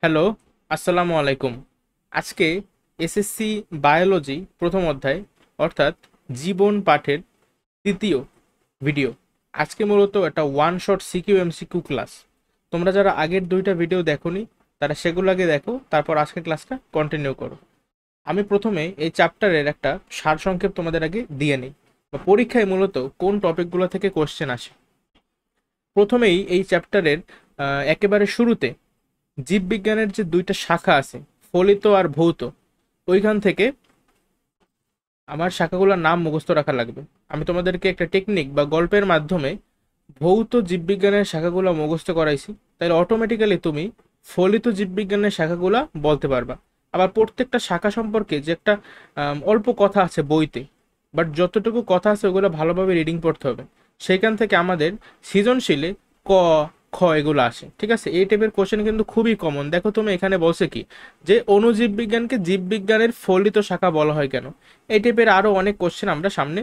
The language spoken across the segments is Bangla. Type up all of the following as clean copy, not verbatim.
হ্যালো, আসসালামু আলাইকুম। আজকে এসএসসি বায়োলজি প্রথম অধ্যায় অর্থাৎ জীবন পাঠের তৃতীয় ভিডিও। আজকে মূলত একটা one shot CQ MCQ class. তোমরা যারা আগের দুইটা ভিডিও দেখোনি তারা সেগুলো আগে দেখো, তারপর আজকের ক্লাসটা কন্টিনিউ করো। আমি প্রথমে এই চ্যাপ্টারের একটা সারসংক্ষেপ তোমাদের আগে দিয়ে নিই, বা পরীক্ষায় মূলত কোন টপিকগুলো থেকে কোশ্চেন আসে। প্রথমেই এই চ্যাপ্টারের একেবারে শুরুতে জীববিজ্ঞানের যে দুইটা শাখা আছে, ফলিত আর ভৌত, ওইখান থেকে আমার শাখাগুলোর নাম মুখস্থ রাখা লাগবে। আমি তোমাদেরকে একটা টেকনিক বা গল্পের মাধ্যমে ভৌত জীববিজ্ঞানের শাখাগুলো মুখস্থ করাইছি, তাহলে অটোমেটিক্যালি তুমি ফলিত জীববিজ্ঞানের শাখাগুলা বলতে পারবা। আবার প্রত্যেকটা শাখা সম্পর্কে যে একটা অল্প কথা আছে বইতে, বাট যতটুকু কথা আছে ওগুলো ভালোভাবে রিডিং পড়তে হবে। সেইখান থেকে আমাদের সৃজনশীলে ক, খ এগুলো আসে। ঠিক আছে, এই টাইপের কোশ্চেন কিন্তু খুবই কমন। দেখো তুমি এখানে বলছে কি, যে অণুজীব বিজ্ঞানকে জীববিজ্ঞানের ফলিত শাখা বলা হয় কেন। এই টাইপের আরো অনেক কোশ্চেন আমরা সামনে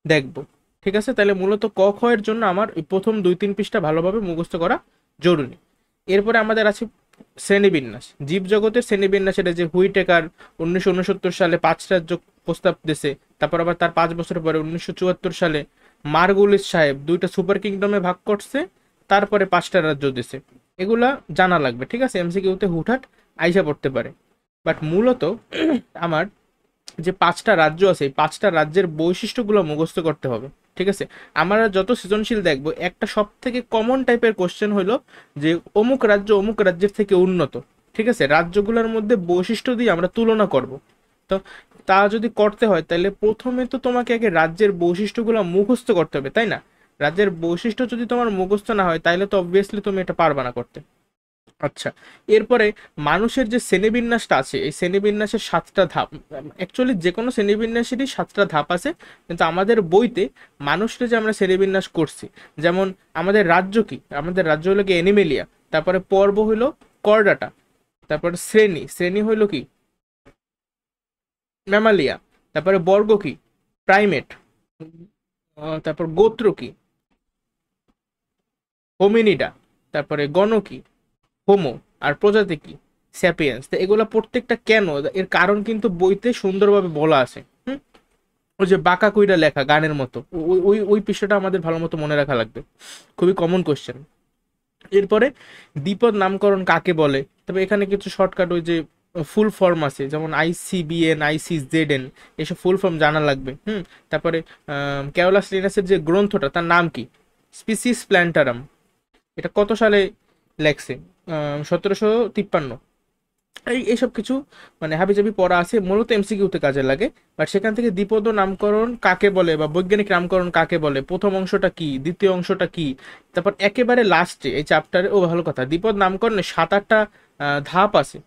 দেখব। ঠিক আছে, তাহলে মূলত ক খ এর জন্য আমার ওই প্রথম 2-3 পৃষ্ঠা ভালোভাবে মুখস্থ করা জরুরি। এরপরে আমাদের আছে শ্রেণীবিন্যাস, জীবজগতের শ্রেণীবিন্যাস। এটা যে হুইটেকার 1969 সালে 5 রাজ্য প্রস্তাব দিয়েছে, তারপর আবার তার 5 বছর পরে 1974 সালে মার্গুলিস সাহেব দুইটা সুপার কিংডমে ভাগ করছে, তারপরে 5টা রাজ্য দিছে। এগুলা জানা লাগবে। ঠিক আছে, এমসিকিউতে হুটহাট আইসা পড়তে পারে। বাট মূলত আমার যে 5টা রাজ্য আছে, এই 5টা রাজ্যের বৈশিষ্ট্যগুলো মুখস্থ করতে হবে। ঠিক আছে, আমরা যত সৃজনশীল দেখবো একটা সব থেকে কমন টাইপের কোশ্চেন হলো যে অমুক রাজ্য অমুক রাজ্যের থেকে উন্নত। ঠিক আছে, রাজ্যগুলোর মধ্যে বৈশিষ্ট্য দিয়ে আমরা তুলনা করব। তো তা যদি করতে হয় তাহলে প্রথমে তো তোমাকে আগে রাজ্যের বৈশিষ্ট্যগুলো মুখস্থ করতে হবে, তাই না? রাজ্যের বৈশিষ্ট্য যদি তোমার মুখস্থ না হয় তাহলে তো অবভিয়াসলি তুমি এটা পারবা না করতে। আচ্ছা, এরপরে মানুষের যে শ্রেণীবিন্যাসটা আছে, এই শ্রেণীবিন্যাসের 7টা ধাপ। অ্যাকচুয়ালি যে কোনো শ্রেণীবিন্যাসেরই 7টা ধাপ আছে, কিন্তু আমাদের বইতে মানুষটা যে আমরা শ্রেণীবিন্যাস করছি, যেমন আমাদের রাজ্য কি, আমাদের রাজ্য হলো কি অ্যানিমেলিয়া, তারপরে পর্ব হলো করডাটা, তারপরে শ্রেণী শ্রেণী হইলো কি ম্যামালিয়া, তারপরে বর্গ কি প্রাইমেট, তারপর গোত্র কি হোমিনিডা, তারপরে গণ কি হোমো, আর প্রজাতি কি স্যাপিয়েন্স। তো এগুলা প্রত্যেকটা কেন, এর কারণ কিন্তু বইতে সুন্দরভাবে বলা আছে। হুম, ওই যে বাঁকা কইরা লেখা গানের মতো, ওই ওই ওই বিষয়টা আমাদের ভালো মতো মনে রাখা লাগবে। খুবই কমন কোশ্চেন। এরপরে দ্বিপদ নামকরণ কাকে বলে, তবে এখানে কিছু শর্টকাট ওই যে ফুল ফর্ম আছে, যেমন ICBN ICZN, এসব ফুল ফর্ম জানা লাগবে। তারপরে ক্যাওলাস লিনাসের যে গ্রন্থটা তার নাম কি, স্পিসিস প্ল্যান্টারাম। এটা কত সালে লেখছে? 1753। এইসব কিছু মানে হাবিজাবি পড়া আছে, মূলত এমসিকিউতে কাজে লাগে। বাট সেখান থেকে দ্বিপদ নামকরণ কাকে বলে বা বৈজ্ঞানিক নামকরণ কাকে বলে, প্রথম অংশটা কি, দ্বিতীয় অংশটা কি, তারপর একেবারে লাস্টে এই চ্যাপ্টারে, ও ভালো কথা, দ্বিপদ নামকরণে 7-8টা ধাপ আছে।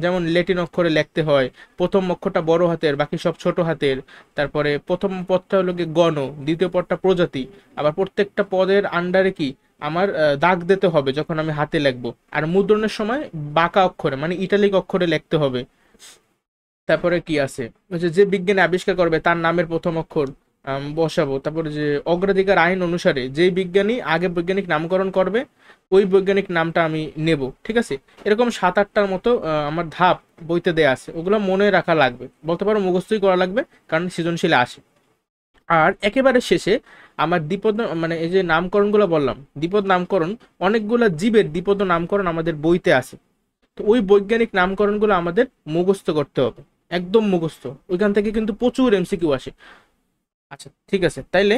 যেমন ল্যাটিন অক্ষরে লিখতে হয়, প্রথম অক্ষরটা বড় হাতের, বাকি সব ছোট হাতের। তারপরে প্রথম পদটা হলো গিয়ে গণ, দ্বিতীয় পদটা প্রজাতি। আবার প্রত্যেকটা পদের আন্ডারে কি আমার দাগ দিতে হবে যখন আমি হাতে লিখবো। আর মুদ্রণের সময় বাঁকা অক্ষরে মানে ইটালিক অক্ষরে লিখতে হবে। তারপরে কি আছে, ওই যে যে বিজ্ঞানী আবিষ্কার করবে তার নামের প্রথম অক্ষর বসাবো। তারপরে যে অগ্রাধিকার আইন অনুসারে যেই বিজ্ঞানী আগে বৈজ্ঞানিক নামকরণ করবে ওই বৈজ্ঞানিক নামটা আমি নেব। ঠিক আছে, এরকম 7-8টার মতো আমার ধাপ বইতে দেয়া আছে, ওগুলো মনে রাখা লাগবে, বলতে পারো মুখস্থই করা লাগবে, কারণ সৃজনশীলে আসে। আর একেবারে শেষে আমার দ্বিপদ মানে এই যে নামকরণগুলো বললাম, দ্বিপদ নামকরণ, অনেকগুলা জীবের দ্বিপদ নামকরণ আমাদের বইতে আছে। তো ওই বৈজ্ঞানিক নামকরণগুলো আমাদের মুখস্থ করতে হবে, একদম মুখস্থ। ওইখান থেকে কিন্তু প্রচুর এমসিকিউ আসে। আচ্ছা ঠিক আছে, তাইলে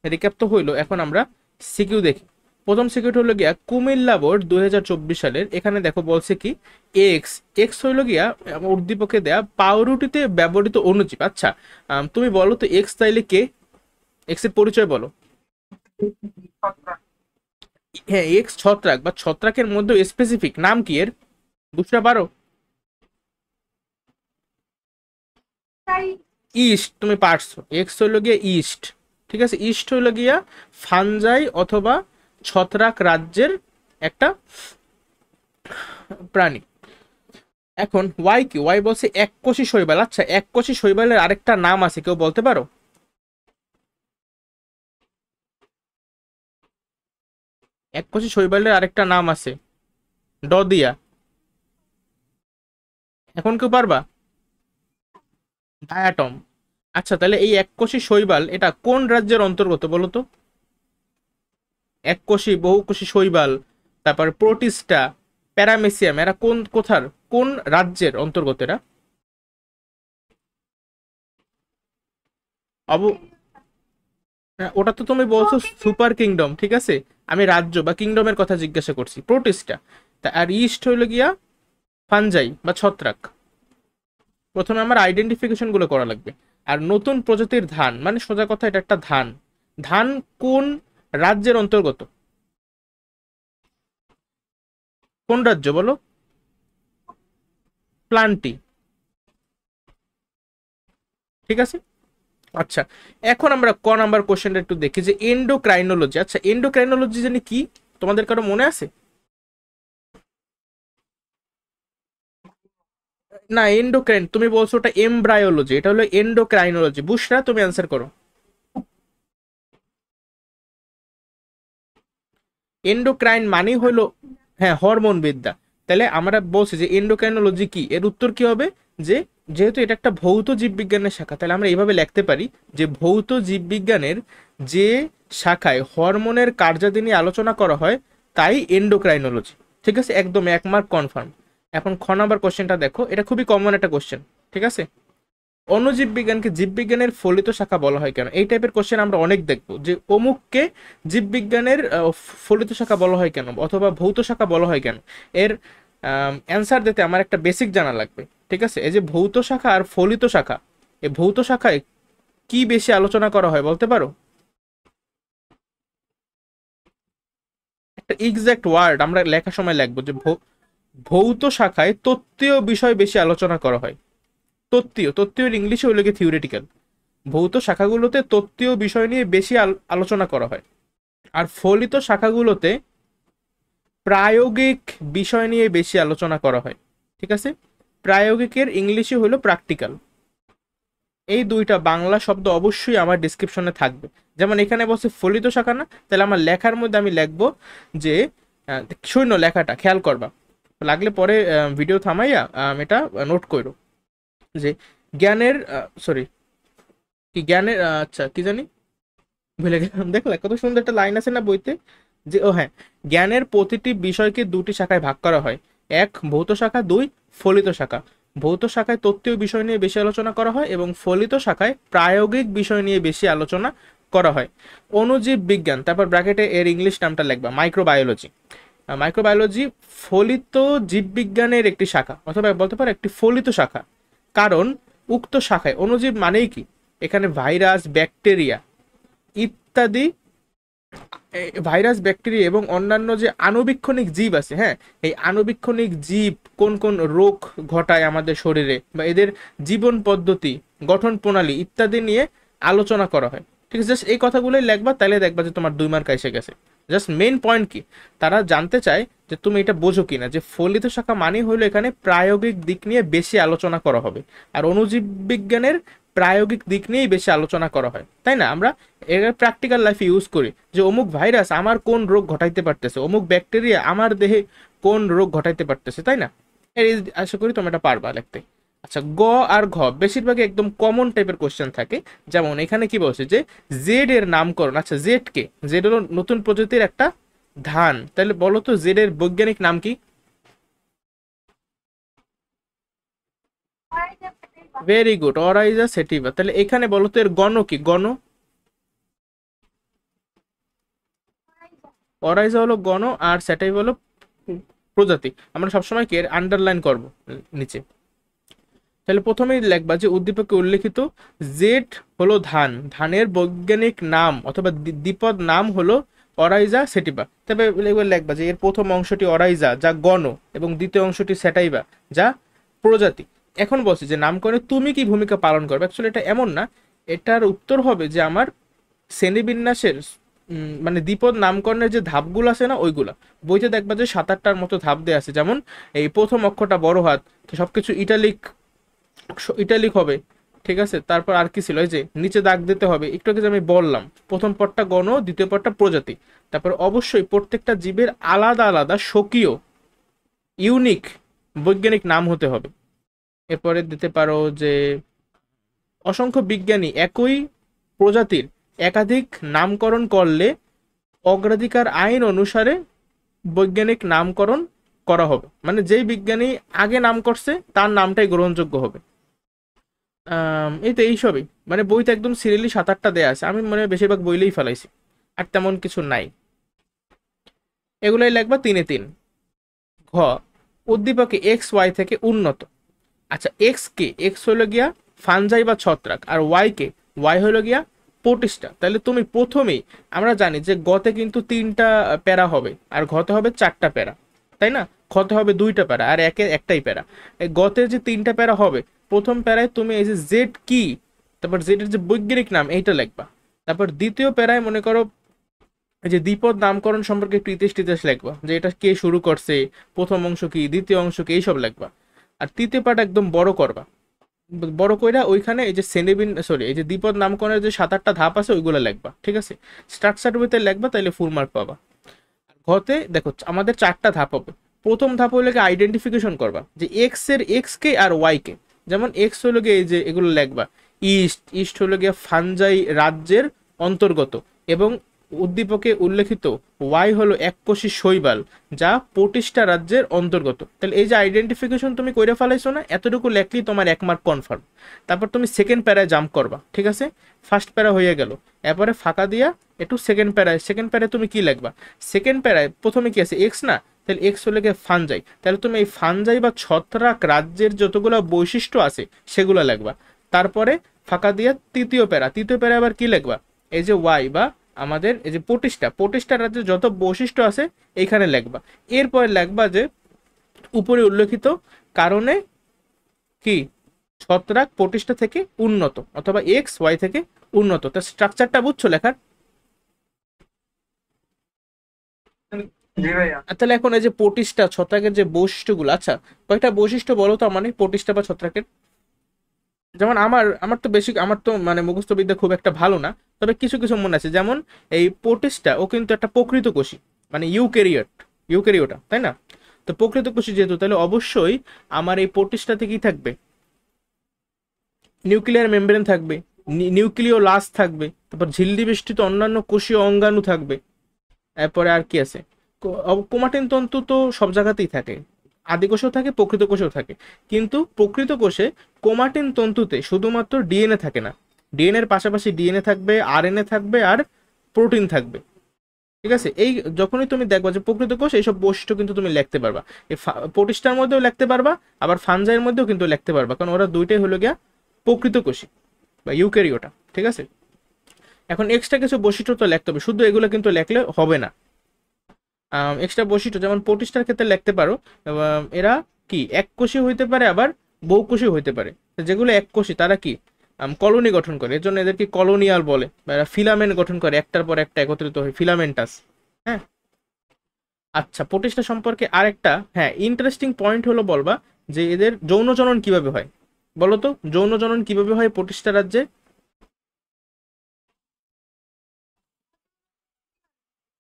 রিক্যাপ তো হইলো, এখন আমরা সিকিউ দেখি। প্রথম সিকিউটা হলো গিয়া কুমিল্লা বোর্ড 2024 সালের। এখানে দেখো বলছে কি, এক্স এক্স হইলো গিয়া উদ্দীপকে দেয়া পাউরুটিতে ব্যবহৃত অণুজীব। আচ্ছা, তুমি বলো তো এক্স তাইলে কে, এক্স এর পরিচয় বলো। হ্যাঁ, এক্স ছত্রাক বা ছত্রাকের মধ্যে স্পেসিফিক নাম কি এর, বুঝতে পারো? ইস্ট, তুমি পারছো, এক্স হইলো গিয়া ইস্ট। ঠিক আছে, ইস্ট হইলো গিয়া ফানজাই অথবা ছত্রাক রাজ্যের একটা প্রাণী। এখন ওয়াই কি, ওয়াই বলছে এককোষী শৈবাল। আচ্ছা, এককোষী শৈবালের আরেকটা নাম আছে, কেউ বলতে পারো? এককোষী শৈবালের আরেকটা নাম আছে, ড দিয়া। এখন কেউ পারবা? ডায়াটম। আচ্ছা, তাহলে এই এককোষী শৈবাল এটা কোন রাজ্যের অন্তর্গত বলো তো? এককোষী, বহুকোষী শৈবাল, তারপর প্রোটিস্টা, প্যারামেসিয়াম, এরা কোন রাজ্যের অন্তর্গত এরা? অব হ্যাঁ, ওটা তো তুমি বলছো সুপার কিংডম, ঠিক আছে। আমি রাজ্য বা কিংডমের কথা জিজ্ঞাসা করছি, প্রোটিস্টা। তা আর ইস্ট হইলো গিয়া ফানজাই বা ছত্রাক। প্রথমে আমার আইডেন্টিফিকেশন গুলো করা লাগবে। আর নতুন প্রজাতির ধান মানে সোজা কথা এটা একটা ধান। ধান কোন রাজ্যের অন্তর্গত? কোন রাজ্য বলো? প্লান্টি। ঠিক আছে। আচ্ছা, এখন আমরা ক নাম্বার কোশ্চেনটা একটু দেখি যে এন্ডোক্রাইনোলজি। আচ্ছা, এন্ডোক্রাইনোলজি জানি কি, তোমাদের কারো মনে আছে? না, এন্ডোক্রাইন তুমি বলছো ওটা এমব্রায়োলজি, এটা হলো এন্ডোক্রাইনোলজি। বুশরা, তুমি অ্যান্সার করো। এন্ডোক্রাইন মানেই হলো, হ্যাঁ, হরমোন বিদ্যা। তাহলে আমরা বলছি যে এন্ডোক্রাইনোলজি কি, এর উত্তর কি হবে? যে যেহেতু এটা একটা ভৌত জীববিজ্ঞানের শাখা, তাহলে আমরা এইভাবে লিখতে পারি যে ভৌত জীববিজ্ঞানের যে শাখায় হরমোনের কার্যাদি নিয়ে আলোচনা করা হয় তাই এন্ডোক্রাইনোলজি। ঠিক আছে, একদম এক মার্ক কনফার্ম। এখন খ নাম্বার কোশ্চেনটা দেখো, এটা খুবই কমন একটা কোশ্চেন। ঠিক আছে, অণুজীব বিজ্ঞানকে জীববিজ্ঞানের ফলিত শাখা বলা হয় কেন? এই টাইপের কোশ্চেন আমরা অনেক দেখবো, যে অমুককে জীববিজ্ঞানের ফলিত শাখা বলা হয় কেন, অথবা ভৌত শাখা বলা হয় কেন। এর অ্যান্সার দিতে আমার একটা বেসিক জানা লাগবে। ঠিক আছে, এই যে ভৌত শাখা আর ফলিত শাখা, এই ভৌত শাখায় কি বেশি আলোচনা করা হয় বলতে পারো? একটা এক্সাক্ট ওয়ার্ড আমরা লেখার সময় লিখবো যে ভৌত শাখায় তত্ত্বীয় বিষয় বেশি আলোচনা করা হয়। তত্ত্বীয় ইংলিশে হইলে কি থিওরিটিক্যাল। ভৌত শাখাগুলোতে তত্ত্বীয় বিষয় নিয়ে বেশি আলোচনা করা হয়। আর ফলিত শাখাগুলোতে প্রায়োগিক বিষয় নিয়ে বেশি আলোচনা করা হয়। ঠিক আছে, প্রায়োগিকের ইংলিশে হলো প্র্যাকটিক্যাল। এই দুইটা বাংলা শব্দ অবশ্যই আমার ডিসক্রিপশনে থাকবে। যেমন এখানে বলছে ফলিত শাখা না, তাহলে আমার লেখার মধ্যে আমি লিখবো যে শূন্য, লেখাটা খেয়াল করবা, লাগলে পরে ভিডিও থামাইয়া এটা নোট করো, যে জ্ঞানের, সরি, কি জ্ঞানের, আচ্ছা কি জানি ভুলে গেলাম। দেখলে কত সুন্দর একটা লাইন আছে না বইতে, যে ও হ্যাঁ, জ্ঞানের প্রতিটি বিষয়কে দুটি শাখায় ভাগ করা হয়। এক ভৌত শাখা, দুই ফলিত শাখা। ভৌত শাখায় তত্ত্বীয় বিষয় নিয়ে বেশি আলোচনা করা হয় এবং ফলিত শাখায় প্রায়োগিক বিষয় নিয়ে বেশি আলোচনা করা হয়। অণুজীব বিজ্ঞান, তারপর ব্র্যাকেটে এর ইংলিশ নামটা লিখবা মাইক্রোবায়োলজি। মাইক্রোবায়োলজি ফলিত জীববিজ্ঞানের একটি শাখা, অথবা বলতে পারো একটি ফলিত শাখা। কারণ উক্ত শাখায় অণুজীব মানেই কি, এখানে ভাইরাস, ব্যাকটেরিয়া ইত্যাদি, ভাইরাস, ব্যাকটেরিয়া এবং অন্যান্য যে আণুবীক্ষণিক জীব আছে, হ্যাঁ, এই আণুবীক্ষণিক জীব কোন কোন রোগ ঘটায় আমাদের শরীরে, বা এদের জীবন পদ্ধতি, গঠন প্রণালী ইত্যাদি নিয়ে আলোচনা করা হয়। ঠিক আছে, জাস্ট এই কথাগুলোই লিখবা, তাহলে দেখবা যে তোমার 2 মার্ক এসে গেছে। জাস্ট মেইন পয়েন্ট কি, তারা জানতে চায় যে তুমি এটা বোঝো কিনা, যে ফলিত শাখা মানে হলো এখানে প্রায়োগিক দিক নিয়ে বেশি আলোচনা করা হবে। আর অণুজীব বিজ্ঞানের প্রায়োগিক দিক নিয়েই বেশি আলোচনা করা হয়, তাই না? আমরা এর প্র্যাকটিক্যাল লাইফে ইউজ করি, যে অমুক ভাইরাস আমার কোন রোগ ঘটাইতে পারতেছে, অমুক ব্যাকটেরিয়া আমার দেহে কোন রোগ ঘটাইতে পারতেছে, তাই না? আশা করি তুমি এটা পারবা লিখতে। আচ্ছা, গ আর ঘ বেশিরভাগই একদম কমন টাইপের কোশ্চেন থাকে। যেমন এখানে কি বলছে যে জেড এর নামকরণ। আচ্ছা, জেড কে? জেড হলো নতুন প্রজাতির একটা ধান, তাহলে বলো তো জেড এর বৈজ্ঞানিক নাম কি? Very good, Oryza sativa. তাহলে এখানে বলো তো এর গণ কি, গণ? অরাইজা হলো গণ, আর সেটাই হলো প্রজাতি। আমরা সবসময় কি এর আন্ডারলাইন করব নিচে। তাহলে প্রথমেই লিখবা যে উদ্দীপকে উল্লেখিত জেড হলো ধান, ধানের বৈজ্ঞানিক নাম অথবা দ্বিপদ নাম হলো অরাইজা সেটিভা। তবে লিখবা যে এর প্রথম অংশটি অরাইজা যা গণ, এবং দ্বিতীয় অংশটি সেটাইভা যা প্রজাতি। এখন বলছি যে নামকরণে তুমি কি ভূমিকা পালন করবে, অ্যাকচুয়ালি এটা এমন না। এটার উত্তর হবে যে আমার শ্রেণীবিন্যাসের মানে দ্বিপদ নামকরণের যে ধাপগুলো আছে না, ওইগুলা বইতে দেখবা যে 7-8টার মতো ধাপ দেওয়া আছে। যেমন এই প্রথম অক্ষরটা বড় হাত, তো সবকিছু ইটালিক, ইটালিক হবে। ঠিক আছে, তারপর আর কি ছিল, এই যে নিচে দাগ দিতে হবে, একটু আগে যে আমি বললাম প্রথম পদটা গণ, দ্বিতীয় পদটা প্রজাতি। তারপর অবশ্যই প্রত্যেকটা জীবের আলাদা আলাদা স্বকীয় ইউনিক বৈজ্ঞানিক নাম হতে হবে। এরপরে দিতে পারো যে অসংখ্য বিজ্ঞানী একই প্রজাতির একাধিক নামকরণ করলে অগ্রাধিকার আইন অনুসারে বৈজ্ঞানিক নামকরণ করা হবে, মানে যেই বিজ্ঞানী আগে নাম করছে তার নামটাই গ্রহণযোগ্য হবে। এই তো এইসবই, মানে বইতে একদম সিরিয়ালি 7-8টা দেয়া আছে, আমি মানে বেশিরভাগ বইলেই ফেলাইছি, আর তেমন কিছু নাই। এগুলাই লাগবা 3-3। ঘ, উদ্দীপকে এক্স ওয়াই থেকে উন্নত। আচ্ছা, এক্স কে, এক্স হলো গিয়া ফানজাই বা ছত্রাক, আর ওয়াই কে, ওয়াই হলো গিয়া প্রোটিস্টা। তাহলে তুমি প্রথমেই, আমরা জানি যে গতে কিন্তু 3টা প্যারা হবে আর ঘতে হবে 4টা প্যারা, তাই না? খতে হবে 2টা প্যারা আর একে একটাই প্যারা। এই গতে যে 3টা প্যারা হবে, প্রথম প্যারায় তুমি এই যে জেড কি, তারপর জেড এর যে বৈজ্ঞানিক নাম এইটা লিখবা। তারপর দ্বিতীয় প্যারায় মনে করো এই যে দ্বিপদ নামকরণ সম্পর্কে একটু ইতিহাস টিতিহাস লিখবা, যে এটা কে শুরু করছে, প্রথম অংশ কি, দ্বিতীয় অংশ কি, এইসব লিখবা। আর তৃতীয় পার্ট একদম বড় করবা, বড় কইরা ওইখানে এই যে সেনেবিন সরি এই যে দ্বিপদ নামকরণের যে 7-8টা ধাপ আছে ওইগুলো লিখবা, ঠিক আছে? স্ট্রাকচার বইতে লিখবা, তাহলে ফুল মার্ক পাবা। ঘতে দেখো আমাদের 4টা ধাপ হবে। প্রথম ধাপ হলো গিয়ে আইডেন্টিফিকেশন করবা যে এক্স এর এক্স কে আর ওয়াই কে। যেমন এক্স হলো গিয়ে এই যে এগুলো লিখবা, ইস্ট, ইস্ট হলো গিয়ে ফানজাই রাজ্যের অন্তর্গত, এবং উদ্দীপকে উল্লেখিত ওয়াই হলো এককোষী শৈবাল যা প্রোটিস্টা রাজ্যের অন্তর্গত। তাহলে এই যে আইডেন্টিফিকেশন তুমি কইরা ফেলাইছো না, এতটুকু লেখলেই তোমার 1 মার্ক কনফার্ম। তারপর তুমি সেকেন্ড প্যারায় জাম্প করবা, ঠিক আছে? ফার্স্ট প্যারা হয়ে গেল, এরপরে ফাঁকা দিয়া একটু সেকেন্ড প্যারায়, সেকেন্ড প্যারায় তুমি কি লিখবা? সেকেন্ড প্যারায় প্রথমে কি আছে, এক্স না? তাহলে এক্স হলে গিয়ে ফানজাই, তাহলে তুমি এই ফানজাই বা ছত্রাক রাজ্যের যতগুলো বৈশিষ্ট্য আছে সেগুলো লিখবা। তারপরে ফাঁকা দিয়ে তৃতীয় প্যারা, তৃতীয় প্যারা আবার কি লিখবা? এই যে ওয়াই বা আমাদের এই যে প্রোটিস্টা, প্রোটিস্টা রাজ্যের যত বৈশিষ্ট্য আছে এইখানে লিখবা। এরপরে লিখবা যে উপরে উল্লেখিত কারণে কি ছত্রাক প্রোটিস্টা থেকে উন্নত, অথবা এক্স ওয়াই থেকে উন্নত। তা স্ট্রাকচারটা বুঝছো লেখার? জি ভাইয়া। তাহলে এখন এই যে প্রোটিস্টা ছত্রাকের যে বৈশিষ্ট্যগুলো, আচ্ছা কয়েকটা বৈশিষ্ট্য বলো তো মানে প্রোটিস্টা বা ছত্রাকের। যেমন আমার আমার তো বেশি, আমার তো মানে মুখস্থ বিদ্যা খুব একটা ভালো না, তবে কিছু কিছু মনে আছে। যেমন এই প্রোটিস্টা ও কিন্তু একটা প্রকৃত কোষী, মানে ইউক্যারিওট, ইউক্যারিওটা, তাই না? তো প্রকৃত কোষী যেহেতু, তাহলে অবশ্যই আমার এই প্রোটিস্টাতে কি থাকবে? নিউক্লিয়ার মেমব্রেন থাকবে, নিউক্লিয় লাস থাকবে, তারপর ঝিল্লি বেষ্টিত অন্যান্য কোষীয় অঙ্গাণু থাকবে। এরপরে আর কি আছে? ক্রোমাটিন তন্তু তো সব জায়গাতেই থাকে, আদি কোষেও থাকে, প্রকৃত কোষেও থাকে। কিন্তু প্রকৃত কোষে ক্রোমাটিন তন্তুতে শুধুমাত্র ডিএনএ থাকে না, ডিএনএ এর পাশাপাশি ডিএনএ থাকবে, আরএনএ থাকবে, আর প্রোটিন থাকবে, ঠিক আছে? এই যখনই তুমি দেখবা যে প্রকৃত কোষ, এইসব বৈশিষ্ট্য কিন্তু তুমি লিখতে পারবা। এই প্রোটিস্টার মধ্যেও লিখতে পারবা, আবার ফানজাইয়ের মধ্যেও কিন্তু লিখতে পারবা, কারণ ওরা দুইটাই হলো গিয়া প্রকৃত কোষী বা ইউক্যারিওটা, ঠিক আছে? এখন এক্সট্রা কিছু বৈশিষ্ট্য তো লিখতে হবে, শুধু এগুলো কিন্তু লিখলে হবে না। এক্সট্রা বৈশিষ্ট্য যেমন প্রতিষ্ঠার ক্ষেত্রে লিখতে পারো, এরা কি এককোষী হইতে পারে, আবার বহুকোষী হইতে পারে। তো যেগুলো এককোষী তারা কি কলোনি গঠন করে, এর জন্য এদেরকে কলোনিয়াল বলে, বা এরা ফিলামেন্ট গঠন করে, একটার পর একটা একত্রিত হয়, ফিলামেন্টাস। হ্যাঁ, আচ্ছা প্রতিষ্ঠা সম্পর্কে আরেকটা হ্যাঁ ইন্টারেস্টিং পয়েন্ট হলো বলবা যে এদের যৌন জনন কিভাবে হয়। বলো তো যৌন জনন কিভাবে হয় প্রতিষ্ঠা রাজ্যে?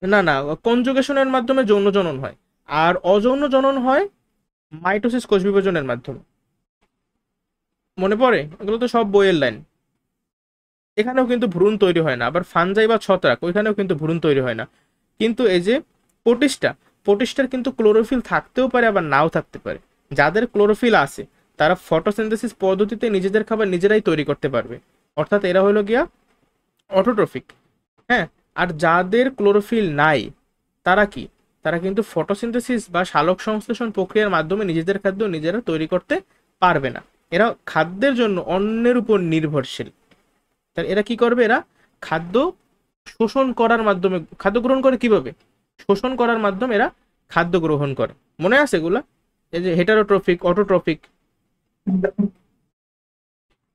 না না, কনজুগেশনের মাধ্যমে যৌন জনন হয়, আর অযৌন জনন হয় মাইটোসিস, কোষ বিভাজনের মাধ্যমে। মনে পড়ে? এগুলো তো সব বইয়ের লাইন। এখানেও কিন্তু ভ্রূণ তৈরি হয় না, আবার ফানজাই বা ছত্রাক ওইখানেও কিন্তু ভ্রূণ তৈরি হয় না। কিন্তু এই যে প্রোটিস্টা, প্রোটিস্টার কিন্তু ক্লোরোফিল থাকতেও পারে, আবার নাও থাকতে পারে। যাদের ক্লোরোফিল আছে তারা ফটোসিনথেসিস পদ্ধতিতে নিজেদের খাবার নিজেরাই তৈরি করতে পারবে, অর্থাৎ এরা হলো গিয়া অটোট্রফিক। হ্যাঁ, আর যাদের ক্লোরোফিল নাই তারা কি, তারা কিন্তু ফটোসিনথেসিস বা সালোক সংশ্লেষণ প্রক্রিয়ার মাধ্যমে নিজেদের খাদ্য নিজেরা তৈরি করতে পারবে না। এরা খাদ্যের জন্য অন্যের উপর নির্ভরশীল। তাহলে এরা কি করবে? এরা খাদ্য শোষণ করার মাধ্যমে খাদ্য গ্রহণ করে, কিভাবে? শোষণ করার মাধ্যমে এরা খাদ্য গ্রহণ করে। মনে আছে এগুলা? এই যে হেটারোট্রফিক, অটোট্রফিক,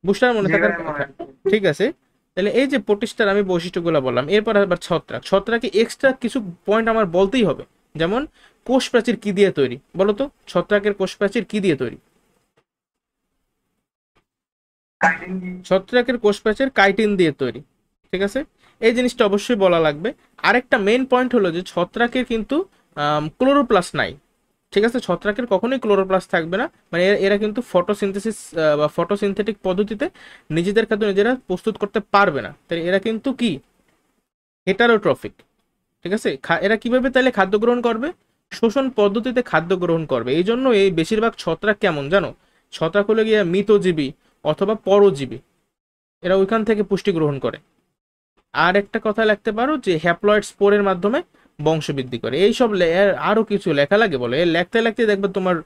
বুস্টার মনে জি থাকার ভাইয়া, মনে কথা। আছে। ঠিক আছে, তাহলে এই যে প্রতিষ্ঠার আমি বৈশিষ্ট্যগুলো বললাম, এরপর আবার ছত্রাক, ছত্রাকে এক্সট্রা কিছু পয়েন্ট আমার বলতেই হবে। যেমন কোষ প্রাচীর কি দিয়ে তৈরি, বলো তো? ছত্রাকের কোষ প্রাচীর কি দিয়ে তৈরি? কাটিং কি? ছত্রাকের কোষ প্রাচীর কাইটিন দিয়ে তৈরি, ঠিক আছে? এই জিনিসটা অবশ্যই বলা লাগবে। আরেকটা মেইন পয়েন্ট হলো যে ছত্রাকের কিন্তু ক্লোরোপ্লাস্ট নাই, ঠিক আছে, ছত্রাকের কখনোই ক্লোরোপ্লাস্ট থাকবে না, মানে এরা কিন্তু ফটোসিনথেসিস বা ফটোসিনথেটিক পদ্ধতিতে নিজেদের খাদ্য নিজেরা প্রস্তুত করতে পারবে না, তাই এরা কিন্তু কি হেটারোট্রফিক। ঠিক আছে, এরা কিভাবে তাহলে খাদ্য গ্রহণ করবে? শোষণ পদ্ধতিতে খাদ্য গ্রহণ করবে। এই জন্য এই বেশিরভাগ ছত্রাক কেমন জানো, ছত্রাক হলো গিয়ে মৃতজীবী অথবা পরজীবী, এরা ওইখান থেকে পুষ্টি গ্রহণ করে। আর একটা কথা লিখতে পারো যে হ্যাপ্লয়েড স্পোরের মাধ্যমে বংশবৃদ্ধি করে। এইসব আরো কিছু লেখা লাগে বলে, এর লিখতে লিখতে দেখবে তোমার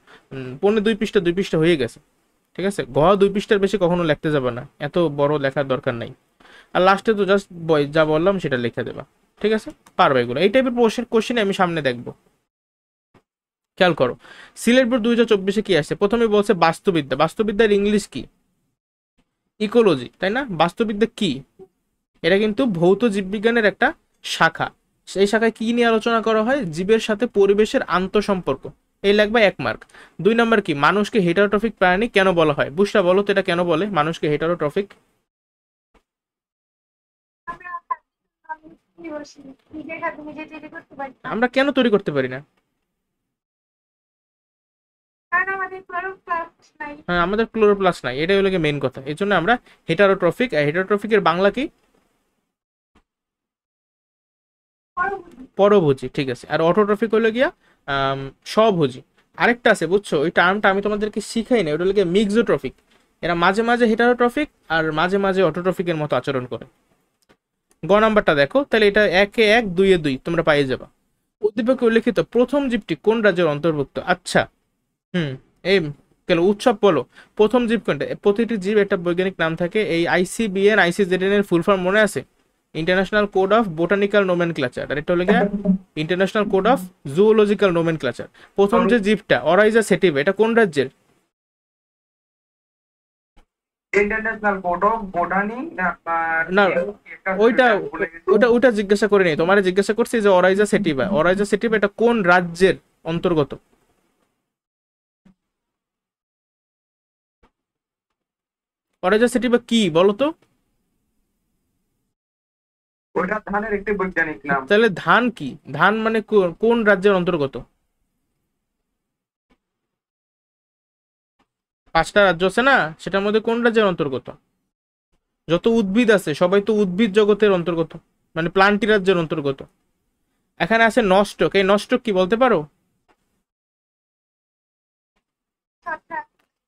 পৌনে 2 পৃষ্ঠা হয়ে গেছে। ঠিক আছে, 2 পৃষ্ঠার বেশি কখনো লিখতে যাবে না, এত বড় লেখার দরকার নাই। আর লাস্টে তো জাস্ট যা বললাম সেটা লিখে দেবা। ঠিক আছে, পারবে এগুলো। এই টাইপের কোশ্চেন আমি সামনে দেখবো, খেয়াল করো। সিলেট বোর্ড 2024 কি আসছে? প্রথমে বলছে বাস্তুবিদ্যা। বাস্তুবিদ্যার ইংলিশ কি? ইকোলজি, তাই না? বাস্তুবিদ্যা কি? এটা কিন্তু ভৌত জীববিজ্ঞানের একটা শাখা। সেই শাখায় কি নিয়ে আলোচনা করা হয়? জীবের সাথে পরিবেশের আন্তঃসম্পর্ক। এই লাগবে 1 মার্ক। 2 নম্বর কি? মানুষকে হেটারোট্রফিক প্রাণী কেন বলা হয়? বুঝটা বলো তো, এটা কেন বলে মানুষকে হেটারোট্রফিক? আমরা নিজের খাদ্য নিজে তৈরি করতে পারি না, আমরা কেন তৈরি করতে পারি না? কারণ আমাদের ক্লোরোপ্লাস্ট নাই। হ্যাঁ, আমাদের ক্লোরোপ্লাস্ট নাই, এটাই হলো মেইন কথা। এই জন্য আমরা হেটারোট্রফিক। হেটারোট্রফিকের বাংলা কি? পরভোজী। ঠিক আছে, আর অটোট্রফিক হলো গিয়া স্বভোজী। আরেকটা আছে বুঝছো, ওই টার্মটা আমি তোমাদেরকে শিখাই না, ওটা হলো গিয়ে মিক্সোট্রফিক। এরা মাঝে মাঝে হেটারোট্রফিক আর মাঝে মাঝে অটোট্রফিকের মতো আচরণ করে। গ নাম্বারটা দেখো, তাহলে এটা 1-এ 1, 2-এ 2 তোমরা পাইয়ে যাবা। উদ্দীপকে উল্লেখিত প্রথম জীবটি কোন রাজ্যের অন্তর্ভুক্ত? আচ্ছা, এই কেন উৎসব বলো, প্রথম জীব কোনটা? প্রতিটি জীব একটা বৈজ্ঞানিক নাম থাকে। এই আইসিবিএন আইসিজেডএন এর ফুল ফর্ম মনে আছে? International code of botanical nomenclature. আর এটা হলো গিয়ে international code of zoological nomenclature. প্রথম যে জীবটা অরাইজা সেটিভা, এটা কোন রাজ্যের? ইন্টারন্যাশনাল কোড অফ বোটানি না, ওইটা ওটা ওটা জিজ্ঞাসা করে নি, তোমার জিজ্ঞাসা করছি যে অরাইজা সেটিভা, অরাইজা সেটিভা এটা কোন রাজ্যের অন্তর্গত? অরাইজা সেটিভা কি বলো তো? ওটা ধানের একটি বৈজ্ঞানিক নাম। তাহলে ধান কি? ধান মানে কোন রাজ্যের অন্তর্গত? 5টা রাজ্য আছে না, সেটার মধ্যে কোন রাজ্যের অন্তর্গত? যত উদ্ভিদ আছে সবাই তো উদ্ভিদ জগতের অন্তর্গত, মানে প্লান্টি রাজ্যের অন্তর্গত। এখানে আছে নষ্টক, এই নষ্টক কি বলতে পারো?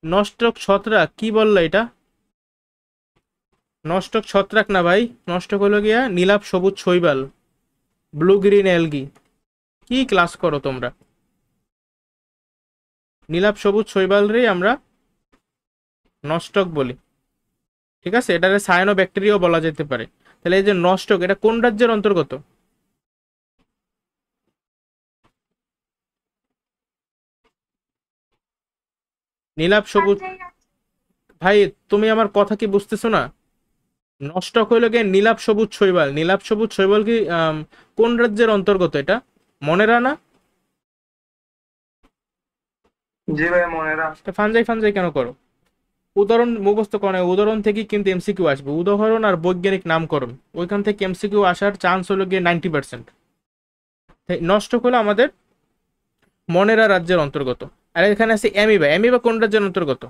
নষ্টক ছত্রাক কি বললো এটা? নষ্টক ছত্রাক না ভাই, নষ্টক হলো গিয়া নীলাভ সবুজ শৈবাল, ব্লু গ্রিন অ্যালগি। কি ক্লাস করো তোমরা? নীলাভ সবুজ শৈবাল রে আমরা নষ্টক বলি। ঠিক আছে, এটারে সায়ানো ব্যাকটেরিয়াও বলা যেতে পারে। তাহলে এই যে নষ্টক, এটা কোন রাজ্যের অন্তর্গত? নীলাভ সবুজ। ভাই তুমি আমার কথা কি বুঝতেছো না? নষ্টক হইল গিয়ে নীলাভ সবুজ শৈবাল। নীলাভ সবুজ শৈবাল কি কোন রাজ্যের অন্তর্গত? এটা মনেরা না? জি ভাই মনেরা। ফানজাই ফানজাই কেন করো? উদাহরণ মুখস্থ করে, উদাহরণ থেকে কিন্তু এমসিকিউ আসবে। উদাহরণ আর বৈজ্ঞানিক নামকরণ, ওইখান থেকে এমসিকিউ আসার চান্স হলো গিয়ে 90%। নষ্টক হলো আমাদের মনেরা রাজ্যের অন্তর্গত। আর এখানে আছে অ্যামিবা। অ্যামিবা কোন রাজ্যের অন্তর্গত?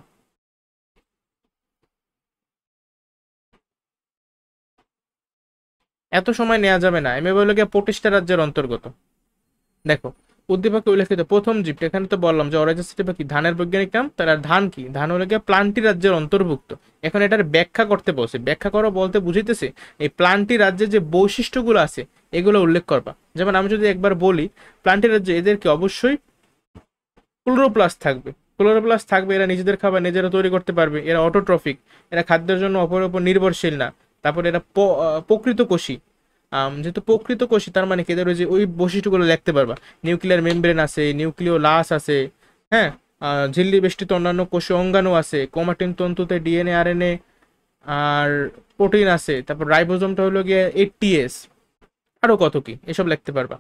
এত সময় নেওয়া যাবে না। অ্যামিবা হলো গিয়ে প্রোটিস্টা রাজ্যের অন্তর্গত। দেখো, উদ্দীপকে উল্লেখিত প্রথম জীবটা, এখানে তো বললাম যে অরাইজা সেটিভা কি ধানের বৈজ্ঞানিক নাম, তার আর ধান কি? ধান হলো গিয়ে প্লান্টি রাজ্যের অন্তর্ভুক্ত। এখন এটার ব্যাখ্যা করতে বলছে। ব্যাখ্যা করো বলতে বুঝিতেছে এই প্লান্টি রাজ্যের যে বৈশিষ্ট্যগুলো আছে এগুলো উল্লেখ করবা। যেমন আমি যদি একবার বলি প্লান্টি রাজ্যে এদেরকে অবশ্যই ক্লোরোপ্লাস্ট থাকবে। ক্লোরোপ্লাস্ট থাকবে, এরা নিজেদের খাবার নিজেরা তৈরি করতে পারবে, এরা অটোট্রফিক, এরা খাদ্যের জন্য অপরের উপর নির্ভরশীল না। তারপর এরা প্রকৃত কোষী। যেহেতু প্রকৃত কোষী তার মানে কি এদের ওই বৈশিষ্ট্যগুলো লিখতে পারবা। নিউক্লিয়ার মেমব্রেন আছে, নিউক্লিয় লাস আছে, হ্যাঁ, ঝিল্লি বেষ্টিত অন্যান্য কোষীয় অঙ্গাণু আছে, ক্রোমাটিন তন্তুতে ডিএনএ আরএনএ আর প্রোটিন আছে, তারপর রাইবোজোমটা হলো গিয়ে এটিএস, আরো কত কি এসব লিখতে পারবা।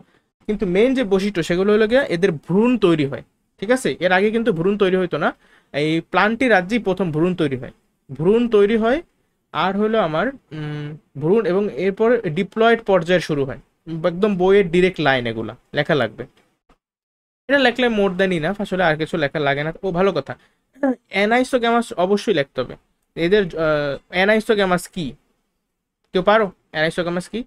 কিন্তু মেইন যে বৈশিষ্ট্য সেগুলো হলো গিয়ে এদের ভ্রূণ তৈরি হয়। ঠিক আছে, এর আগে কিন্তু ভ্রূণ তৈরি হইতো না, এই প্লান্টি রাজ্যেই প্রথম ভ্রূণ তৈরি হয়। ভ্রূণ তৈরি হয় আর হলো আমার ভ্রূণ, এবং এরপর ডিপ্লয়েড পর্যায়ে শুরু হয়। একদম বইয়ের ডিরেক্ট লাইন এগুলা লেখা লাগবে। এটা লেখলে মোর দেন ইনাফ, আসলে আর কিছু লেখা লাগে না। ও ভালো কথা, অ্যানাইসোগ্যামাস অবশ্যই লিখতে হবে। এদের অ্যানাইসোগ্যামাস কি কেউ পারো? অ্যানাইসোগ্যামাস কি?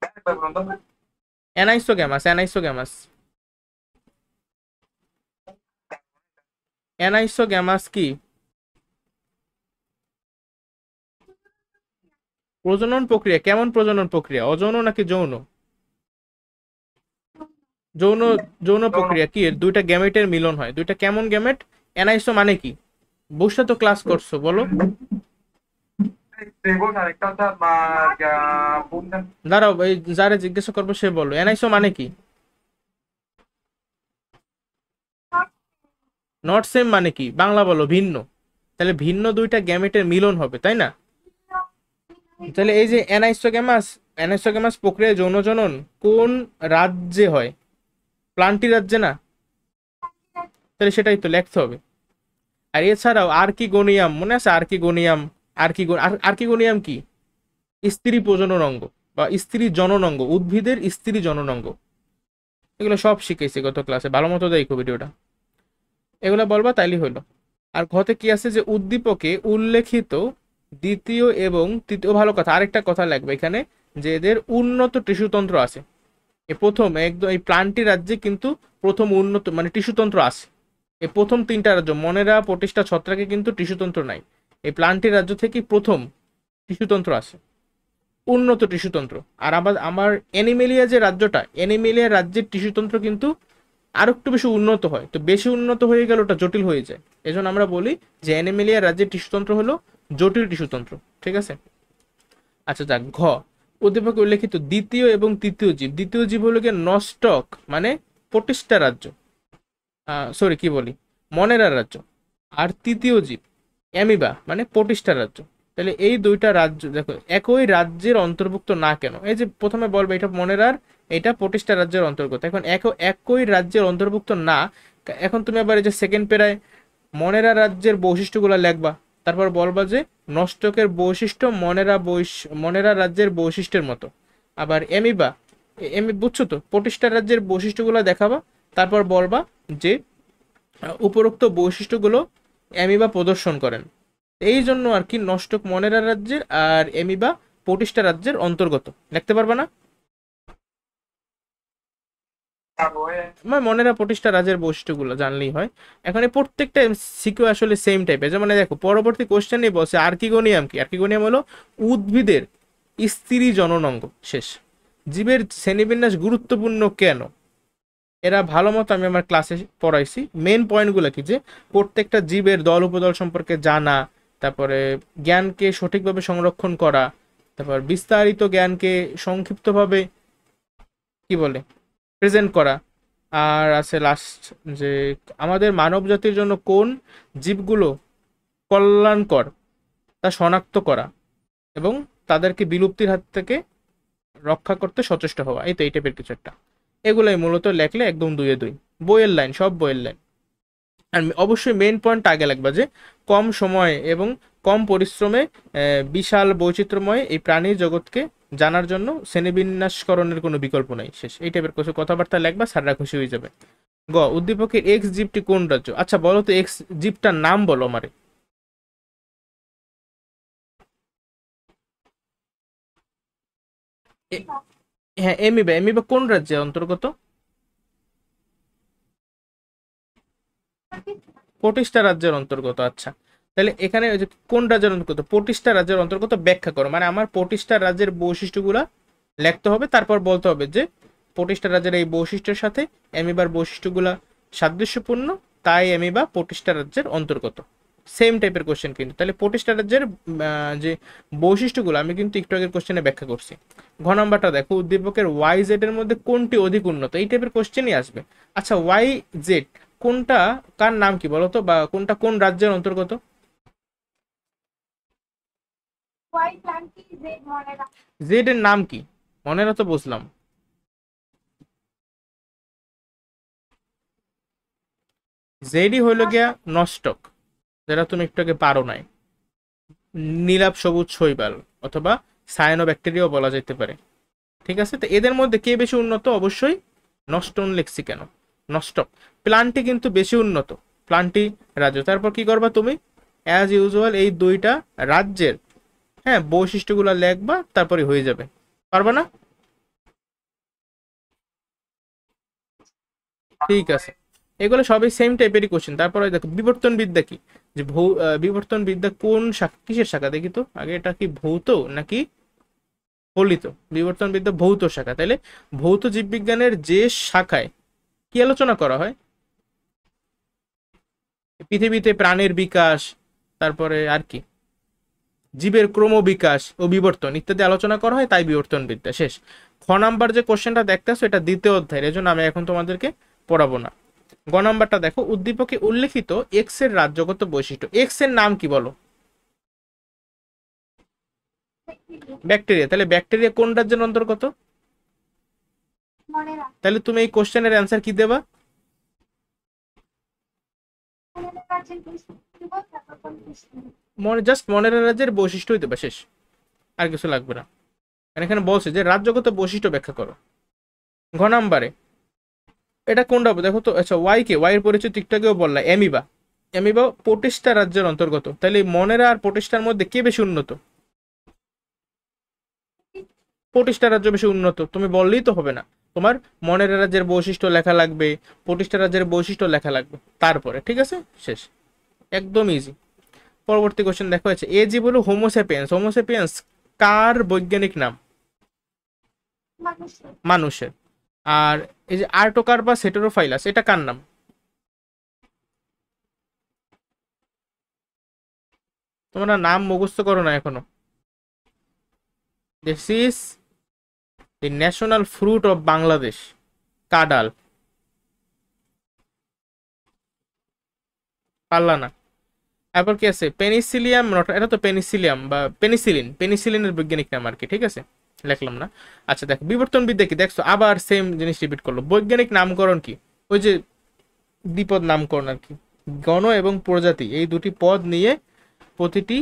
একবার বলুন তো। অ্যানাইসোগ্যামাস, অ্যানাইসোগ্যামাস, অ্যানাইসোগ্যামাস কি? প্রজনন প্রক্রিয়া। কেমন প্রজনন প্রক্রিয়া? অযৌন নাকি যৌন? যৌন। যৌন প্রক্রিয়া কি? এর দুইটা গ্যামেটের মিলন হয়। দুইটা কেমন গ্যামেট? অ্যানাইসো মানে কি? বসে তো ক্লাস করছো, বলো। ত্রিভুজ আরেকটা হচ্ছে বলছেন। দাঁড়াও, এই যারে জিজ্ঞাসা করবো সে বলো অ্যানাইসো মানে কি। নট সেম মানে কি? বাংলা বলো। ভিন্ন। তাহলে ভিন্ন দুইটা গ্যামেটের মিলন হবে, তাই না? তাহলে এই যে অ্যানাইসোগ্যামাস, অ্যানাইসোগ্যামাস প্রক্রিয়া যৌন জনন কোন রাজ্যে হয়? প্লান্টি রাজ্যে না? তাহলে সেটাই তো লিখতে হবে। আর এছাড়াও আর্কিগোনিয়াম, মনে আছে আর্কিগোনিয়াম? আর্কিগোনিয়াম কি? স্ত্রী প্রজনন অঙ্গ বা স্ত্রী জনন অঙ্গ, উদ্ভিদের স্ত্রী জনন অঙ্গ। এগুলো সব শিখেছি গত ক্লাসে, ভালো মতো দেখো ভিডিওটা। এগুলো বলবা তাইলে হইলো। আর ঘতে কি আছে যে উদ্দীপকে উল্লেখিত দ্বিতীয় এবং তৃতীয়, ভালো কথা, আরেকটা কথা লাগবে এখানে, যে এদের উন্নত টিস্যুতন্ত্র আছে। এই প্রথম একদম এই প্লান্টি রাজ্যে কিন্তু প্রথম উন্নত মানে টিস্যুতন্ত্র আছে। এই প্রথম তিনটা রাজ্য মনেরা, প্রতিষ্ঠা, ছত্রাকে কিন্তু টিস্যুতন্ত্র নাই। এই প্লান্টি রাজ্য থেকে প্রথম টিস্যুতন্ত্র আছে, উন্নত টিস্যুতন্ত্র। আর আবার আমার অ্যানিমেলিয়া যে রাজ্যটা, অ্যানিমেলিয়া রাজ্যের টিস্যুতন্ত্র কিন্তু আর একটু বেশি উন্নত হয়। তো বেশি উন্নত হয়ে গেলে ওটা জটিল হয়ে যায়। এজন্য আমরা বলি যে অ্যানিমেলিয়া রাজ্যের টিস্যুতন্ত্র হলো জটিল টিস্যুতন্ত্র। ঠিক আছে? আচ্ছা যাক, ঘ উদ্দীপকে উল্লেখিত দ্বিতীয় এবং তৃতীয় জীব। দ্বিতীয় জীব হলো গিয়ে নস্টক মানে প্রতিষ্ঠা রাজ্য, সরি কি বলি, মনেরা রাজ্য। আর তৃতীয় জীব অ্যামিবা মানে প্রতিষ্ঠা রাজ্য। তাহলে এই দুইটা রাজ্য দেখো একই রাজ্যের অন্তর্ভুক্ত না কেন? এই যে প্রথমে বলবে এটা মনেরার, এটা প্রতিষ্ঠা রাজ্যের অন্তর্গত। এখন একই রাজ্যের অন্তর্ভুক্ত না, এখন তুমি আবার এই যে সেকেন্ড পেরায় মনেরা রাজ্যের বৈশিষ্ট্যগুলো লিখবা, তারপর বলবা যে নষ্টকের বৈশিষ্ট্য মনেরা রাজ্যের বৈশিষ্ট্যের মতো। আবার অ্যামিবা, বুঝছো তো, প্রতিষ্ঠা রাজ্যের বৈশিষ্ট্যগুলো দেখাবা, তারপর বলবা যে উপরোক্ত বৈশিষ্ট্যগুলো অ্যামিবা প্রদর্শন করেন। এই জন্য আর কি নষ্টক মনেরা রাজ্যের আর অ্যামিবা প্রতিষ্ঠা রাজ্যের অন্তর্গত। লিখতে পারবা না? আমার মনেরা প্রতিষ্ঠা রাজ্যের বৈশিষ্ট্যগুলো জানলেই হয়। এখন এই প্রত্যেকটা সিকিউ আসলে সেম টাইপের। যেমন দেখো পরবর্তী কোশ্চেনে বলছে আর্কিগোনিয়াম কি? আর্কিগোনিয়াম হলো উদ্ভিদের স্ত্রী জনন অঙ্গ। শেষ। জীবের শ্রেণীবিন্যাস গুরুত্বপূর্ণ কেন? এরা ভালো মতো আমি আমার ক্লাসে পড়াইছি। মেন পয়েন্টগুলো কি, যে প্রত্যেকটা জীবের দল উপদল সম্পর্কে জানা, তারপরে জ্ঞানকে সঠিকভাবে সংরক্ষণ করা, তারপর বিস্তারিত জ্ঞানকে সংক্ষিপ্তভাবে কি বলে প্রেজেন্ট করা। আর আছে লাস্ট যে আমাদের মানব জাতির জন্য কোন জীবগুলো কল্যাণকর তা শনাক্ত করা এবং তাদেরকে বিলুপ্তির হাত থেকে রক্ষা করতে সচেষ্ট হওয়া। এই তো এই টাইপের কিছু একটা। এগুলাই মূলত লেখলে একদম দুয়ে দুই, বইয়ের লাইন, সব বইয়ের লাইন। আর অবশ্যই মেন পয়েন্ট আগে লাগবে যে কম সময়ে এবং কম পরিশ্রমে বিশাল বৈচিত্র্যময় এই প্রাণী জগৎকে জানার জন্য শ্রেণীবিন্যাসকরণের কোনো বিকল্প নেই। শেষ। এই টাইপের কিছু কথাবার্তা লেখবা, স্যাররা খুশি হয়ে যাবে। গ উদ্দীপকের এক্স জীবটি কোন রাজ্য? আচ্ছা বলো তো, এক্স জীবটার নাম বলো আমারে। এ- হ্যাঁ, এমিবা। এমিবা কোন রাজ্যের অন্তর্গত? প্রতিষ্ঠা রাজ্যের অন্তর্গত। আচ্ছা, তাহলে এখানে ওই যে কোন রাজ্যের অন্তর্গত, প্রতিষ্ঠা রাজ্যের অন্তর্গত ব্যাখ্যা করো। মানে আমার প্রতিষ্ঠা রাজ্যের বৈশিষ্ট্যগুলা লিখতে হবে, তারপর বলতে হবে যে প্রতিষ্ঠা রাজ্যের এই বৈশিষ্ট্যের সাথে অ্যামিবার বৈশিষ্ট্যগুলা সাদৃশ্যপূর্ণ, তাই অ্যামিবা প্রতিষ্ঠা রাজ্যের অন্তর্গত। সেম টাইপের কোশ্চেন কিন্তু। তাহলে প্রতিষ্ঠা রাজ্যের যে বৈশিষ্ট্যগুলো আমি কিন্তু একটু আগের কোশ্চেনে ব্যাখ্যা করছি। ঘ নাম্বারটা দেখো, উদ্দীপকের ওয়াই জেড এর মধ্যে কোনটি অধিক উন্নত? এই টাইপের কোশ্চেনই আসবে। আচ্ছা ওয়াই জেড কোনটা, কার নাম কি বলতো, বা কোনটা কোন রাজ্যের অন্তর্গত? Y plenty Z মনেরা। জেড এর নাম কি? মনেরা তো বুঝলাম। জেডই হইল গিয়া নস্টক, যেটা তুমি একটু আগে পারো নাই। নীলাভ সবুজ শৈবাল অথবা সায়ানো ব্যাকটেরিয়াও বলা যেতে পারে। ঠিক আছে? তো এদের মধ্যে কে বেশি উন্নত? অবশ্যই নষ্টন লিখছি কেন? নষ্ট। প্ল্যান্টটি কিন্তু বেশি উন্নত, প্ল্যান্টটি রাজ্য। তারপর কি করবা তুমি? অ্যাজ ইউজুয়াল এই দুইটা রাজ্যের, হ্যাঁ, বৈশিষ্ট্যগুলো লেখবা, তারপরে হয়ে যাবে। পারবা না? ঠিক আছে, এগুলো সবই সেম টাইপেরই কোশ্চেন। তারপরে দেখো বিবর্তন বিদ্যা কি, যে বিবর্তন বিদ্যা কোন শাখা, কিসের শাখা দেখি তো আগে, এটা কি ভৌত নাকি ফলিত? বিবর্তন বিদ্যা ভৌত শাখা। তাহলে ভৌত জীববিজ্ঞানের যে শাখায় কি আলোচনা করা হয়? পৃথিবীতে প্রাণের বিকাশ, তারপরে আর কি, জীবের ক্রমবিকাশ ও বিবর্তন ইত্যাদি আলোচনা করা হয়, তাই বিবর্তন বিদ্যা। শেষ। খ নাম্বার যে কোশ্চেনটা দেখতেছো এটা দ্বিতীয় অধ্যায়ের, এজন্য আমি এখন তোমাদেরকে পড়াবো না। গ নাম্বারটা দেখো, উদ্দীপকে উল্লেখিত এক্স এর রাজ্যগত বৈশিষ্ট্য। এক্স এর নাম কি বলো? ব্যাকটেরিয়া। তাহলে ব্যাকটেরিয়া কোন রাজ্যের অন্তর্গত? মনে রাখ তাহলে তুমি এই কোশ্চেনের অ্যান্সার কি দেবা? মনে রাখছেন দিব তারপর কোন কৃষ্ণ মনে, জাস্ট মনের রাজ্যের বৈশিষ্ট্যই দেবা, শেষ, আর কিছু লাগবে না। আর এখানে বলছে যে রাজ্যগত বৈশিষ্ট্য ব্যাখ্যা করো। ঘ নাম্বারে এটা কোনটা দেখো তো, আচ্ছা ওয়াই কে, ওয়াই এর পরিচয় টিকটকেও বললা, অ্যামিবা। অ্যামিবা প্রোটিস্টা রাজ্যের অন্তর্গত। তাহলে মনেরা আর প্রোটিস্টার মধ্যে কে বেশি উন্নত? প্রোটিস্টা রাজ্য বেশি উন্নত, তুমি বললেই তো হবে না। তোমার মনের রাজ্যের বৈশিষ্ট্য লেখা লাগবে, প্রোটিস্টা রাজ্যের বৈশিষ্ট্য লেখা লাগবে, তারপরে, ঠিক আছে, শেষ, একদম ইজি। পরবর্তী কোশ্চেন দেখো আছে, এ জীব হলো হোমোসেপিয়েন্স। হোমোসেপিয়েন্স কার বৈজ্ঞানিক নাম? মানুষের মানুষের। আর এই যে আর্টোকার্পাস হেটেরোফাইলাস, এটা কার নাম? তোমরা নাম মুখস্থ করো না এখনো। This is the national fruit of Bangladesh, কাডাল। পারলা না? তারপর কি আছে, পেনিসিলিয়াম নট, এটা তো পেনিসিলিয়াম বা পেনিসিলিন, পেনিসিলিনের বৈজ্ঞানিক নাম আর কি, ঠিক আছে, লিখলাম না। আচ্ছা দেখো বিবর্তন বিদ্যা কি, দেখছো আবার সেম জিনিস রিপিট করলো। বৈজ্ঞানিক নামকরণ কি? ওই যে দ্বিপদ নামকরণ আর কি, গণ এবং প্রজাতি এই দুটি পদ নিয়ে প্রতিটি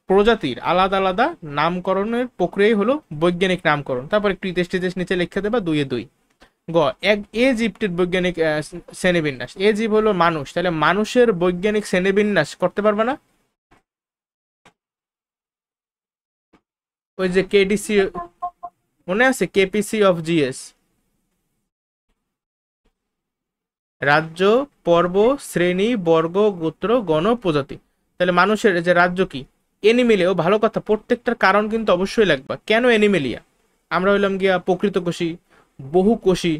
প্রজাতির আলাদা আলাদা নামকরণের প্রক্রিয়াই হলো বৈজ্ঞানিক নামকরণ। তারপর একটু ইতিহাস টিতিহাস নিচে লিখে দেবা, দুইয়ে দুই। গ, এক এ জীবটির বৈজ্ঞানিক শ্রেণীবিন্যাস। এ জীব হলো মানুষ, তাহলে মানুষের বৈজ্ঞানিক শ্রেণীবিন্যাস করতে পারবে না? ওই যে কেডিসি, মনে আছে, কেপিসি অফ জিএস, রাজ্য, পর্ব, শ্রেণী, বর্গ, গোত্র, গণ, প্রজাতি। তাহলে মানুষের যে রাজ্য কি, এনিমেলিয়া। ও ভালো কথা, প্রত্যেকটার কারণ কিন্তু অবশ্যই লাগবে, কেন এনিমেলিয়া। আমরা হইলাম গিয়া প্রকৃতকোষী, বহুকোষী,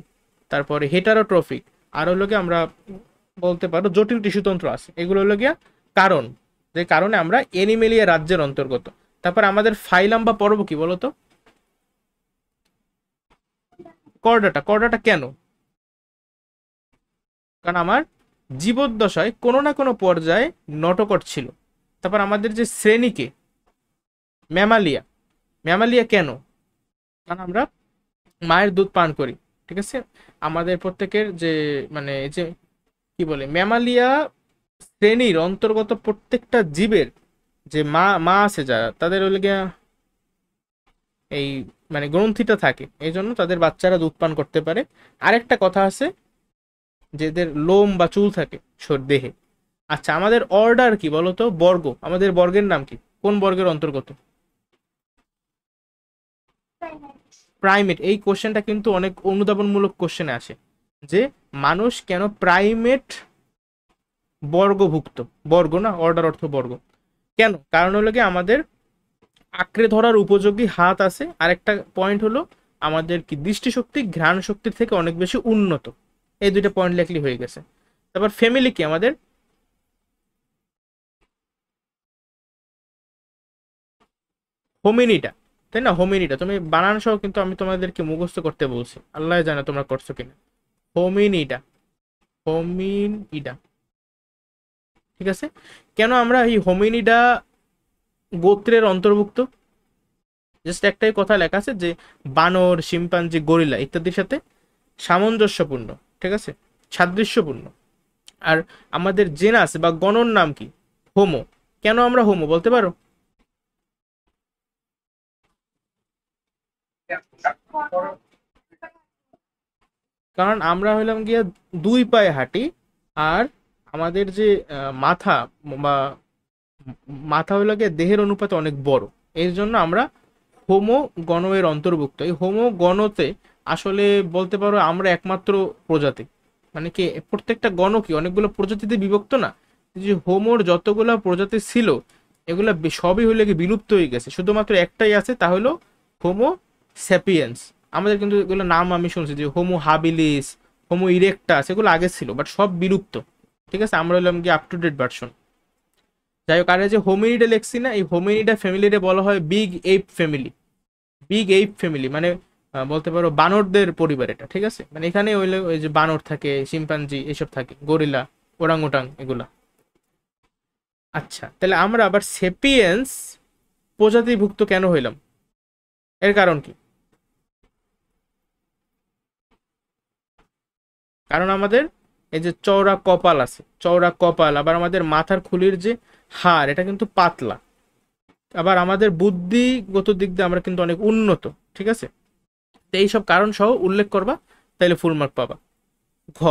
তারপরে হেটারোট্রফিক, আর হলো গিয়ে আমরা বলতে পারো জটিল টিস্যুতন্ত্র আছে, এগুলো হলো গিয়া কারণ, যে কারণে আমরা এনিমেলিয়া রাজ্যের অন্তর্গত। তারপর আমাদের ফাইলাম বা পর্ব কি বলতো? করডাটা। করডাটা কেন? কারণ আমার জীবদ্দশায় কোনো না কোনো পর্যায়ে নটকট ছিল। তারপর আমাদের যে শ্রেণীকে, ম্যামালিয়া। ম্যামালিয়া কেন? কারণ আমরা মায়ের দুধ পান করি, ঠিক আছে। আমাদের প্রত্যেকের যে, মানে এই যে কি বলে, ম্যামালিয়া শ্রেণীর অন্তর্গত প্রত্যেকটা জীবের যে মা মা আছে যারা, তাদের ওই গিয়া এই মানে গ্রন্থিটা থাকে, এই জন্য তাদের বাচ্চারা দুধ পান করতে পারে। আরেকটা কথা আছে, যেদের লোম বা চুল থাকে দেহে। আচ্ছা আমাদের অর্ডার কি বলতো, বর্গ, আমাদের বর্গের নাম কি, কোন বর্গের অন্তর্গত? প্রাইমেট। এই কোশ্চেনটা কিন্তু অনেক অনুধাবনমূলক কোশ্চেনে আসে, যে মানুষ কেন প্রাইমেট বর্গভুক্ত। বর্গ না, অর্ডার অর্থ বর্গ। কেন? কারণ হলো কি আমাদের আঁকড়ে ধরার উপযোগী হাত আছে, আর একটা পয়েন্ট হলো আমাদের কি দৃষ্টিশক্তি ঘ্রাণ শক্তির থেকে অনেক বেশি উন্নত। এই দুইটা পয়েন্ট লেখলি হয়ে গেছে। তারপর ফ্যামিলি কি আমাদের, হোমিনিটা, তাই না? হোমিনিটা তুমি বানান সহ কিন্তু আমি তোমাদেরকে মুখস্থ করতে বলছি, আল্লাহ জানে তোমরা করছো কিনা। হোমিনিটা, হোমিনিডা, ঠিক আছে। কেন আমরা এই হোমিনিডা গোত্রের অন্তর্ভুক্ত? জাস্ট একটাই কথা লেখা আছে, যে বানর, শিম্পাঞ্জি, গরিলা ইত্যাদির সাথে সামঞ্জস্যপূর্ণ, ঠিক আছে, সাদৃশ্যপূর্ণ। আর আমাদের জেনাস বা গণর নাম কি, হোমো। কেন আমরা হোমো বলতে পারো? কারণ আমরা হইলাম গিয়া দুই পায়ে হাঁটি, আর আমাদের যে মাথা বা মাথা হইলো গিয়ে দেহের অনুপাতে অনেক বড়। এর জন্য আমরা হোমো গণ এর অন্তর্ভুক্ত। এই হোমো গণতে আসলে বলতে পারো আমরা একমাত্র প্রজাতি, মানে কি প্রত্যেকটা গণ কি অনেকগুলো প্রজাতিতে বিভক্ত না, যে হোমোর যতগুলো প্রজাতি ছিল এগুলা সবই হইলে কি বিলুপ্ত হয়ে গেছে, শুধুমাত্র একটাই আছে, তা হলো হোমো স্যাপিয়েন্স। আমাদের কিন্তু এগুলো নাম আমি শুনছি, যে হোমো হাবিলিস, হোমো ইরেক্টাস, এগুলো আগে ছিল বাট সব বিলুপ্ত। ঠিক আছে, আমরা হলাম কি আপ টু ডেট ভার্সন। যাই হোক, আর এই যে হোমিনিডা লেখছি না, এই হোমিনিডা ফ্যামিলিরে বলা হয় big ape family. Big ape family মানে বলতে পারো বানরদের পরিবার এটা। ঠিক আছে, মানে এখানে হইলে ওই যে বানর থাকে, শিম্পাঞ্জি এসব থাকে, গরিলা, ওরাংউটাং এগুলা। আচ্ছা, তাহলে আমরা আবার সেপিয়েন্স প্রজাতিভুক্ত কেন হইলাম, এর কারণ কি? কারণ আমাদের এই যে চওড়া কপাল আছে, চওড়া কপাল, আবার আমাদের মাথার খুলির যে হাড় এটা কিন্তু পাতলা, আবার আমাদের বুদ্ধিগত দিক দিয়ে আমরা কিন্তু অনেক উন্নত। ঠিক আছে, তো এইসব কারণ সহ উল্লেখ করবা, তাইলে ফুল মার্ক পাবা। ঘ,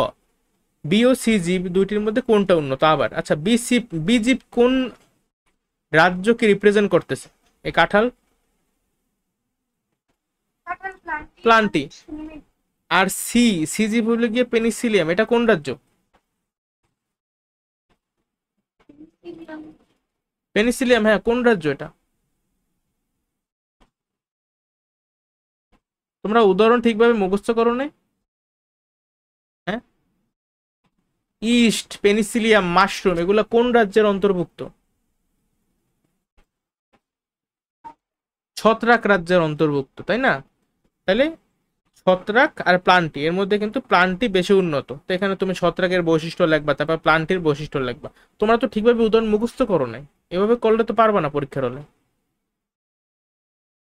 বি ও সি জীব দুইটির মধ্যে কোনটা উন্নত? আবার আচ্ছা, বি জীব কোন রাজ্যকে রিপ্রেজেন্ট করতেছে? এই কাঁঠাল, কাঁঠাল, প্লান্টি। শুনে আর সি জীব হলে গিয়ে পেনিসিলিয়াম, এটা কোন রাজ্য? পেনিসিলিয়াম, পেনিসিলিয়াম, হ্যাঁ, কোন রাজ্য এটা? তোমরা উদাহরণ ঠিকভাবে মুখস্থ করো না? হ্যাঁ, ইস্ট, পেনিসিলিয়াম, মাশরুম, এগুলা কোন রাজ্যের অন্তর্ভুক্ত? ছত্রাক রাজ্যের অন্তর্ভুক্ত, তাই না? তাহলে ছত্রাক আর প্লান্টি, এর মধ্যে কিন্তু প্লান্টি বেশি উন্নত। তো এখানে তুমি ছত্রাকের বৈশিষ্ট্য লিখবা, তারপর প্লান্টির বৈশিষ্ট্য লিখবা। তোমরা তো ঠিকভাবে উদাহরণ মুখস্থ করো নাই, এভাবে করলে তো পারবা না পরীক্ষার হলে।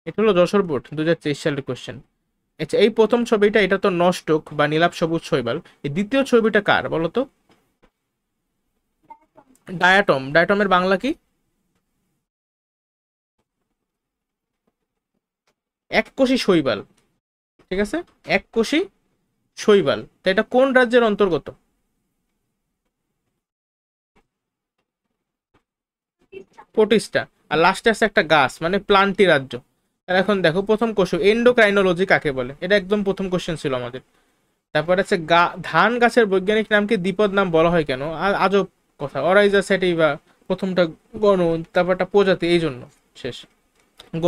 এটা হলো যশোর বোর্ড 2023 সালের কোশ্চেন। আচ্ছা, এই প্রথম ছবিটা, এটা তো নস্টক বা নীলাভ সবুজ শৈবাল। এই দ্বিতীয় ছবিটা কার বলো তো? ডায়াটম। ডায়াটমের বাংলা কি? এককোষী শৈবাল। ঠিক আছে, এককোষী শৈবাল। তো এটা কোন রাজ্যের অন্তর্গত? প্রোটিস্টা। আর লাস্টে আছে একটা গাছ, মানে প্লান্টি রাজ্য। আর এখন দেখো প্রথম কোশ্চেন, এন্ডোক্রাইনোলজি কাকে বলে? এটা একদম প্রথম কোশ্চেন ছিল আমাদের। তারপর আছে ধান গাছের বৈজ্ঞানিক নামকে দ্বিপদ নাম বলা হয় কেন? আজব কথা, অরাইজা স্যাটিভা, প্রথমটা গণ, তারপরটা প্রজাতি, এই জন্য। শেষ। গ,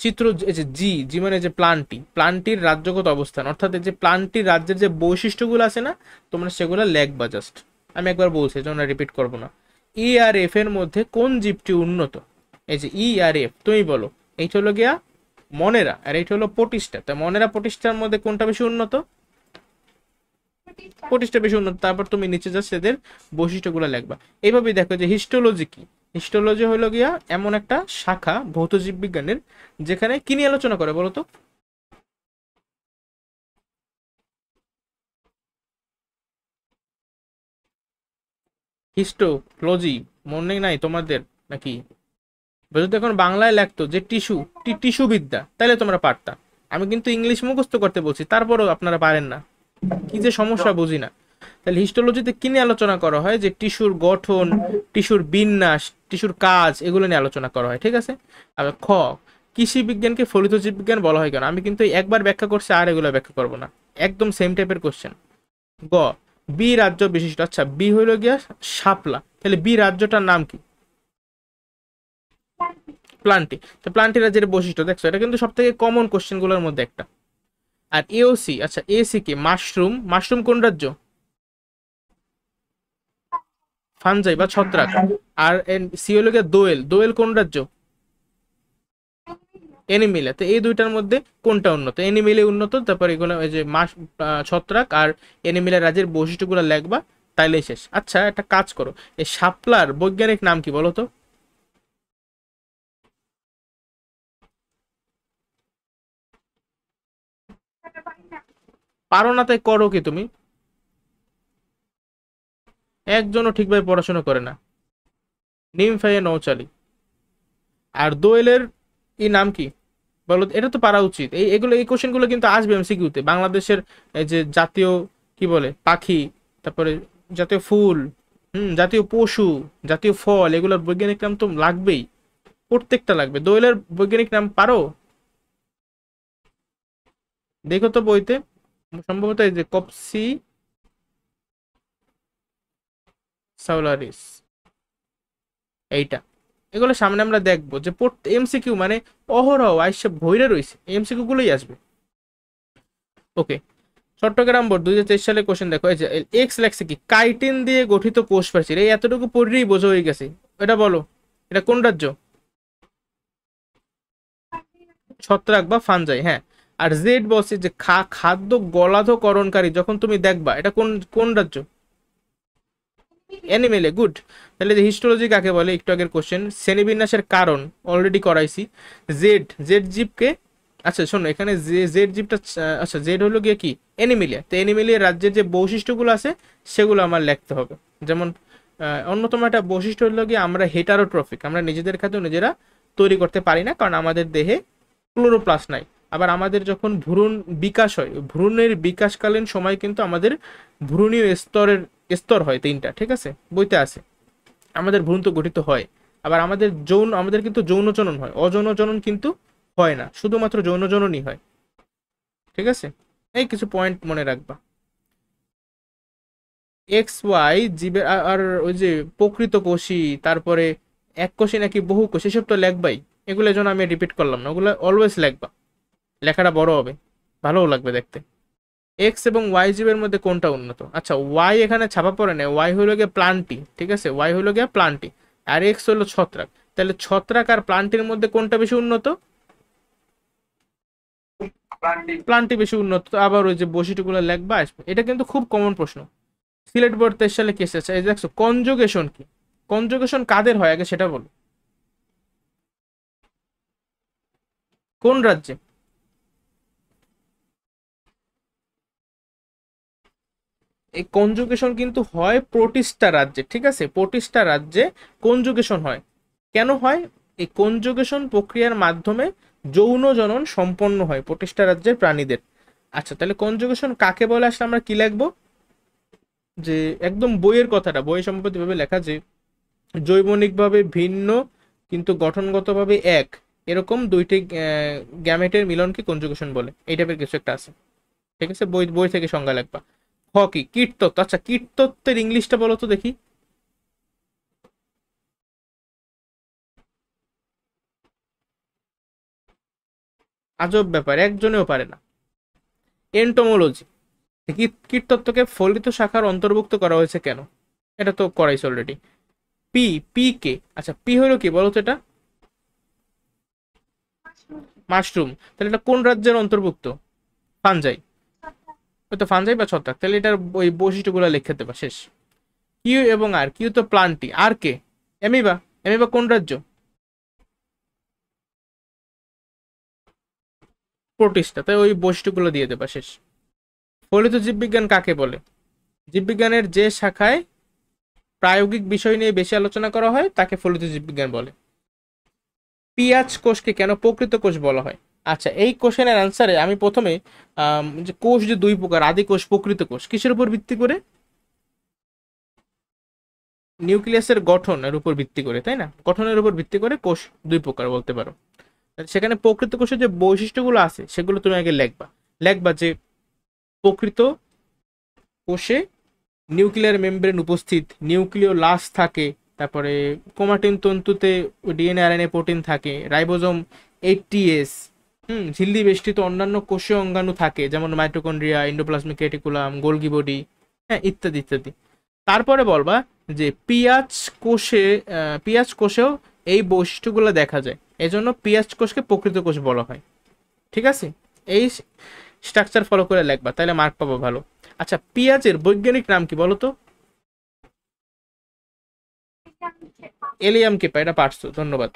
চিত্র, এই যে জি জি মানে যে প্লান্টি, প্লান্টির রাজ্যগত অবস্থান, অর্থাৎ এই যে প্লান্টির রাজ্যের যে বৈশিষ্ট্যগুলো আছে না, তোমরা সেগুলো লেখবা জাস্ট। আমি একবার বলছি, যেন রিপিট করবো না। ই আর এফ এর মধ্যে কোন জীবটি উন্নত? এই যে ই আর এফ, তুমি বলো। এইটা হলো গিয়া মনেরা, আর এইটা হলো প্রোটিস্টা। তা মনেরা প্রোটিস্টার মধ্যে কোনটা বেশি উন্নত? প্রতিষ্ঠা, প্রতিষ্ঠা বেশি উন্নত। তারপর তুমি নিচে যা সেদের বৈশিষ্ট্যগুলো লিখবা। এইভাবেই দেখো যে হিস্টোলজি কি। হিস্টোলজি হলো গিয়া এমন একটা শাখা ভৌত জীব বিজ্ঞানের, যেখানে কি নিয়ে আলোচনা করে বলো তো? হিস্টোলজি মনে নাই তোমাদের নাকি? যদি এখন বাংলায় লাগতো যে টিস্যু, টিস্যু বিদ্যা, তাহলে তোমরা পারতা। আমি কিন্তু ইংলিশ মুখস্থ করতে বলছি, তারপরও আপনারা পারেন না, কি যে সমস্যা বুঝি না। তাহলে হিস্টোলজিতে কি নিয়ে আলোচনা করা হয়? যে টিস্যুর গঠন, টিস্যুর বিন্যাস, টিস্যুর কাজ, এগুলো নিয়ে আলোচনা করা হয়। ঠিক আছে। আর খ, কৃষি বিজ্ঞানকে ফলিত জীব বিজ্ঞান বলা হয় কেন? আমি কিন্তু একবার ব্যাখ্যা করছি, আর এগুলো ব্যাখ্যা করবো না, একদম সেম টাইপের কোশ্চেন। গ, বি রাজ্য বিশিষ্ট। আচ্ছা, বি হইল গিয়া শাপলা, তাহলে বি রাজ্যটার নাম কি? প্লান্টি। তো প্লান্টি রাজ্যের বৈশিষ্ট্য দেখছো, এটা কিন্তু সব থেকে কমন কোশ্চেন গুলোর মধ্যে একটা। আর এওসি, আচ্ছা এসি কি? মাশরুম। মাশরুম কোন রাজ্য? ফানজাই বা ছত্রাক। আর সি হলো গিয়ে দোয়েল। দোয়েল কোন রাজ্য? এনিমিলে। তো এই দুইটার মধ্যে কোনটা উন্নত? এনিমিলে উন্নত। তারপর এগুলো এই যে ছত্রাক আর এনিমিলের রাজ্যের বৈশিষ্ট্যগুলো লেখবা, তাইলেই শেষ। আচ্ছা, একটা কাজ করো, এই শাপলার বৈজ্ঞানিক নাম কি বলো তো? পারো না তাই করো কি তুমি? একজনও ঠিকভাবে পড়াশোনা করে না। নিমফাইয়ে নৌচালি। আর দোয়েলের ই নাম কি? বলো, এটা তো পারা উচিত। এই কোশ্চেনগুলো কিন্তু আসবে এমসিকিউতে। বাংলাদেশের এই যে জাতীয় কি বলে পাখি, তারপরে জাতীয় ফুল, জাতীয় পশু, জাতীয় ফল, এগুলোর বৈজ্ঞানিক নাম তো লাগবেই, প্রত্যেকটা লাগবে। দোয়েলের বৈজ্ঞানিক নাম পারো? দেখো তো বইতে, সম্ভবত এই যে কপসি সাউলারিস, এইটা। এগুলো সামনে আমরা দেখবো যে এমসিকিউ মানে অহরহ আইসে ভইরে রয়েছে, এমসিকিউ গুলোই আসবে। ওকে, চট্টগ্রাম বোর্ড 2023 সালে কোশ্চেন দেখো, এই যে এক্স লেখছে কি, কাইটিন দিয়ে গঠিত কোষ প্রাচীর, এই এতটুকু পড়লেই বোঝা হয়ে গেছে। এটা বলো, এটা কোন রাজ্য? ছত্রাক বা ফানজাই, হ্যাঁ। আর জেড বলছে যে খাদ্য গলাধকরণকারী, যখন তুমি দেখবা এটা কোন কোন রাজ্য? অ্যানিমেলে, গুড। তাহলে যে হিস্টোলজি কাকে বলে, একটু আগের কোশ্চেন। শ্রেণীবিন্যাসের কারণ অলরেডি করাইছি। জেড, জেড জীবকে, আচ্ছা শোনো এখানে যে জেড জীবটা, আচ্ছা জেড হলো গিয়ে কি, অ্যানিমেলিয়া। তো অ্যানিমেলিয়া রাজ্যের যে বৈশিষ্ট্যগুলো আছে সেগুলো আমার লিখতে হবে। যেমন অন্যতম একটা বৈশিষ্ট্য হলো গিয়ে আমরা হেটারোট্রফিক, আমরা নিজেদের খাদ্য নিজেরা তৈরি করতে পারি না, কারণ আমাদের দেহে ক্লোরোপ্লাস্ট নাই। আবার আমাদের যখন ভ্রূণ বিকাশ হয়, ভ্রূণের বিকাশকালীন সময় কিন্তু আমাদের ভ্রূণীয় স্তর হয় তিনটা, ঠিক আছে, বইতে আছে। আমাদের ভ্রূণ তো গঠিত হয়। আবার আমাদের কিন্তু যৌন জনন হয়, অযৌন জনন কিন্তু হয় না, শুধুমাত্র যৌন জননই হয়, ঠিক আছে। এই কিছু পয়েন্ট মনে রাখবা। এক্স ওয়াই জীবের আর ওই যে প্রকৃত কোষী, তারপরে এক কোষী নাকি বহু কোষ, এসব তো লেখবাই। এগুলো জন্য আমি রিপিট করলাম না, ওগুলো অলওয়েজ লেখবা, লেখাটা বড় হবে, ভালোও লাগবে দেখতে। এক্স এবং ওয়াই জীবের মধ্যে কোনটা উন্নত? আচ্ছা ওয়াই এখানে ছাপা পড়ে না, ওয়াই হলো গিয়ে প্লান্টি, ঠিক আছে, ওয়াই হলো গিয়ে প্লান্টি, আর এক্স হলো ছত্রাক। তাহলে ছত্রাক আর প্লান্টির মধ্যে কোনটা বেশি উন্নত? প্লান্টিং। প্লান্টি বেশি উন্নত। তো আবার ওই যে বৈশিষ্ট্যগুলো লেখবা, আসবে। এটা কিন্তু খুব কমন প্রশ্ন, সিলেট বোর্ড 23 সালে কেস আছে। এই দেখছো কনজুগেশন কি, কনজুগেশন কাদের হয় আগে সেটা বলো, কোন রাজ্যে? এই কনজুগেশন কিন্তু হয় প্রোটিস্টা রাজ্যে, ঠিক আছে, প্রোটিস্টা রাজ্যে কনজুগেশন হয়। কেন হয়? এই কনজুগেশন প্রক্রিয়ার মাধ্যমে যৌন জনন সম্পন্ন হয় প্রোটিস্টা রাজ্যের প্রাণীদের। আচ্ছা তাহলে কনজুগেশন কাকে বলে আসলে আমরা কি লিখবো? যে একদম বইয়ের কথাটা, বই সম্পত্তি ভাবে লেখা, যে জৈবনিকভাবে ভিন্ন কিন্তু গঠনগতভাবে এক, এরকম দুইটি গ্যামেটের মিলনকে কনজুগেশন বলে, এই টাইপের কিছু একটা আছে, ঠিক আছে। বই বই থেকে সংজ্ঞা লিখবা। হ কি, কীটতত্ত্ব। আচ্ছা কীটতত্ত্বের ইংলিশটা বলো তো দেখি। আজব ব্যাপার, একজনেও পারে না। এন্টোমোলজি, কীটতত্ত্বকে ফলিত শাখার অন্তর্ভুক্ত করা হয়েছে কেন? এটা তো করাইছে অলরেডি। পি, পি কে, আচ্ছা পি হলো কি বলো তো এটা? মাশরুম। তাহলে এটা কোন রাজ্যের অন্তর্ভুক্ত? ফানজাই, ওই তো ফানজাই বা ছত্রাক। তাহলে এটার ওই বৈশিষ্ট্যগুলো লিখে দেবা, শেষ। কিউ এবং আর, কিউ তো প্লান্টি, আর কে? এমিবা, এমিবা কোন রাজ্য? প্রোটিস্টা, তাই ওই বৈশিষ্ট্যগুলো দিয়ে দেবা, শেষ। ফলিত জীববিজ্ঞান কাকে বলে? জীববিজ্ঞানের যে শাখায় প্রায়োগিক বিষয় নিয়ে বেশি আলোচনা করা হয় তাকে ফলিত জীববিজ্ঞান বলে। পিঁয়াজ কোষকে কেন প্রকৃত কোষ বলা হয়? আচ্ছা এই কোশ্চেনের অ্যান্সারে আমি প্রথমে যে কোষ যে দুই প্রকার, আদি কোষ প্রকৃত কোষ, কিসের উপর ভিত্তি করে? নিউক্লিয়াসের গঠনের উপর ভিত্তি করে, তাই না, গঠনের উপর ভিত্তি করে কোষ দুই প্রকার বলতে পারো। সেখানে প্রকৃত কোষের যে বৈশিষ্ট্যগুলো আছে সেগুলো তুমি আগে লিখবা। লিখবা যে প্রকৃত কোষে নিউক্লিয়ার মেমব্রেন উপস্থিত, নিউক্লিয় লাস থাকে, তারপরে ক্রোমাটিন তন্তুতে ডিএনএ আরএনএ প্রোটিন থাকে, রাইবোজোম 80S, ঝিল্লি বেষ্টিত অন্যান্য কোষীয় অঙ্গাণু থাকে, যেমন mitochondria, endoplasmic reticulum, Golgi body, হ্যাঁ ইত্যাদি ইত্যাদি। তারপরে বলবা যে পিঁয়াজ কোষেও এই বৈশিষ্ট্যগুলো দেখা যায়, এজন্য পিঁয়াজ কোষকে প্রকৃত কোষ বলা হয়, ঠিক আছে। এই স্ট্রাকচার ফলো করে লিখবা, তাহলে মার্ক পাবো ভালো। আচ্ছা পেঁয়াজের বৈজ্ঞানিক নাম কি বলো তো? এলিয়াম কেপা, এটা পারছো, ধন্যবাদ।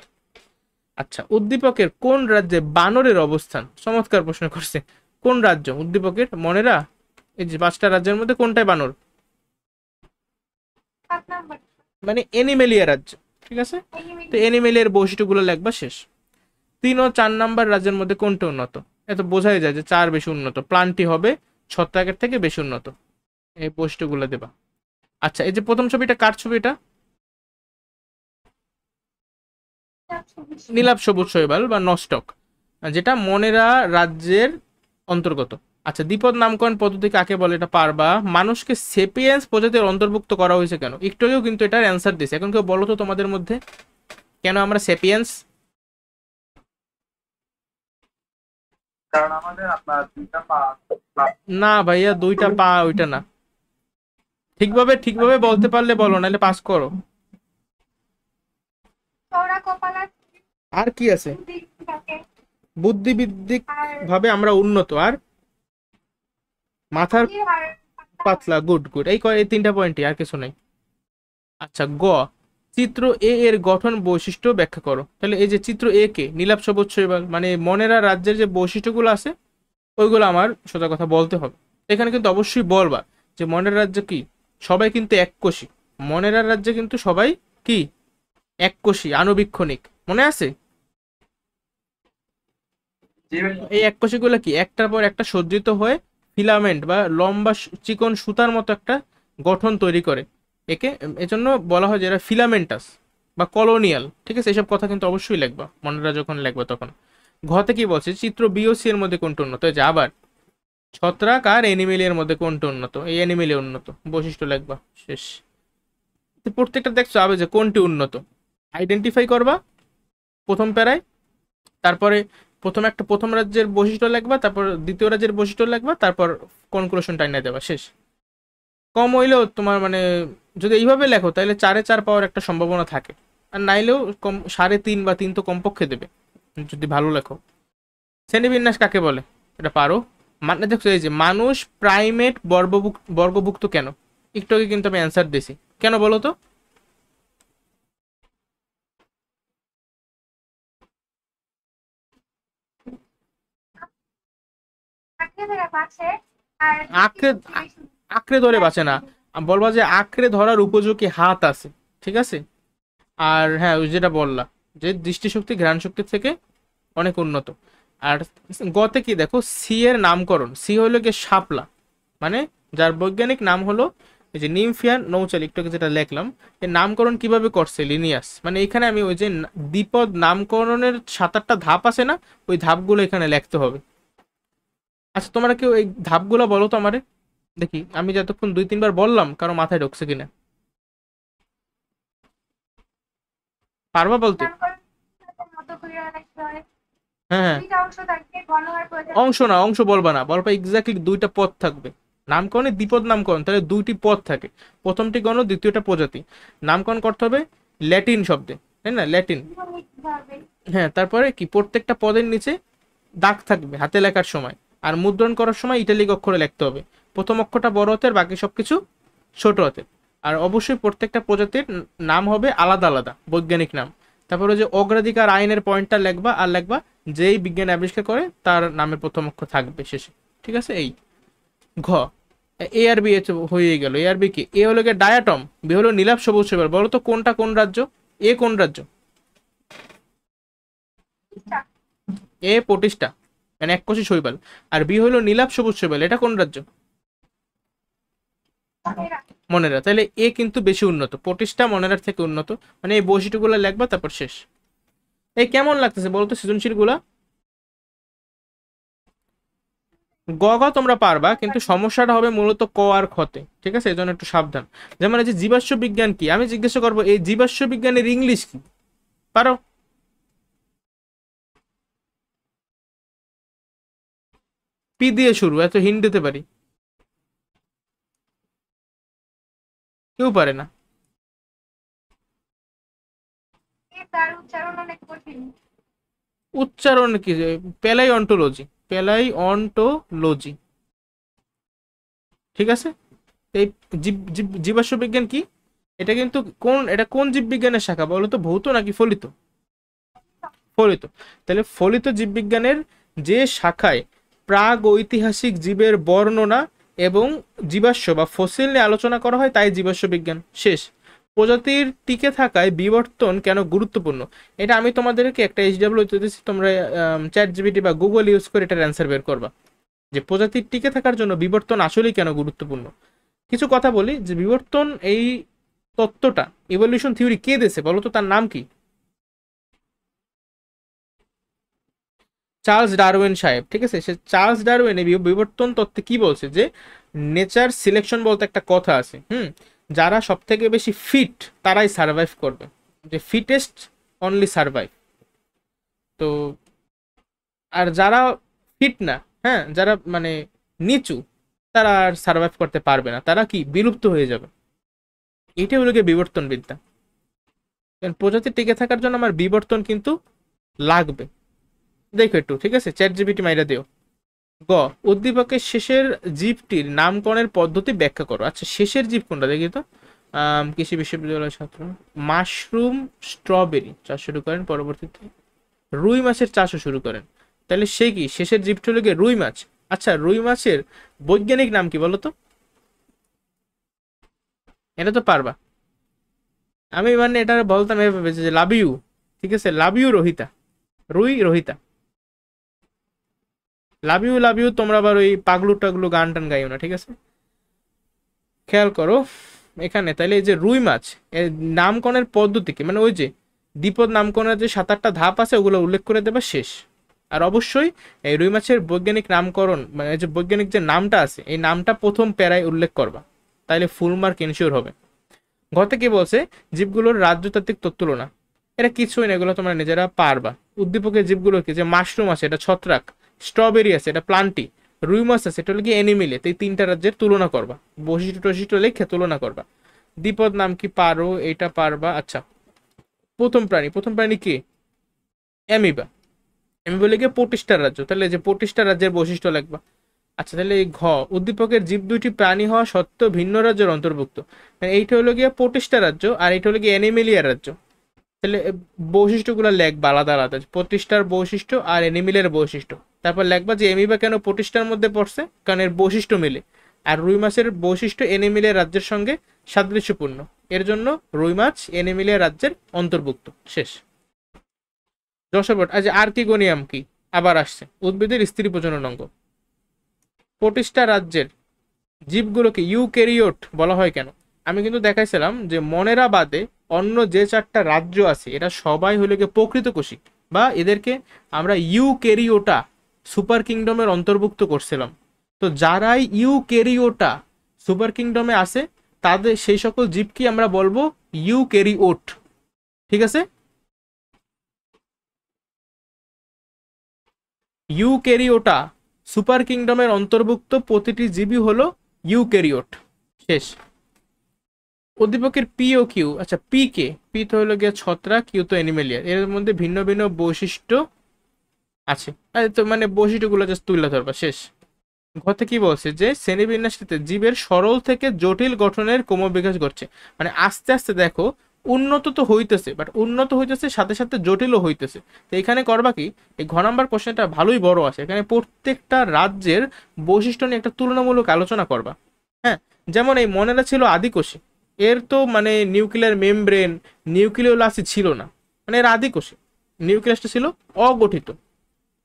আচ্ছা উদ্দীপকের কোন রাজ্যে বানরের অবস্থান? চমৎকার প্রশ্ন করছে। কোন রাজ্য উদ্দীপকের, মনেরা? এই যে 5টা রাজ্যের মধ্যে কোনটায় বানর? মানে এনিমেলিয়া রাজ্য, ঠিক আছে। তো এনিমেলিয়ার বৈশিষ্ট্যগুলো লিখবা, শেষ। 3 ও 4 নাম্বার রাজ্যের মধ্যে কোনটা উন্নত? এত বোঝাই যায় যে 4 বেশি উন্নত, প্লান্টটি হবে ছত্রাকের থেকে বেশি উন্নত। এই বৈশিষ্ট্যগুলো দেবা। আচ্ছা, এই যে প্রথম ছবিটা কার ছবি? এটা নীলাভ সবুজ শৈবাল বা নস্টক, যেটা মনেরা রাজ্যের অন্তর্গত। আচ্ছা, দ্বিপদ নামকরণ পদ্ধতি কাকে বলে? এটা পারবা। মানুষকে সেপিয়েন্স প্রজাতির অন্তর্ভুক্ত করা হয়েছে কেন? একটু আগেও কিন্তু এটার অ্যান্সার দিছে। এখন কেউ বলো তো তোমাদের মধ্যে কেন আমরা সেপিয়েন্স? কারণ আমাদের আপনার 2টা পা plus না ভাইয়া, 2টা পা ওইটা না। ঠিকভাবে ঠিকভাবে বলতে পারলে বলো, নাহলে পাস করো। চওড়া কপাল আর আর কি আছে? দিক থাকে। বুদ্ধিবৃত্তিক আর ভাবে আমরা উন্নত, আর মাথার আর পাতলা। গুড গুড, এই 3টা পয়েন্টই, আর কিছু নাই। আচ্ছা, গ, চিত্র এ এর গঠন বৈশিষ্ট্য ব্যাখ্যা করো। তাহলে এই যে চিত্র এ কে, নীলাভ সবুজ শৈবাল, মানে মনেরা রাজ্যের যে বৈশিষ্ট্যগুলো আছে ওইগুলো আমার সোজা কথা বলতে হবে। এখানে কিন্তু অবশ্যই বলবা যে মনের রাজ্য কি, সবাই কিন্তু এককোষী। মনেরার রাজ্যে কিন্তু সবাই কি এককোষী, আনুবীক্ষণিক, মনে আছে? যে এই এককোষীগুলো কি একটার পর একটা সজ্জিত হয়ে ফিলামেন্ট বা লম্বা চিকন সুতার মতো একটা গঠন তৈরি করে। একে এজন্য বলা হয় যে এরা ফিলামেন্টাস বা কলোনিয়াল। ঠিক আছে, এসব কথা কিন্তু অবশ্যই লিখবা মনেরা যখন লিখবা তখন। ঘতে কি বলছে? চিত্র বি ও সি এর মধ্যে কোনটা উন্নত? এই যে আবার ছত্রাক আর অ্যানিমেলিয়ার মধ্যে কোনটা উন্নত? এই অ্যানিমেলিয়া উন্নত, বৈশিষ্ট্য লিখবা, শেষ। তো প্রত্যেকটা দেখছো আবে যে কোনটি উন্নত আইডেন্টিফাই করবা প্রথম প্যারায়। তারপরে প্রথম রাজ্যের বৈশিষ্ট্য লিখবা, তারপর দ্বিতীয় রাজ্যের বৈশিষ্ট্য লিখবা, তারপর কনক্লুশন টাইনা দেবা, শেষ। কম হইলেও তোমার মানে যদি এইভাবে লেখো তাহলে 4-4 পাওয়ার একটা সম্ভাবনা থাকে, আর নাইলেও কম 3.5 বা 3 তো কমপক্ষে দেবে যদি ভালো লেখো। শ্রেণীবিন্যাস কাকে বলে? এটা পারো। মানে দেখছো এই যে মানুষ প্রাইমেট বর্গভুক্ত কেন? একটু আগে কিন্তু আমি অ্যান্সার দিছি, কেন বলো তো? আঁকড়ে ধরে বাঁচে আর আঁকড়ে আঁকড়ে ধরে বাঁচে না, বলবা যে আঁকড়ে ধরার উপযোগী হাত আছে, ঠিক আছে। আর হ্যাঁ, ওই যেটা বললা যে দৃষ্টিশক্তি ঘ্রাণ শক্তির থেকে অনেক উন্নত। আর গতে কি দেখো, সি এর নামকরণ, সি হলো গিয়ে শাপলা, মানে যার বৈজ্ঞানিক নাম হলো এই যে নিমফিয়ান নৌচালি, একটু আগে যেটা লিখলাম। এর নামকরণ কিভাবে করছে? লিনিয়াস। মানে এখানে আমি ওই যে দ্বিপদ নামকরণের 7-8টা ধাপ আছে না, ওই ধাপগুলো এখানে লিখতে হবে। আচ্ছা, তোমরা কেউ এই ধাপগুলো বলো তো আমারে, দেখি আমি যতক্ষণ 2-3 বার বললাম কারো মাথায় ঢুকছে কিনা। পারবা বলতে? নামকরণ মতো করে রাখতে হয়। হ্যাঁ হ্যাঁ, 2টা অংশ থাকবে, ঘন আর প্রজাতি। অংশ না, অংশ বলবা না, বলবা এক্স্যাক্টলি 2টা পদ থাকবে। নামকরণে দ্বিপদ নামকরণ, তাহলে 2টি পদ থাকে, প্রথমটি গণ, দ্বিতীয়টা প্রজাতি। নামকরণ করতে হবে ল্যাটিন শব্দে, তাই না? ল্যাটিন। নিয়মিতভাবে হ্যাঁ, তারপরে কি প্রত্যেকটা পদের নিচে দাগ থাকবে হাতে লেখার সময়, আর মুদ্রণ করার সময় ইটালিক অক্ষরে লিখতে হবে। প্রথম অক্ষরটা বড় হাতের, বাকি সবকিছু ছোট হাতের। আর অবশ্যই প্রত্যেকটা প্রজাতির নাম হবে আলাদা আলাদা, বৈজ্ঞানিক নাম। তারপরে যে অগ্রাধিকার আইনের পয়েন্টটা লিখবা, আর লিখবা যেই বিজ্ঞান আবিষ্কার করে তার নামের প্রথম অক্ষর থাকবে শেষে, ঠিক আছে। এই ঘ, এ আর বি হয়ে গেল। এ আর বি কি? এ হলো গিয়ে ডায়াটম, বি হলো নীলাভ সবুজ শৈবাল। বলো তো কোনটা কোন রাজ্য? এ কোন রাজ্য? এ প্রতিষ্ঠা, মানে এককোষী শৈবাল। আর বি হলো নীলাভ সবুজ শৈবাল, এটা কোন রাজ্য? এরা মনেরা। তাহলে এ কিন্তু বেশি উন্নত, প্রতিষ্ঠা মনেরার থেকে উন্নত। মানে এই বৈশিষ্ট্যগুলো লিখবা, তারপর শেষ। এই কেমন লাগতেছে বলতো সৃজনশীল গুলা? গ গ তোমরা পারবা, কিন্তু সমস্যাটা হবে মূলত ক আর খতে, ঠিক আছে, এই জন্য একটু সাবধান। যেমন এই যে জীবাশ্ম বিজ্ঞান কি, আমি জিজ্ঞাসা করবো এই জীবাশ্ম বিজ্ঞানের ইংলিশ কি? পারো? পি দিয়ে শুরু, এত হিন্ট দিতে পারি? কেউ পারে না? তার উচ্চারণ অনেক কঠিন। উচ্চারণ কি? প্যালাই অন্টোলজি, প্যালাই অন্টোলজি, ঠিক আছে। এই জীবাশ্ম বিজ্ঞান কি? এটা কিন্তু এটা কোন জীববিজ্ঞানের শাখা বলো তো? ভৌত নাকি ফলিত? ফলিত। তাহলে ফলিত জীববিজ্ঞানের যে শাখায় প্রাগ ঐতিহাসিক জীবের বর্ণনা এবং জীবাশ্ম বা ফসিল নিয়ে আলোচনা করা হয় তাই জীবাশ্ম বিজ্ঞান, শেষ। প্রজাতির টিকে থাকায় বিবর্তন কেন গুরুত্বপূর্ণ? এটা আমি তোমাদেরকে একটা এইচডাব্লিউ দিতেছি, তোমরা চ্যাট জিপিটি বা গুগল ইউজ করে এটার অ্যান্সার বের করবা যে প্রজাতির টিকে থাকার জন্য বিবর্তন আসলেই কেন গুরুত্বপূর্ণ। কিছু কথা বলি যে বিবর্তন এই তত্ত্বটা, ইভলিউশন থিওরি কে দিয়েছে বলো তো, তার নাম কি? চার্লস ডারউইন সাহেব, ঠিক আছে। সে চার্লস ডারউইন এই বিবর্তন তত্ত্বে কি বলছে যে নেচার সিলেকশন বলতে একটা কথা আছে, যারা সব থেকে বেশি ফিট তারাই সার্ভাইভ করবে, যে ফিটেস্ট অনলি সার্ভাইভ। তো আর যারা ফিট না, যারা মানে নিচু, তারা আর সার্ভাইভ করতে পারবে না, তারা কি বিলুপ্ত হয়ে যাবে। এটাই হলো গিয়ে বিবর্তন বিদ্যা। কারণ প্রজাতি টিকে থাকার জন্য আমার বিবর্তন কিন্তু লাগবে। দেখো একটু, ঠিক আছে, চ্যাট জিপিটি মাইরা দিও। গ, উদ্দীপকের শেষের জীবটির নামকরণের পদ্ধতি ব্যাখ্যা করো। আচ্ছা, শেষের জীব কোনটা দেখি তো। কৃষি বিশ্ববিদ্যালয়ের ছাত্র। মাশরুম স্ট্রবেরি চাষ শুরু করেন, পরবর্তীতে রুই মাছের চাষও শুরু করেন। তাহলে সে কি শেষের জীবটি হলো গিয়ে রুই মাছ। আচ্ছা, রুই মাছের বৈজ্ঞানিক নাম কি বলো তো? এটা তো পারবা। আমি মানে এটা বলতাম এভাবে যে লাভ ইউ, ঠিক আছে, লাভ ইউ রোহিতা, রুই রোহিতা, লাভ ইউ। তোমরা আবার ওই পাগলু টাগলু গান টান গাইও না, ঠিক আছে। খেয়াল করো এখানে, তাইলে এই যে রুই মাছ এর নামকরণের পদ্ধতি কি, মানে ওই যে দ্বিপদ নামকরণের যে 7-8টা ধাপ আছে ওগুলো উল্লেখ করে দেবা শেষ। আর অবশ্যই এই রুই মাছের বৈজ্ঞানিক নামকরণ, মানে যে বৈজ্ঞানিক যে নামটা আছে এই নামটা প্রথম প্যারায় উল্লেখ করবা, তাইলে ফুল মার্ক এনশিওর হবে। ঘতে কি বলছে, জীবগুলোর রাজ্যতাত্ত্বিক তুলনা। এটা কিছুই না, এগুলো তোমরা নিজেরা পারবা। উদ্দীপকের জীবগুলো কি, যে মাশরুম আছে এটা ছত্রাক, স্ট্রবেরি আছে এটা প্লান্টি, রুই মাছ আছে এটা হলো কি অ্যানিমিলে। তো এই 3টা রাজ্যের তুলনা করবা, বৈশিষ্ট্য টৈশিষ্ট্য লেখে তুলনা করবা। দ্বিপদ নাম কি পারো, এটা পারবা। আচ্ছা, প্রথম প্রাণী কি? অ্যামিবা। অ্যামিবা লেগে প্রতিষ্ঠার রাজ্য, তাহলে যে প্রতিষ্ঠার রাজ্যের বৈশিষ্ট্য লিখবা। আচ্ছা, তাহলে এই ঘ, উদ্দীপকের জীব দুইটি প্রাণী হওয়া সত্ত্বেও ভিন্ন রাজ্যের অন্তর্ভুক্ত। মানে এইটা হলো গিয়ে প্রতিষ্ঠা রাজ্য আর এইটা হলো গিয়ে অ্যানিমেলিয়া রাজ্য। তাহলে বৈশিষ্ট্যগুলো লেখবা আলাদা আলাদা, প্রতিষ্ঠার বৈশিষ্ট্য আর অ্যানিমেলের বৈশিষ্ট্য। তারপর লেখবা যে এমিবা কেন প্রতিষ্ঠার মধ্যে পড়ছে, কারণ এর বৈশিষ্ট্য মিলে। আর রুই মাছের বৈশিষ্ট্য অ্যানিমেলিয়া রাজ্যের সঙ্গে সাদৃশ্যপূর্ণ, এর জন্য রুই মাছ অ্যানিমেলিয়া রাজ্যের অন্তর্ভুক্ত। শেষ। যশোবট। আজ আর্কিগোনিয়াম কি আবার আসছে, উদ্ভিদের স্ত্রী প্রজনন অঙ্গ। প্রতিষ্ঠা রাজ্যের জীবগুলোকে ইউক্যারিওট বলা হয় কেন? আমি কিন্তু দেখাইছিলাম যে মনেরা বাদে অন্য যে 4টা রাজ্য আছে এরা সবাই হলে গিয়ে প্রকৃতকোষী, বা এদেরকে আমরা ইউক্যারিওটা সুপার কিংডমের অন্তর্ভুক্ত করছিলাম। তো যারাই ইউক্যারিওটা সুপার কিংডমে আছে তাদের সেই সকল জীবকে আমরা বলবো ইউক্যারিওট, ঠিক আছে। ইউক্যারিওটা সুপার কিংডমের অন্তর্ভুক্ত প্রতিটি জীবই হলো ইউক্যারিওট। শেষ। উদ্দীপকের পি ও কিউ। আচ্ছা, পি কে, পি তো হলো গিয়ে ছত্রাক, কিউ তো অ্যানিমেলিয়া, এর মধ্যে ভিন্ন ভিন্ন বৈশিষ্ট্য আছে। তো মানে বৈশিষ্ট্যগুলো জাস্ট তুলে ধরবা। শেষ। ঘতে কি বলছে, যে শ্রেণীবিন্যাসটিতে জীবের সরল থেকে জটিল গঠনের ক্রমবিকাশ ঘটছে। মানে আস্তে আস্তে দেখো উন্নত তো হইতেছে, বাট উন্নত হইতেছে সাথে সাথে জটিলও হইতেছে। তো এখানে করবা কি, এই ঘ নাম্বার কোশ্চেনটা ভালোই বড় আছে, এখানে প্রত্যেকটা রাজ্যের বৈশিষ্ট্য নিয়ে একটা তুলনামূলক আলোচনা করবা। হ্যাঁ, যেমন এই মনেরা ছিল আদিকোষী, এর তো মানে নিউক্লিয়ার মেমব্রেন, নিউক্লিওলাসই ছিল না, মানে এর আদিকোষী, নিউক্লিয়াসটা ছিল অগঠিত,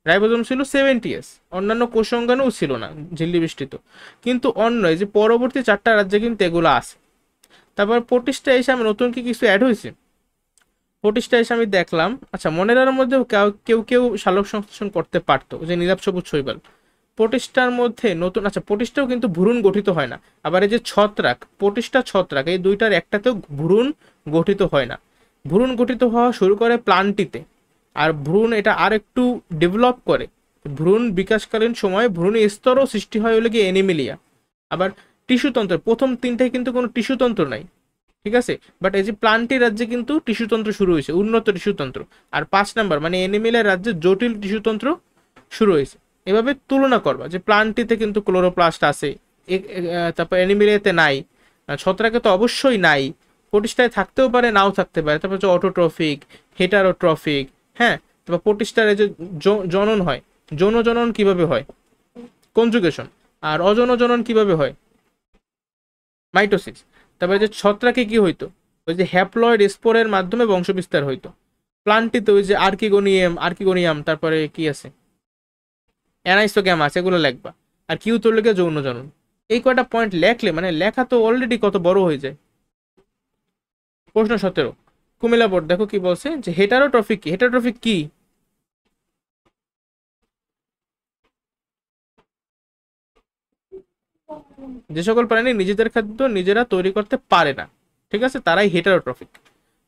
রাইবোজোম ছিল 70s, অন্যান্য কোষাঙ্গাণুও ছিল না ঝিল্লি বিস্তৃত। কিন্তু অন্য এই যে পরবর্তী 4টা রাজ্যে কিন্তু এগুলো আছে। তারপর প্রতিষ্ঠা এসে আমি নতুন কি কিছু অ্যাড হয়েছে, প্রতিষ্ঠা এসে আমি দেখলাম। আচ্ছা, মনেরার মধ্যে কেউ কেউ সালোক সংশ্লেষণ করতে পারতো, যে নীলাভ সবুজ শৈবাল। প্রতিষ্ঠার মধ্যে নতুন, আচ্ছা প্রতিষ্ঠাও কিন্তু ভ্রূণ গঠিত হয় না। আবার এই যে ছত্রাক, প্রতিষ্ঠা ছত্রাক, এই দুইটার একটাতেও ভ্রূণ গঠিত হয় না। ভ্রূণ গঠিত হওয়া শুরু করে প্লান্টিতে, আর ভ্রূণ এটা আর একটু ডেভেলপ করে। ভ্রূণ বিকাশকালীন সময় ভ্রূণী স্তরও সৃষ্টি হয় হলে গিয়ে অ্যানিমেলিয়া। আবার টিস্যুতন্ত্র, প্রথম 3টায় কিন্তু কোনো টিস্যুতন্ত্র নাই, ঠিক আছে। বাট এই যে প্লান্টি রাজ্যে কিন্তু টিস্যুতন্ত্র শুরু হয়েছে, উন্নত টিস্যুতন্ত্র। আর 5 নাম্বার মানে অ্যানিমেলিয়া রাজ্যে জটিল টিস্যুতন্ত্র শুরু হয়েছে। এভাবে তুলনা করবা যে প্লান্টিতে কিন্তু ক্লোরোপ্লাস্ট আছে, তারপর অ্যানিমেলিয়াতে নাই, ছত্রাকে তো অবশ্যই নাই, প্রতিষ্ঠায় থাকতেও পারে নাও থাকতে পারে। তারপর হচ্ছে অটোট্রফিক, হেটারোট্রফিক। হ্যাঁ, তারপর প্রতিষ্ঠার যে জনন হয়, যৌন জনন কিভাবে হয়, কনজুগেশন। আর অযৌন জনন কিভাবে হয়, মাইটোসিস। তারপরে যে ছত্রাকে কি হইতো, ওই যে হ্যাপ্লয়েড স্পোরের মাধ্যমে বংশবিস্তার হইতো। প্লান্টটিতে ওই যে আর্কিগোনিয়াম, তারপরে কি আছে, অ্যানাইসোগ্যাম আছে, এগুলো লেখবা। আর কিউ তোর লেগে যৌন জনন। এই কয়টা পয়েন্ট লেখলে মানে লেখা তো অলরেডি কত বড় হয়ে যায়। প্রশ্ন 17 কুমিল্লা বোর্ড দেখো কি বলছে, যে হেটারোট্রফিক কি? হেটারোট্রফিক কি? যে সকল প্রাণী নিজেদের খাদ্য নিজেরা তৈরি করতে পারে না, ঠিক আছে, তারাই হেটারোট্রফিক।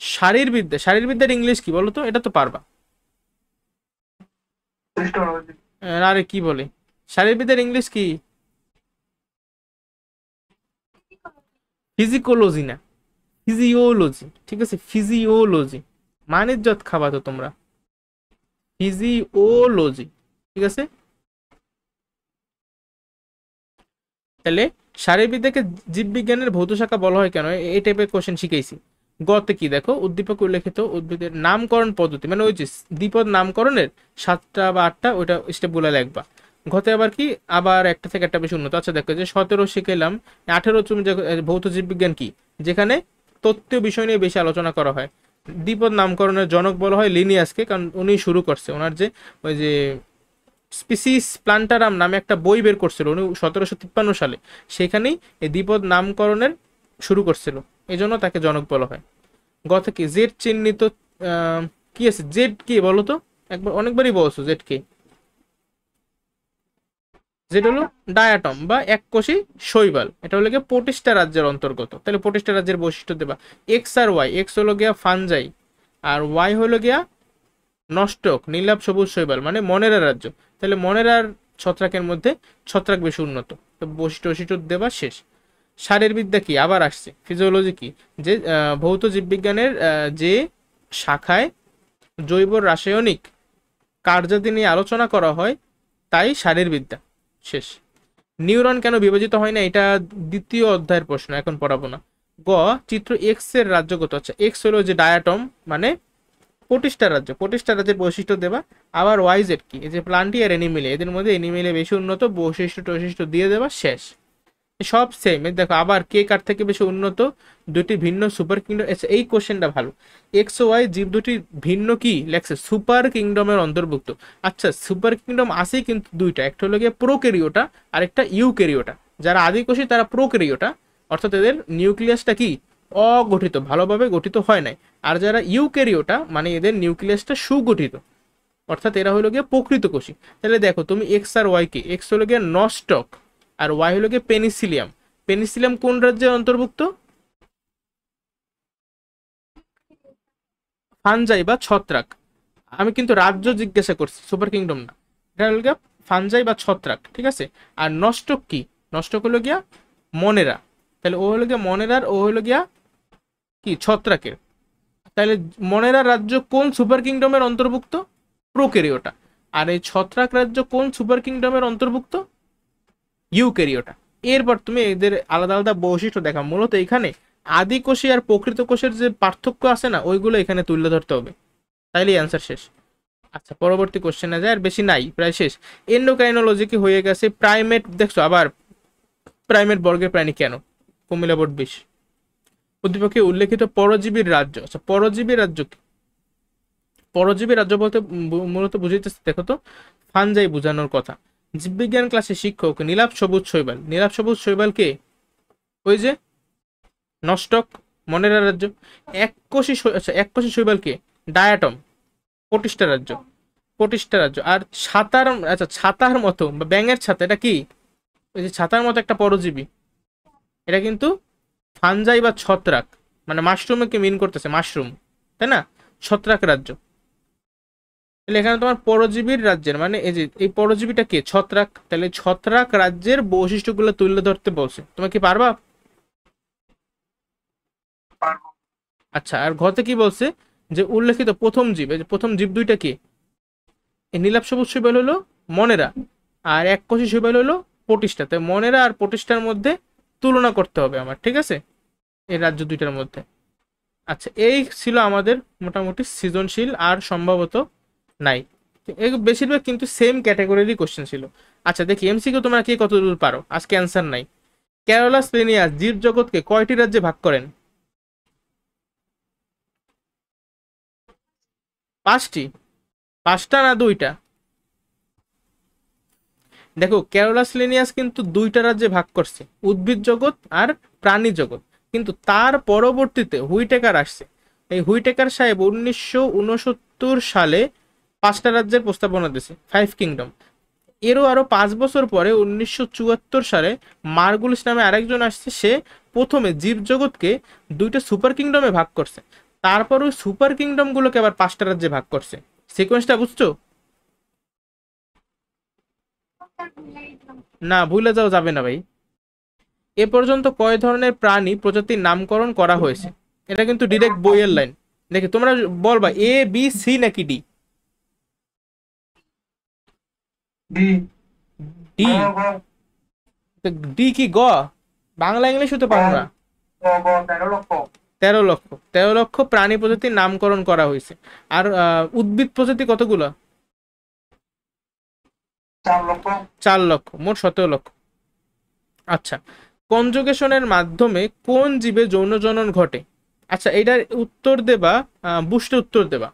শারীরবিদ্যার ইংলিশ কি বলো তো? এটা তো পারবা। হিস্টোলজি। আরে কি বলে, শারীরবিদ্যার ইংলিশ কি? ফিজিকোলজি না, ফিজিওলজি, ঠিক আছে, ফিজিওলজি। মানের যত খাবা তো তোমরা, ফিজিওলজি, ঠিক আছে। তাহলে শারীরবিদ্যাকে জীববিজ্ঞানের ভৌত শাখা বলা হয় কেন, এই টাইপের কোশ্চেন শিখেছি। গতে কি দেখো, উদ্দীপক উল্লেখিত উদ্ভিদের নামকরণ পদ্ধতি, মানে ওই যে দ্বিপদ নামকরণের 7টা বা 8টা ওইটা স্টেপ বলে লিখবা। ঘতে আবার কি, আবার একটা থেকে একটা বেশি উন্নত। আচ্ছা দেখো, যে 17 শিখাইলাম, 18 তুমি ভৌত জীববিজ্ঞান কি, যেখানে তত্ত্বীয় বিষয় নিয়ে বেশি আলোচনা করা হয়। দ্বিপদ নামকরণের জনক বলা হয় লিনিয়াসকে, কারণ উনি শুরু করছে। ওনার যে ওই যে স্পিসিস প্লান্টারাম নামে একটা বই বের করছিল উনি 1753 সালে, সেখানেই এই দ্বিপদ নামকরণের শুরু করছিল, এই জন্য তাকে জনক বলা হয়। গত কি জেড চিহ্নিত কি আছে, জেড কি বলো তো? একবার অনেকবারই বলছো জেড কি। জেড হলো ডায়াটম বা এককোষী শৈবাল, এটা হলো গিয়ে প্রোটিস্টা রাজ্যের অন্তর্গত। তাহলে প্রোটিস্টা রাজ্যের বৈশিষ্ট্য দেবা। এক্স আর ওয়াই, এক্স হলো গিয়া ফানজাই, আর ওয়াই হলো গিয়া নষ্টক নীলাভ সবুজ শৈবাল, মানে মনেরা রাজ্য। তাহলে মনেরার ছত্রাকের মধ্যে ছত্রাক বেশি উন্নত। তো বৈশিষ্ট্য দেবা শেষ। শারীরবিদ্যা কি, আবার আসছে। ফিজিওলজি কি, যে ভৌত জীববিজ্ঞানের যে শাখায় জৈব রাসায়নিক কার্যাদি নিয়ে আলোচনা করা হয় তাই শারীরবিদ্যা। শেষ। নিউরন কেন বিভাজিত হয় না, এটা দ্বিতীয় অধ্যায়ের প্রশ্ন, এখন পড়াবো না। গ চিত্র এক্স এর রাজ্যগত। আচ্ছা, এক্স হলো যে ডায়াটম, মানে প্রতিষ্ঠা রাজ্যের বৈশিষ্ট্য দেবা। আবার ওয়াইজেড কি, এই যে প্লান্টি আর এনিমেলে, এদের মধ্যে এনিমেলে বেশি উন্নত, বৈশিষ্ট্য দিয়ে দেবা শেষ। সব সেম। দেখো আবার কে কার থেকে বেশি উন্নত, দুটি ভিন্ন সুপার কিংডম। এই কোশ্চেনটা ভালো। এক্স ও ওয়াই জীব দুটি ভিন্ন কি লেখছে, সুপার কিংডমের অন্তর্ভুক্ত। আচ্ছা সুপার কিংডম আছেই কিন্তু দুইটা, একটা হলো গিয়ে প্রোক্যারিওটা আর একটা ইউক্যারিওটা। যারা আদিকোষী তারা প্রোক্যারিওটা, অর্থাৎ এদের নিউক্লিয়াসটা কি অগঠিত, ভালোভাবে গঠিত হয় নাই। আর যারা ইউক্যারিওটা মানে এদের নিউক্লিয়াসটা সুগঠিত, অর্থাৎ এরা হলো গিয়ে প্রকৃত কোষী। তাহলে দেখো তুমি এক্স আর ওয়াই কে, এক্স হলো গিয়ে নস্টক আর ওয়াই হলো গিয়ে পেনিসিলিয়াম। পেনিসিলিয়াম কোন রাজ্যের অন্তর্ভুক্ত? ফানজাই বা ছত্রাক। আমি কিন্তু রাজ্য জিজ্ঞাসা করছি, সুপার কিংডম না। এটা হলো গিয়া ফানজাই বা ছত্রাক, ঠিক আছে। আর নষ্টক কি, নষ্টক হলো গিয়া মনেরা। তাহলে ও হলো গিয়া মনেরার, ও হলো গিয়া কি ছত্রাকের। তাহলে মনেরা রাজ্য কোন সুপার কিংডমের অন্তর্ভুক্ত? প্রোক্যারিওটা। আর এই ছত্রাক রাজ্য কোন সুপার কিংডমের অন্তর্ভুক্ত? ইউক্যারিওটা। এরপর তুমি এদের আলাদা আলাদা বৈশিষ্ট্য দেখা, মূলত এখানে আদি কোষী আর প্রকৃত কোষের যে পার্থক্য আছে না, ওইগুলো এখানে তুলে ধরতে হবে, তাইলে অ্যান্সার শেষ। আচ্ছা পরবর্তী কোশ্চেনে যায়, আর বেশি নাই, প্রায় শেষ। এন্ডোক্রাইনোলজি কি হয়ে গেছে। প্রাইমেট দেখছো, আবার প্রাইমেট বর্গের প্রাণী কেন, কুমিল্লা বোর্ড 20। উদ্দীপকে উল্লেখিত পরজীবীর রাজ্য। আচ্ছা পরজীবীর রাজ্য কি? পরজীবী রাজ্য বলতে মূলত বুঝাইতেছে, দেখো তো, ফানজাই বোঝানোর কথা। জীববিজ্ঞান ক্লাসে শিক্ষক নীলাভ সবুজ শৈবাল, নীলাভ সবুজ শৈবাল কে? ওই যে নষ্টক, মনেরা রাজ্য। আচ্ছা এককোষী শৈবাল কে? ডায়াটম, প্রতিষ্ঠা রাজ্য, প্রতিষ্ঠা রাজ্য। আর ছাতার, আচ্ছা ছাতার মতো বা ব্যাঙের ছাতা, এটা কি? ওই যে ছাতার মতো একটা পরজীবী, এটা কিন্তু ফানজাই বা ছত্রাক, মানে মাশরুমকে মিন করতেছে, মাশরুম, তাই না? ছত্রাক রাজ্য। তাহলে এখানে তোমার পরজীবীর রাজ্যের মানে এই যে এই পরজীবীটা কে? ছত্রাক। তাহলে ছত্রাক রাজ্যের বৈশিষ্ট্যগুলো তুলে ধরতে বলছে, তোমার কি পারবা? পারবো। আচ্ছা আর ঘতে কি বলছে, যে উল্লেখিত প্রথম জীব, এই যে প্রথম জীব দুইটা কি? এই নীলাভ সবুজ শৈবাল হলো মনেরা, আর এককোষী শৈবাল হলো প্রতিষ্ঠা। তাই মনেরা আর প্রতিষ্ঠার মধ্যে তুলনা করতে হবে আমার, ঠিক আছে, এই রাজ্য দুইটার মধ্যে। আচ্ছা এই ছিল আমাদের মোটামুটি সৃজনশীল, আর সম্ভবত নাই। এই বেশিরভাগ কিন্তু সেম ক্যাটাগরিরই কোশ্চেন ছিল। আচ্ছা দেখি এমসিকিউ তোমরা কে কতদূর পারো, আজকে অ্যান্সার নাই। ক্যারোলাস লিনিয়াস জীব জগৎকে কয়টি রাজ্যে ভাগ করেন? 5টি, 5টা না 2টা? দেখো ক্যারোলাস লিনিয়াস কিন্তু 2টা রাজ্যে ভাগ করছে, উদ্ভিদ জগৎ আর প্রাণী জগৎ। কিন্তু তার পরবর্তীতে হুইটেকার আসছে। এই হুইটেকার সাহেব 1969 সালে 5টা রাজ্যের প্রস্তাবনা দিয়েছে, 5 কিংডম। এরও আরো 5 বছর পরে 1974 সালে মার্গুলিস নামে আরেকজন আসছে। সে প্রথমে জীবজগৎকে 2টা সুপার কিংডমে ভাগ করছে, তারপর ওই সুপার কিংডম গুলোকে আবার 5টা রাজ্যে ভাগ করছে। সিকোয়েন্সটা বুঝছো? তার ভুলাই দিলাম। না, ভুলে যাও যাবে না ভাই। এ পর্যন্ত কয় ধরনের প্রাণী প্রজাতির নামকরণ করা হয়েছে? এটা কিন্তু ডিরেক্ট বইয়ের লাইন। দেখি তোমরা বলবা এ বি সি নাকি ডি? ডি। ডি? গ, ডি কি গ? বাংলা ইংলিশ হতে পারো না। গ, গ, 13 লক্ষ। 13 লক্ষ প্রাণী প্রজাতির নামকরণ করা হয়েছে। আর উদ্ভিদ প্রজাতি কতগুলো? 4 লক্ষ। 4 লক্ষ, মোট 17 লক্ষ। আচ্ছা, কনজুগেশনের মাধ্যমে কোন জীবে যৌন জনন ঘটে? আচ্ছা, এটার উত্তর দেবা, বুস্টে উত্তর দেবা।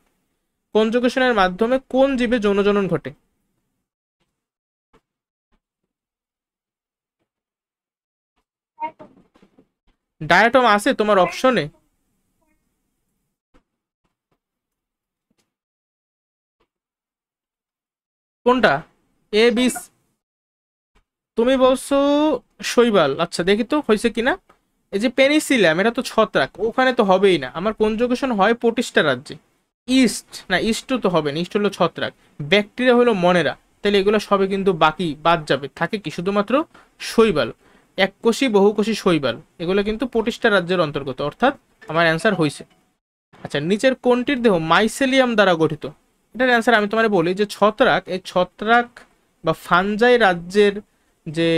কনজুগেশনের মাধ্যমে কোন জীবে যৌন জনন ঘটে? ডায়াটম আছে তোমার অপশনে? কোনটা? A B? তুমি বলছো শৈবাল। আচ্ছা দেখি তো হয়েছে কিনা। এই যে পেনিসিলিয়াম, এটা তো ছত্রাক, ওখানে তো হবেই না। আমার কনজুগেশন হয় প্রোটিস্টা রাজ্যে। ইস্ট না, ইস্টও তো হবে না, ইস্ট হলো ছত্রাক। ব্যাকটেরিয়া হলো মনেরা। তাহলে এগুলো সবে কিন্তু বাকি বাদ যাবে, থাকে কি শুধুমাত্র শৈবাল, এককোষী বহুকোষী শৈবাল। এগুলো কিন্তু প্রোটিস্টা রাজ্যের অন্তর্গত, অর্থাৎ আমার অ্যান্সার হয়েছে। আচ্ছা, নিচের কোনটির দেহ মাইসেলিয়াম দ্বারা গঠিত? এটার অ্যান্সার আমি তোমার বলি যে ছত্রাক। এই ছত্রাক বা ফানজাই রাজ্যের যে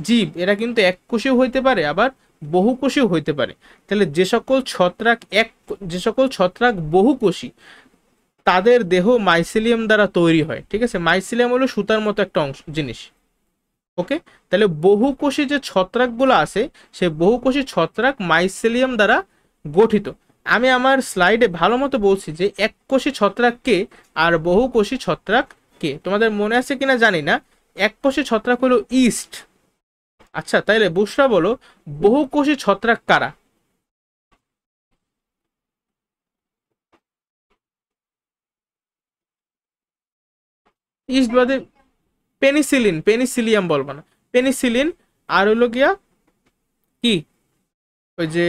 জীব, এরা কিন্তু এককোষীয় হইতে পারে, আবার বহুকোষীয় হইতে পারে। তাহলে যে সকল ছত্রাক বহুকোষী, তাদের দেহ মাইসেলিয়াম দ্বারা তৈরি হয়। ঠিক আছে, মাইসেলিয়াম হলো সুতার মতো একটা অংশ জিনিস। ওকে, তাহলে বহুকোষী যে ছত্রাকগুলো আছে, সেই বহুকোষী ছত্রাক মাইসেলিয়াম দ্বারা গঠিত। আমি আমার স্লাইডে ভালো মতো বলছি যে এককোষী ছত্রাক কে আর বহুকোষী ছত্রাক কে। তোমাদের মনে আছে কিনা জানি না। এককোষী ছত্রাক হলো ইস্ট। আচ্ছা, তাইলে বুশরা বলো বহুকোষী ছত্রাক কারা? ইস্ট বাদে পেনিসিলিন, পেনিসিলিয়াম বলবো না, পেনিসিলিন। আর হলো গিয়া কি, ওই যে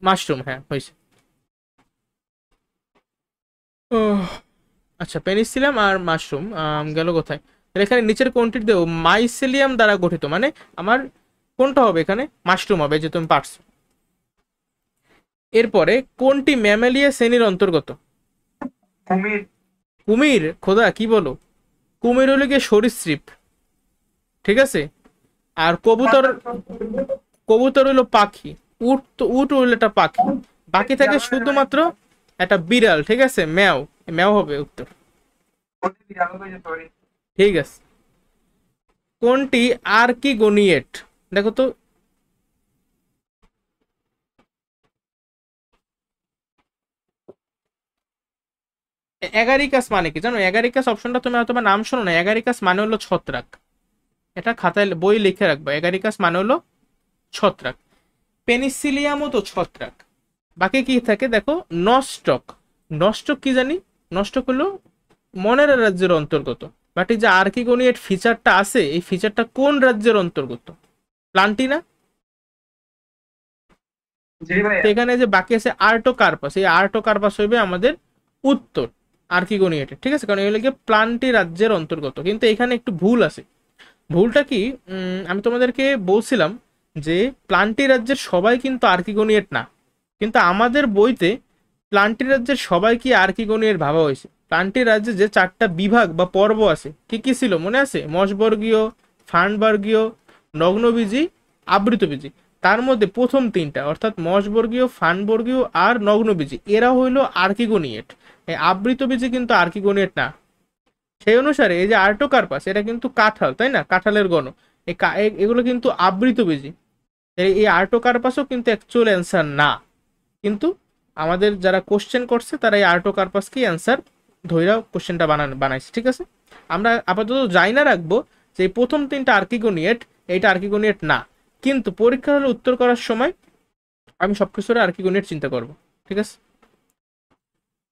মাশরুম। হ্যাঁ হয়েছে। আচ্ছা, পেনিসিলিয়াম আর মাশরুম গেল কোথায়? তাহলে এখানে নিচের কোনটির দেহ মাইসেলিয়াম দ্বারা গঠিত, মানে আমার কোনটা হবে এখানে? মাশরুম হবে, যে তুমি পারছো। এরপরে কোনটি ম্যামেলিয়া শ্রেণীর অন্তর্গত? কুমির। কুমির? খোদা কি বলো! কুমির হলো গিয়ে সরীসৃপ। ঠিক আছে। আর কবুতর, কবুতর হলো পাখি। উট হলো একটা পাখি। বাকি থাকে শুধুমাত্র একটা বিড়াল। ঠিক আছে, ম্যাও। ম্যাও হবে উত্তর। সরি। ঠিক আছে। কোনটি আর্কিগোনিয়েট? দেখো তো। অ্যাগারিকাস মানে কি জানো? অ্যাগারিকাস অপশনটা তুমি হয়তো বা নাম শোনো না। অ্যাগারিকাস মানে হলো ছত্রাক। এটা খাতায় বই লিখে রাখবা, অ্যাগারিকাস মানে হলো ছত্রাক। পেনিসিলিয়ামও তো ছত্রাক। বাকি কি থাকে দেখো, নস্টক। নস্টক কি জানি? নস্টক হলো মনেরা রাজ্যের অন্তর্গত। বাট এই যে আর্কিগোনিয়েট ফিচারটা আছে, এই ফিচারটা কোন রাজ্যের অন্তর্গত? প্লান্টিনা। জি ভাইয়া। তো এখানে যে বাকি আছে আর্টোকার্পাস, এই আর্টোকার্পাস হইবে আমাদের উত্তর আর্কিগোনিয়েটের। ঠিক আছে, কারণ এগুলো গিয়ে প্লান্টি রাজ্যের অন্তর্গত। কিন্তু এখানে একটু ভুল আছে। ভুলটা কি? আমি তোমাদেরকে বলছিলাম যে প্লান্টি রাজ্যের সবাই কিন্তু আর্কিগোনিয়েট না। কিন্তু আমাদের বইতে প্লান্টি রাজ্যের সবাই কি আর্কিগোনিয়েট ভাবা হয়েছে। প্লান্টি রাজ্যে যে 4টা বিভাগ বা পর্ব আছে, কি কি ছিল মনে আছে? মশবর্গীয়, ফান্ডবর্গীয়, নগ্নবীজি, আবৃতবীজি। তার মধ্যে প্রথম 3টা অর্থাৎ মশবর্গীয়, ফান্ডবর্গীয় আর নগ্নবীজি, এরা হইলো আর্কিগোনিয়েট। এই আবৃতবীজি কিন্তু আর্কিগোনিয়েট না। সেই অনুসারে এই যে আর্টোকার্পাস, এটা কিন্তু কাঁঠাল, তাই না? কাঁঠালের গণ। এগুলো কিন্তু আবৃতবীজি। এই আর্টোকার্পাসও কিন্তু অ্যাকচুয়াল অ্যান্সার না। কিন্তু আমাদের যারা কোশ্চেন করছে তারা এই আর্টোকার্পাসকেই অ্যান্সার ধইরা কোশ্চেনটা বানাইছে, ঠিক আছে। আমরা আপাতত যাই না রাখবো যে এই প্রথম তিনটা আর্কিগোনিয়েট, এইটা আর্কিগোনিয়েট না, কিন্তু পরীক্ষা হলে উত্তর করার সময় আমি সবকিছুর আর্কিগোনিয়েট চিন্তা করব, ঠিক আছে।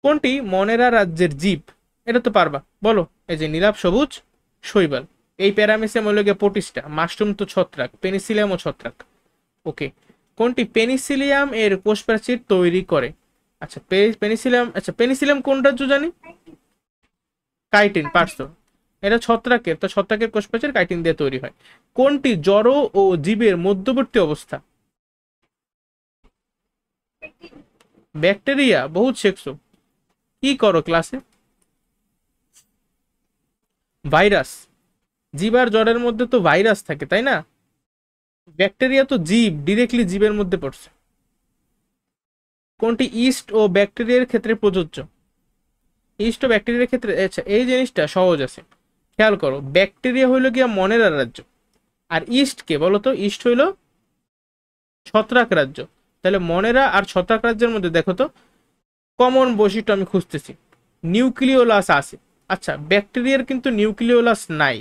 কোনটি মনেরা রাজ্যের জীব? এটা তো পারবা, বলো। এই যে নীলাভ, সবুজ, শৈবাল। এই প্যারামিসিয়াম হলো গিয়ে প্রোটিস্টা, মাশরুম তো ছত্রাক, পেনিসিলিয়ামও ছত্রাক। ওকে, কোনটি পেনিসিলিয়াম এর কোষ প্রাচীর তৈরি করে? আচ্ছা পেনিসিলিয়াম, আচ্ছা পেনিসিলিয়াম কোন রাজ্য জানি? কাইটিন, পারছো। এটা ছত্রাকের, তো ছত্রাকের কোষ প্রাচীর কাইটিন দিয়ে তৈরি হয়। কোনটি জড় ও জীবের মধ্যবর্তী অবস্থা? ব্যাকটেরিয়া। বহুত শেখছো, কি করো ক্লাসে? ভাইরাস। জীব আর জড়ের মধ্যে তো ভাইরাস থাকে, তাই না? ব্যাকটেরিয়া তো জীব, ডিরেক্টলি জীবের মধ্যে পড়ছে। কোনটি ইস্ট ও ব্যাকটেরিয়ার ক্ষেত্রে প্রযোজ্য? ইস্ট ও ব্যাকটেরিয়ার ক্ষেত্রে, আচ্ছা এই জিনিসটা সহজ আছে, খেয়াল করো। ব্যাকটেরিয়া হইল গিয়া মনেরা রাজ্য, আর ইস্ট কে বলো তো? ইস্ট হইল ছত্রাক রাজ্য। তাহলে মনেরা আর ছত্রাক রাজ্যের মধ্যে দেখো তো কমন বৈশিষ্ট্য আমি খুঁজতেছি, নিউক্লিওলাস আছে। আচ্ছা ব্যাকটেরিয়ার কিন্তু নিউক্লিওলাস নাই,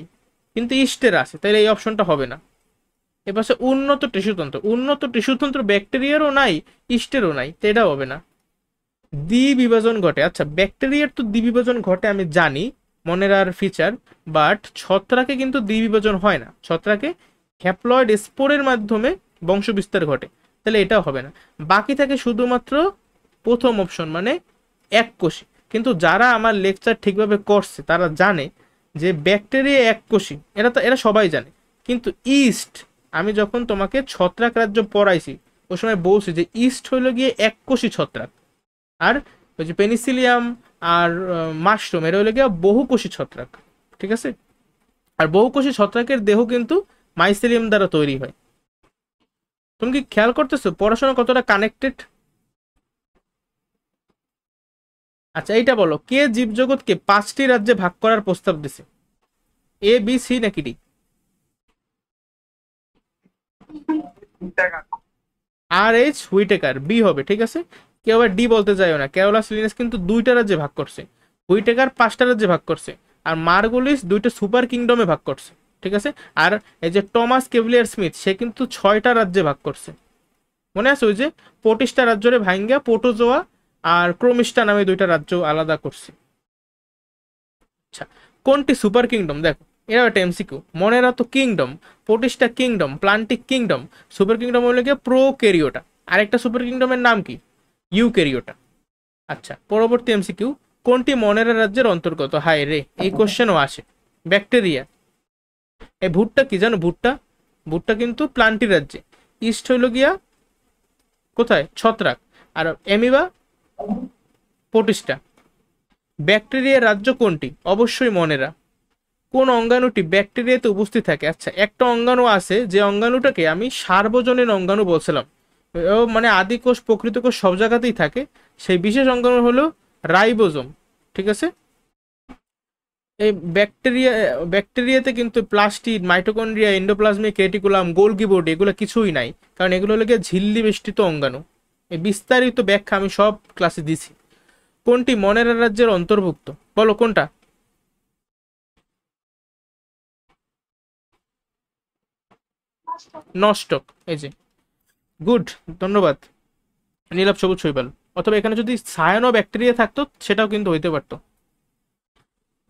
কিন্তু ইস্টের আছে, তাহলে এই অপশনটা হবে না। এবার উন্নত টিস্যুতন্ত্র, উন্নত টিস্যুতন্ত্র ব্যাকটেরিয়ারও নাই, ইস্টেরও নাই, তো এটা হবে না। দ্বিবিভাজন ঘটে, আচ্ছা ব্যাকটেরিয়ার তো দ্বিবিভাজন ঘটে আমি জানি, মনেরার ফিচার, বাট ছত্রাকে কিন্তু দ্বিবিভাজন হয় না, ছত্রাকে হ্যাপ্লয়েড স্পোরের মাধ্যমে বংশবিস্তার ঘটে, তাহলে এটাও হবে না। বাকি থাকে শুধুমাত্র প্রথম অপশন, মানে এককোষী। কিন্তু যারা আমার লেকচার ঠিকভাবে করছে তারা জানে যে ব্যাকটেরিয়া এককোষী, এরা সবাই জানে। কিন্তু ইস্ট, আমি যখন তোমাকে ছত্রাক রাজ্য পড়াইছি ওই সময় বলছি যে ইস্ট হইলো গিয়ে এককোষী ছত্রাক, আর ওই যে পেনিসিলিয়াম আর মাশরুম এরা হইলো গিয়ে বহুকোষী ছত্রাক, ঠিক আছে। আর বহুকোষী ছত্রাকের দেহ কিন্তু মাইসেলিয়াম দ্বারা তৈরি হয়। তুমি কি খেয়াল করতেছো পড়াশোনা কতটা কানেক্টেড? আচ্ছা এইটা বলো, কে জীবজগৎকে 5টি রাজ্যে ভাগ করার প্রস্তাব দিছে? এ, বি, সি নাকি ডি? আর এইচ হুইটেকার, বি হবে, ঠিক আছে। কেউ আবার ডি বলতে যাইও না, কেওলাস লিনেস কিন্তু 2টা রাজ্যে ভাগ করছে, হুইটেকার 5টা রাজ্যে ভাগ করছে, আর মার্গুলিস 2টা সুপার কিংডমে ভাগ করছে, ঠিক আছে। আর এই যে টমাস কেভলিয়ার স্মিথ সে কিন্তু 6টা রাজ্যে ভাগ করছে। মনে আছে ওই যে প্রোটিস্টা রাজ্যরে ভাঙ্গা প্রোটোজোয়া আর ক্রোমিস্টা নামে 2টা রাজ্য আলাদা করছে। আচ্ছা কোনটি সুপার কিংডম? দেখো এরা একটা এমসিকিউ। মনেরা তো kingdom, Protista kingdom, Plantae kingdom, super kingdom হলো গিয়ে প্রোক্যারিওটা। আরেকটা সুপার কিংডমের নাম কি? ইউক্যারিওটা। আচ্ছা পরবর্তী এমসিকিউ, কোনটি মনেরা রাজ্যের অন্তর্গত? হায় রে, এই কোশ্চেনও আসে। ব্যাকটেরিয়া। এই ভুট্টা কি জানো? ভুট্টা, ভুট্টা কিন্তু প্লান্টি রাজ্যে। ইস্ট হইল গিয়া কোথায়? ছত্রাক। আর এমিবা প্রোটিস্টা। ব্যাকটেরিয়ার রাজ্য কোনটি? অবশ্যই মনেরা। কোন অঙ্গাণুটি ব্যাকটেরিয়াতে উপস্থিত থাকে? আচ্ছা একটা অঙ্গাণু আছে যে অঙ্গাণুটাকে আমি সার্বজনীন অঙ্গাণু বলছিলাম, ও মানে আদি কোষ প্রকৃত কোষ সব জায়গাতেই থাকে, সেই বিশেষ অঙ্গাণু হলো রাইবোজোম, ঠিক আছে। এই ব্যাকটেরিয়াতে কিন্তু plastid, mitochondria, endoplasmic reticulum, Golgi body এগুলো কিছুই নাই, কারণ এগুলো হলো গিয়ে ঝিল্লি বেষ্টিত অঙ্গাণু। এই বিস্তারিত ব্যাখ্যা আমি সব ক্লাসে দিছি। কোনটি মনেরা রাজ্যের অন্তর্ভুক্ত? বলো কোনটা? নস্টক, এই যে গুড, ধন্যবাদ নীলাভ, সবুজ, শৈবাল। অথবা এখানে যদি সায়ানো ব্যাকটেরিয়া থাকতো সেটাও কিন্তু হইতে পারতো।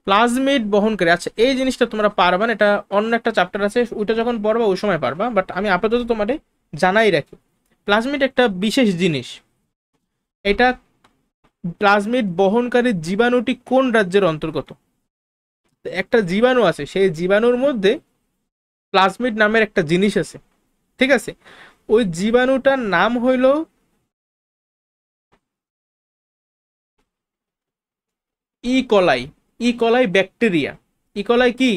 প্লাজমিড বহন করে, আচ্ছা এই জিনিসটা তোমরা পারবা না, এটা অন্য একটা চ্যাপ্টার আছে, ওইটা যখন পড়বা ওই সময় পারবা, বাট আমি আপাতত তোমাদের জানাই রাখি। প্লাজমিড একটা বিশেষ জিনিস। এটা প্লাজমিড বহনকারী জীবাণুটি কোন রাজ্যের অন্তর্গত? একটা জীবাণু আছে, সেই জীবাণুর মধ্যে প্লাজমিড নামের একটা জিনিস আছে, ঠিক আছে। ওই জীবাণুটার নাম হইল ইকলাই। ইকলাই ব্যাকটেরিয়া। ইকলাই কি?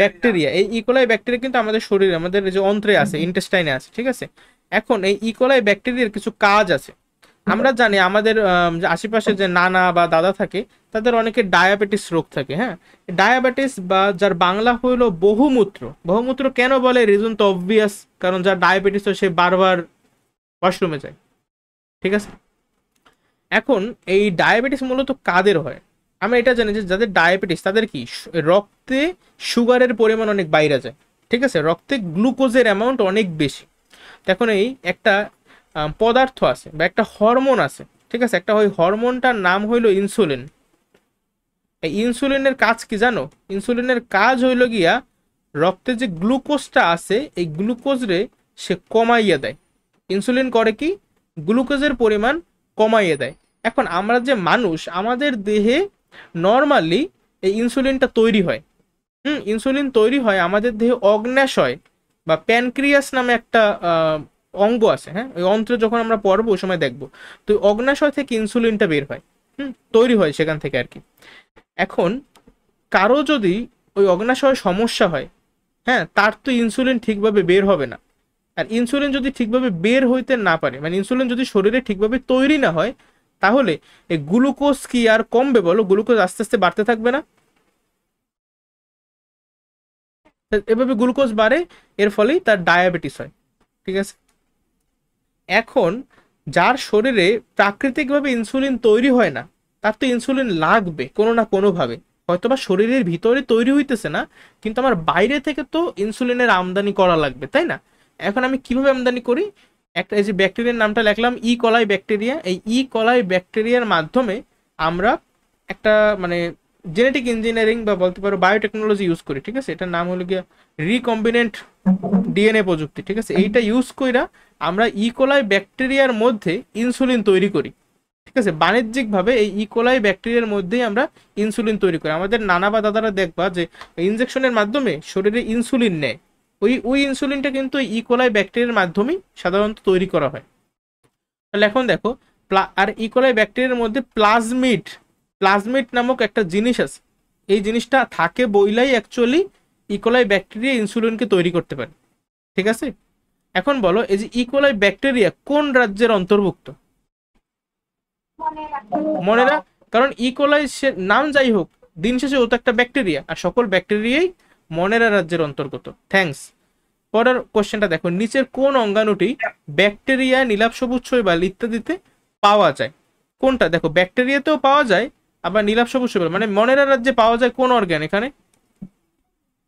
ব্যাকটেরিয়া। এই ইকোলাই ব্যাকটেরিয়া কিন্তু আমাদের শরীরে, আমাদের যে অন্ত্রে আছে, ইন্টেস্টাইনে আছে, ঠিক আছে। এখন এই ইকোলাই ব্যাকটেরিয়ার কিছু কাজ আছে। আমরা জানি আমাদের যে আশেপাশে যে নানা বা দাদা থাকে তাদের অনেকে ডায়াবেটিস রোগ থাকে, হ্যাঁ। ডায়াবেটিস বা যার বাংলা হইলো বহুমূত্র। বহুমূত্র কেন বলে? রিজন তো অবভিয়াস, কারণ যার ডায়াবেটিস সে বারবার ওয়াশরুমে যায়, ঠিক আছে। এখন এই ডায়াবেটিস মূলত কাদের হয়? আমরা এটা জানি যে যাদের ডায়াবেটিস তাদের কি রক্তে সুগারের পরিমাণ অনেক বাইরে যায়, ঠিক আছে, রক্তে গ্লুকোজের অ্যামাউন্ট অনেক বেশি। এখন এই একটা পদার্থ আছে বা একটা হরমোন আছে, ঠিক আছে, একটা ওই হরমোনটার নাম হইলো ইনসুলিন। এই ইনসুলিনের কাজ কি জানো? ইনসুলিনের কাজ হইল গিয়া রক্তে যে গ্লুকোজটা আছে এই গ্লুকোজ রে সে কমাইয়া দেয়। ইনসুলিন করে কি? গ্লুকোজের পরিমাণ কমাইয়ে দেয়। এখন আমরা যে মানুষ, আমাদের দেহে নর্মালি এই ইনসুলিনটা তৈরি হয়। ইনসুলিন তৈরি হয় আমাদের দেহে অগ্ন্যাশয় বা প্যানক্রিয়াস নামে একটা অঙ্গ আছে। হ্যাঁ, ওই অন্ত্রে যখন আমরা পড়বো ওই সময় দেখবো, তো ওই অগ্ন্যাশয় থেকে ইনসুলিনটা বের হয়, তৈরি হয় সেখান থেকে আর কি। এখন কারো যদি ওই অগ্ন্যাশয় সমস্যা হয়, হ্যাঁ, তার তো ইনসুলিন ঠিকভাবে বের হবে না। আর ইনসুলিন যদি ঠিকভাবে বের হইতে না পারে, মানে ইনসুলিন যদি শরীরে ঠিকভাবে তৈরি না হয়, তাহলে এই গ্লুকোজ কি আর কমবে বলো? গ্লুকোজ আস্তে আস্তে বাড়তে থাকবে না? এভাবে গ্লুকোজ বাড়ে, এর ফলেই তার ডায়াবেটিস হয়, ঠিক আছে। এখন যার শরীরে প্রাকৃতিকভাবে ইনসুলিন তৈরি হয় না, তার তো ইনসুলিন লাগবে কোনো না কোনোভাবে। হয়তোবা শরীরের ভিতরে তৈরি হইতেছে না, কিন্তু আমার বাইরে থেকে তো ইনসুলিনের আমদানি করা লাগবে, তাই না? এখন আমি কিভাবে আমদানি করি? একটা এই যে ব্যাকটেরিয়ার নামটা লিখলাম, ই কলাই ব্যাকটেরিয়া। এই ই কলাই ব্যাকটেরিয়ার মাধ্যমে আমরা একটা মানে জেনেটিক ইঞ্জিনিয়ারিং বা বলতে পারো বায়োটেকনোলজি ইউজ করি, ঠিক আছে। এটার নাম হলো গিয়া রিকম্বিনেন্ট ডিএনএ প্রযুক্তি, ঠিক আছে। এইটা ইউজ কইরা আমরা ইকোলাই ব্যাকটেরিয়ার মধ্যে ইনসুলিন তৈরি করি, ঠিক আছে। বাণিজ্যিকভাবে এই ইকোলাই ব্যাকটেরিয়ার মধ্যেই আমরা ইনসুলিন তৈরি করি। আমাদের নানা বা দাদারা দেখবা যে ইনজেকশনের মাধ্যমে শরীরে ইনসুলিন নেয়, ওই ইনসুলিনটা কিন্তু ইকোলাই ব্যাকটেরিয়ার মাধ্যমেই সাধারণত তৈরি করা হয়। তাহলে এখন দেখো, আর ইকোলাই ব্যাকটেরিয়ার মধ্যে প্লাজমিড প্লাজমিড নামক একটা জিনিস আছে। এই জিনিসটা থাকে বইলাই অ্যাকচুয়ালি ইকোলাই ব্যাকটেরিয়া ইনসুলিনকে তৈরি করতে পারে, ঠিক আছে। এখন বলো, এই যে ইকোলাই ব্যাকটেরিয়া কোন রাজ্যের অন্তর্ভুক্ত? মনে রাখতে মনে না, কারণ ইকোলাই নাম যাই হোক, দিন শেষে ও তো একটা ব্যাকটেরিয়া, আর সকল ব্যাকটেরিয়াই মনেরা রাজ্যের অন্তর্গত। থ্যাঙ্কস। পরের কোশ্চেনটা দেখো, নিচের কোন অঙ্গাণুটি ব্যাকটেরিয়া, নীলাভ সবুজ শৈবাল ইত্যাদিতে পাওয়া যায়? কোনটা? দেখো, ব্যাকটেরিয়াতেও পাওয়া যায়, আবার নীলাভ সবুজ শৈবাল মানে মনেরা রাজ্যে পাওয়া যায় কোন অর্গান? এখানে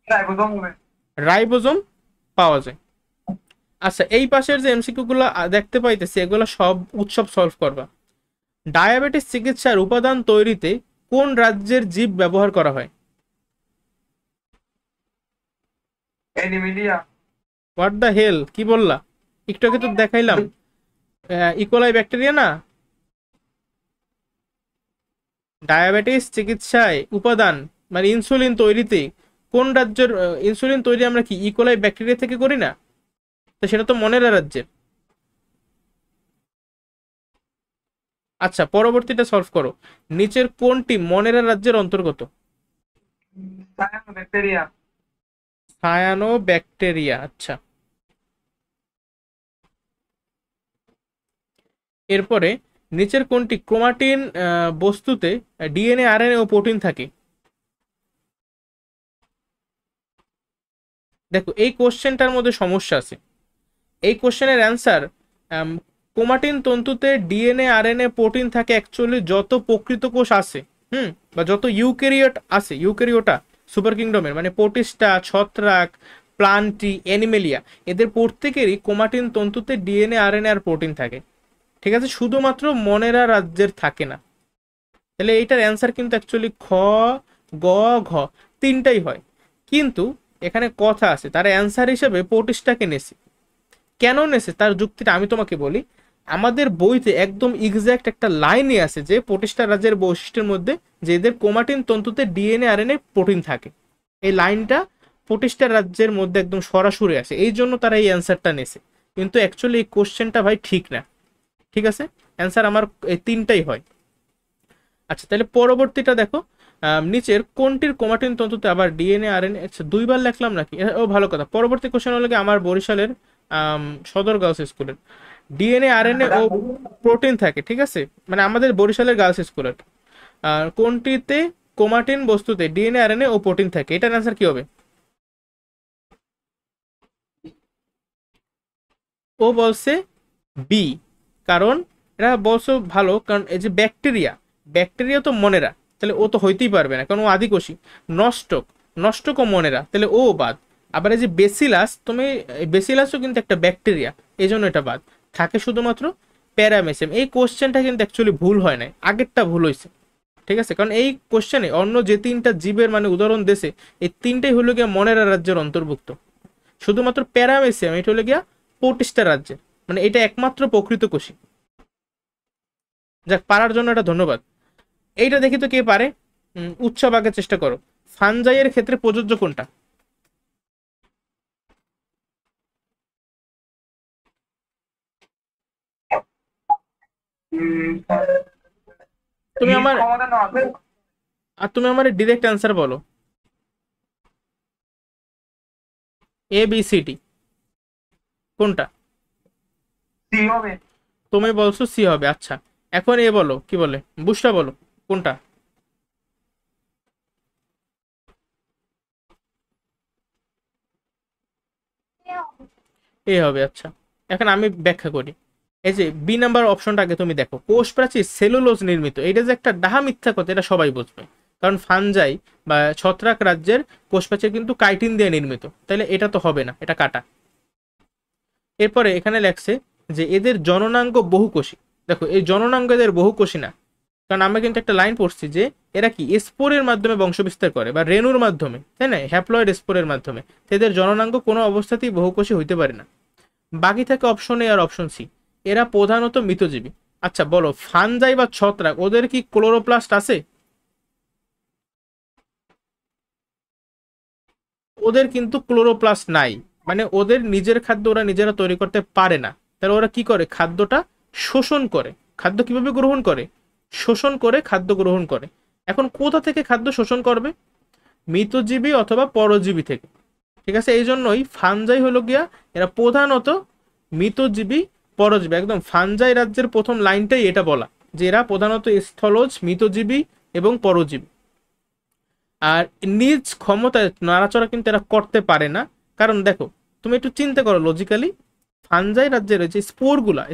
রাইবোজোম রাইবোজোম পাওয়া যায়। আচ্ছা, এই পাশের যে এমসিকিউ গুলো দেখতে পাইতেছি, এগুলো সব উৎসব সলভ করবা। ডায়াবেটিস চিকিৎসার উপাদান তৈরিতে কোন রাজ্যের জীব ব্যবহার করা হয়? এনিমিলিয়া। হোয়াট দ্য হেল, কি বললা? একটু আগে তো দেখাইলাম ইকোলাই ব্যাকটেরিয়া না। ডায়াবেটিস চিকিৎসায় উপাদান মানে ইনসুলিন তৈরিতে কোন রাজ্যের ইনসুলিন তৈরি আমরা কি ইকোলাই ব্যাকটেরিয়া থেকে করি না? তো সেটা তো মনেরা রাজ্যের। আচ্ছা, পরবর্তীটা সলভ করো। নিচের কোনটি মনেরা রাজ্যের অন্তর্গত? ব্যাকটেরিয়া। Cyano bacteria. আচ্ছা, এরপরে নিচের কোনটি ক্রোমাটিন বস্তুতে ডিএনএ, আরএনএ ও প্রোটিন থাকে? দেখো, এই কোশ্চেনটার মধ্যে সমস্যা আছে। এই কোশ্চেনের অ্যান্সার, ক্রোমাটিন তন্তুতে ডিএনএ, আরএনএ, প্রোটিন থাকে অ্যাকচুয়ালি যত প্রকৃত কোষ আছে, বা যত ইউক্যারিওট আছে, ইউক্যারিওটা সুপার কিংডমের মানে প্রোটিস্টা, ছত্রাক, প্লান্টি, অ্যানিমেলিয়া, এদের প্রত্যেকেরই ক্রোমাটিন তন্তুতে ডিএনএ, আরএনএ আর প্রোটিন থাকে, ঠিক আছে। শুধুমাত্র মনেরা রাজ্যের থাকে না। তাহলে এইটার অ্যান্সার কিন্তু অ্যাকচুয়ালি খ, গ, ঘ তিনটাই হয়। কিন্তু এখানে কথা আছে, তার অ্যান্সার হিসেবে প্রোটিস্টাকে নেছে। কেন নেছে তার যুক্তিটা আমি তোমাকে বলি। আমাদের বইতে একদম এক্সাক্ট একটা লাইনই আছে যে প্রোটিস্টা রাজ্যের বৈশিষ্ট্যের মধ্যে যে এদের ক্রোমাটিন তন্তুতে ডিএনএ, আরএনএ, প্রোটিন থাকে। এই লাইনটা প্রোটিস্টা রাজ্যের মধ্যে একদম সরাসরি আছে, এই জন্য তারা এই অ্যান্সারটা নেছে। কিন্তু অ্যাকচুয়ালি এই কোশ্চেনটা ভাই ঠিক না, ঠিক আছে। অ্যান্সার আমার এই তিনটাই হয়। আচ্ছা, তাহলে পরবর্তীটা দেখো, নিচের কোনটির ক্রোমাটিন তন্তুতে আবার ডিএনএ, আরএনএ, আচ্ছা দুইবার লিখলাম নাকি? ও ভালো কথা। পরবর্তী কোশ্চেন হলো আমার বরিশালের সদর গার্লস স্কুলের ডিএনএ, আরএনএ ও প্রোটিন থাকে, ঠিক আছে, মানে আমাদের বরিশালের গার্লস স্কুলের কোনটিতে ক্রোমাটিন বস্তুতে ডিএনএ, আরএনএ ও প্রোটিন থাকে? এটার অ্যান্সার কি হবে? ও বলছে বি, কারণ এটা বলছো ভালো, কারণ এই যে ব্যাকটেরিয়া তো মনেরা, তাহলে ও তো হইতেই পারবে না কারণ ও আদিকোষী। নষ্টকও মনেরা, তাহলে ও বাদ। আবার এই যে বেসিলাস, তুমি বেসিলাসও কিন্তু একটা ব্যাকটেরিয়া, এই জন্য এটা বাদ। থাকে শুধুমাত্র প্যারামেসিয়াম। এই কোশ্চেনটা কিন্তু অ্যাকচুয়ালি ভুল হয় নাই, আগেরটা ভুল হয়েছে। ঠিক আছে, কারণ এই কোশ্চেনে অন্য যে তিনটা জীবের মানে উদাহরণ দেশে, এই তিনটাই হলো গিয়া মনেরা রাজ্যের অন্তর্ভুক্ত। শুধুমাত্র প্যারামেসিয়াম এটা হলো গিয়া প্রোটিস্টা রাজ্যের, মানে এটা একমাত্র প্রকৃত কোষী। যাক, পারার জন্য এটা ধন্যবাদ। এইটা দেখি তো কে পারে। উৎসব আগে চেষ্টা করো। ফানজাইয়ের ক্ষেত্রে প্রযোজ্য কোনটা? তুমি নিজ আমার ক্ষমতা না আছে তুমি আমার ডিরেক্ট অ্যান্সার বলো। এ বি সি ডি কোনটা? সি হবে। তুমি বলছো সি হবে, আচ্ছা। এখন এ বলো, কি বলে, বুসটা বলো কোনটা? এ হবে, আচ্ছা। এখন আমি ব্যাখ্যা করি। এই যে বি নাম্বার অপশনটা আগে তুমি দেখো, কোষ প্রাচীর সেলুলোজ নির্মিত, এটা যে একটা ডাহা মিথ্যা কথা এটা সবাই বুঝবে। কারণ ফানজাই বা ছত্রাক রাজ্যের কোষ প্রাচীর কিন্তু কাইটিন দিয়ে নির্মিত, তাহলে এটা তো হবে না, এটা কাটা। এরপরে এখানে লেখছে যে এদের জননাঙ্গ বহুকোষী। দেখো, এই জননাঙ্গ এদের বহুকোষী না, কারণ আমরা কিন্তু একটা লাইন পড়ছি যে এরা কি স্পোরের মাধ্যমে বংশবিস্তার করে বা রেণুর মাধ্যমে, তাই না, হ্যাপ্লয়েড স্পোরের মাধ্যমে। তো এদের জননাঙ্গ কোনো অবস্থাতেই বহুকোষী হইতে পারে না। বাকি থাকে অপশন এ আর অপশন সি, এরা প্রধানত মৃতজীবী। আচ্ছা বলো, ফানজাই বা ছত্রাক ওদের কি ক্লোরোপ্লাস্ট আছে? ওদের কিন্তু ক্লোরোপ্লাস্ট নাই, মানে ওদের নিজের খাদ্য ওরা নিজেরা তৈরি করতে পারে না। তাহলে ওরা কি করে, খাদ্যটা শোষণ করে। খাদ্য কিভাবে গ্রহণ করে? শোষণ করে খাদ্য গ্রহণ করে। এখন কোথা থেকে খাদ্য শোষণ করবে? মৃতজীবী অথবা পরজীবী থেকে। ঠিক আছে, এই জন্যই ফানজাই হলো গিয়া এরা প্রধানত মৃতজীবী পরজীবী। একদম ফানজাই রাজ্যের প্রথম লাইনটাই এটা বলা, যে এরা প্রধানত স্থলজ, মৃতজীবী এবং পরজীবী। আর নিজ ক্ষমতায় নাড়াচড়া কিন্তু এরা করতে পারে না। কারণ দেখো, তুমি একটু চিন্তা করো লজিক্যালি, ফানজাই রাজ্যের ওই যে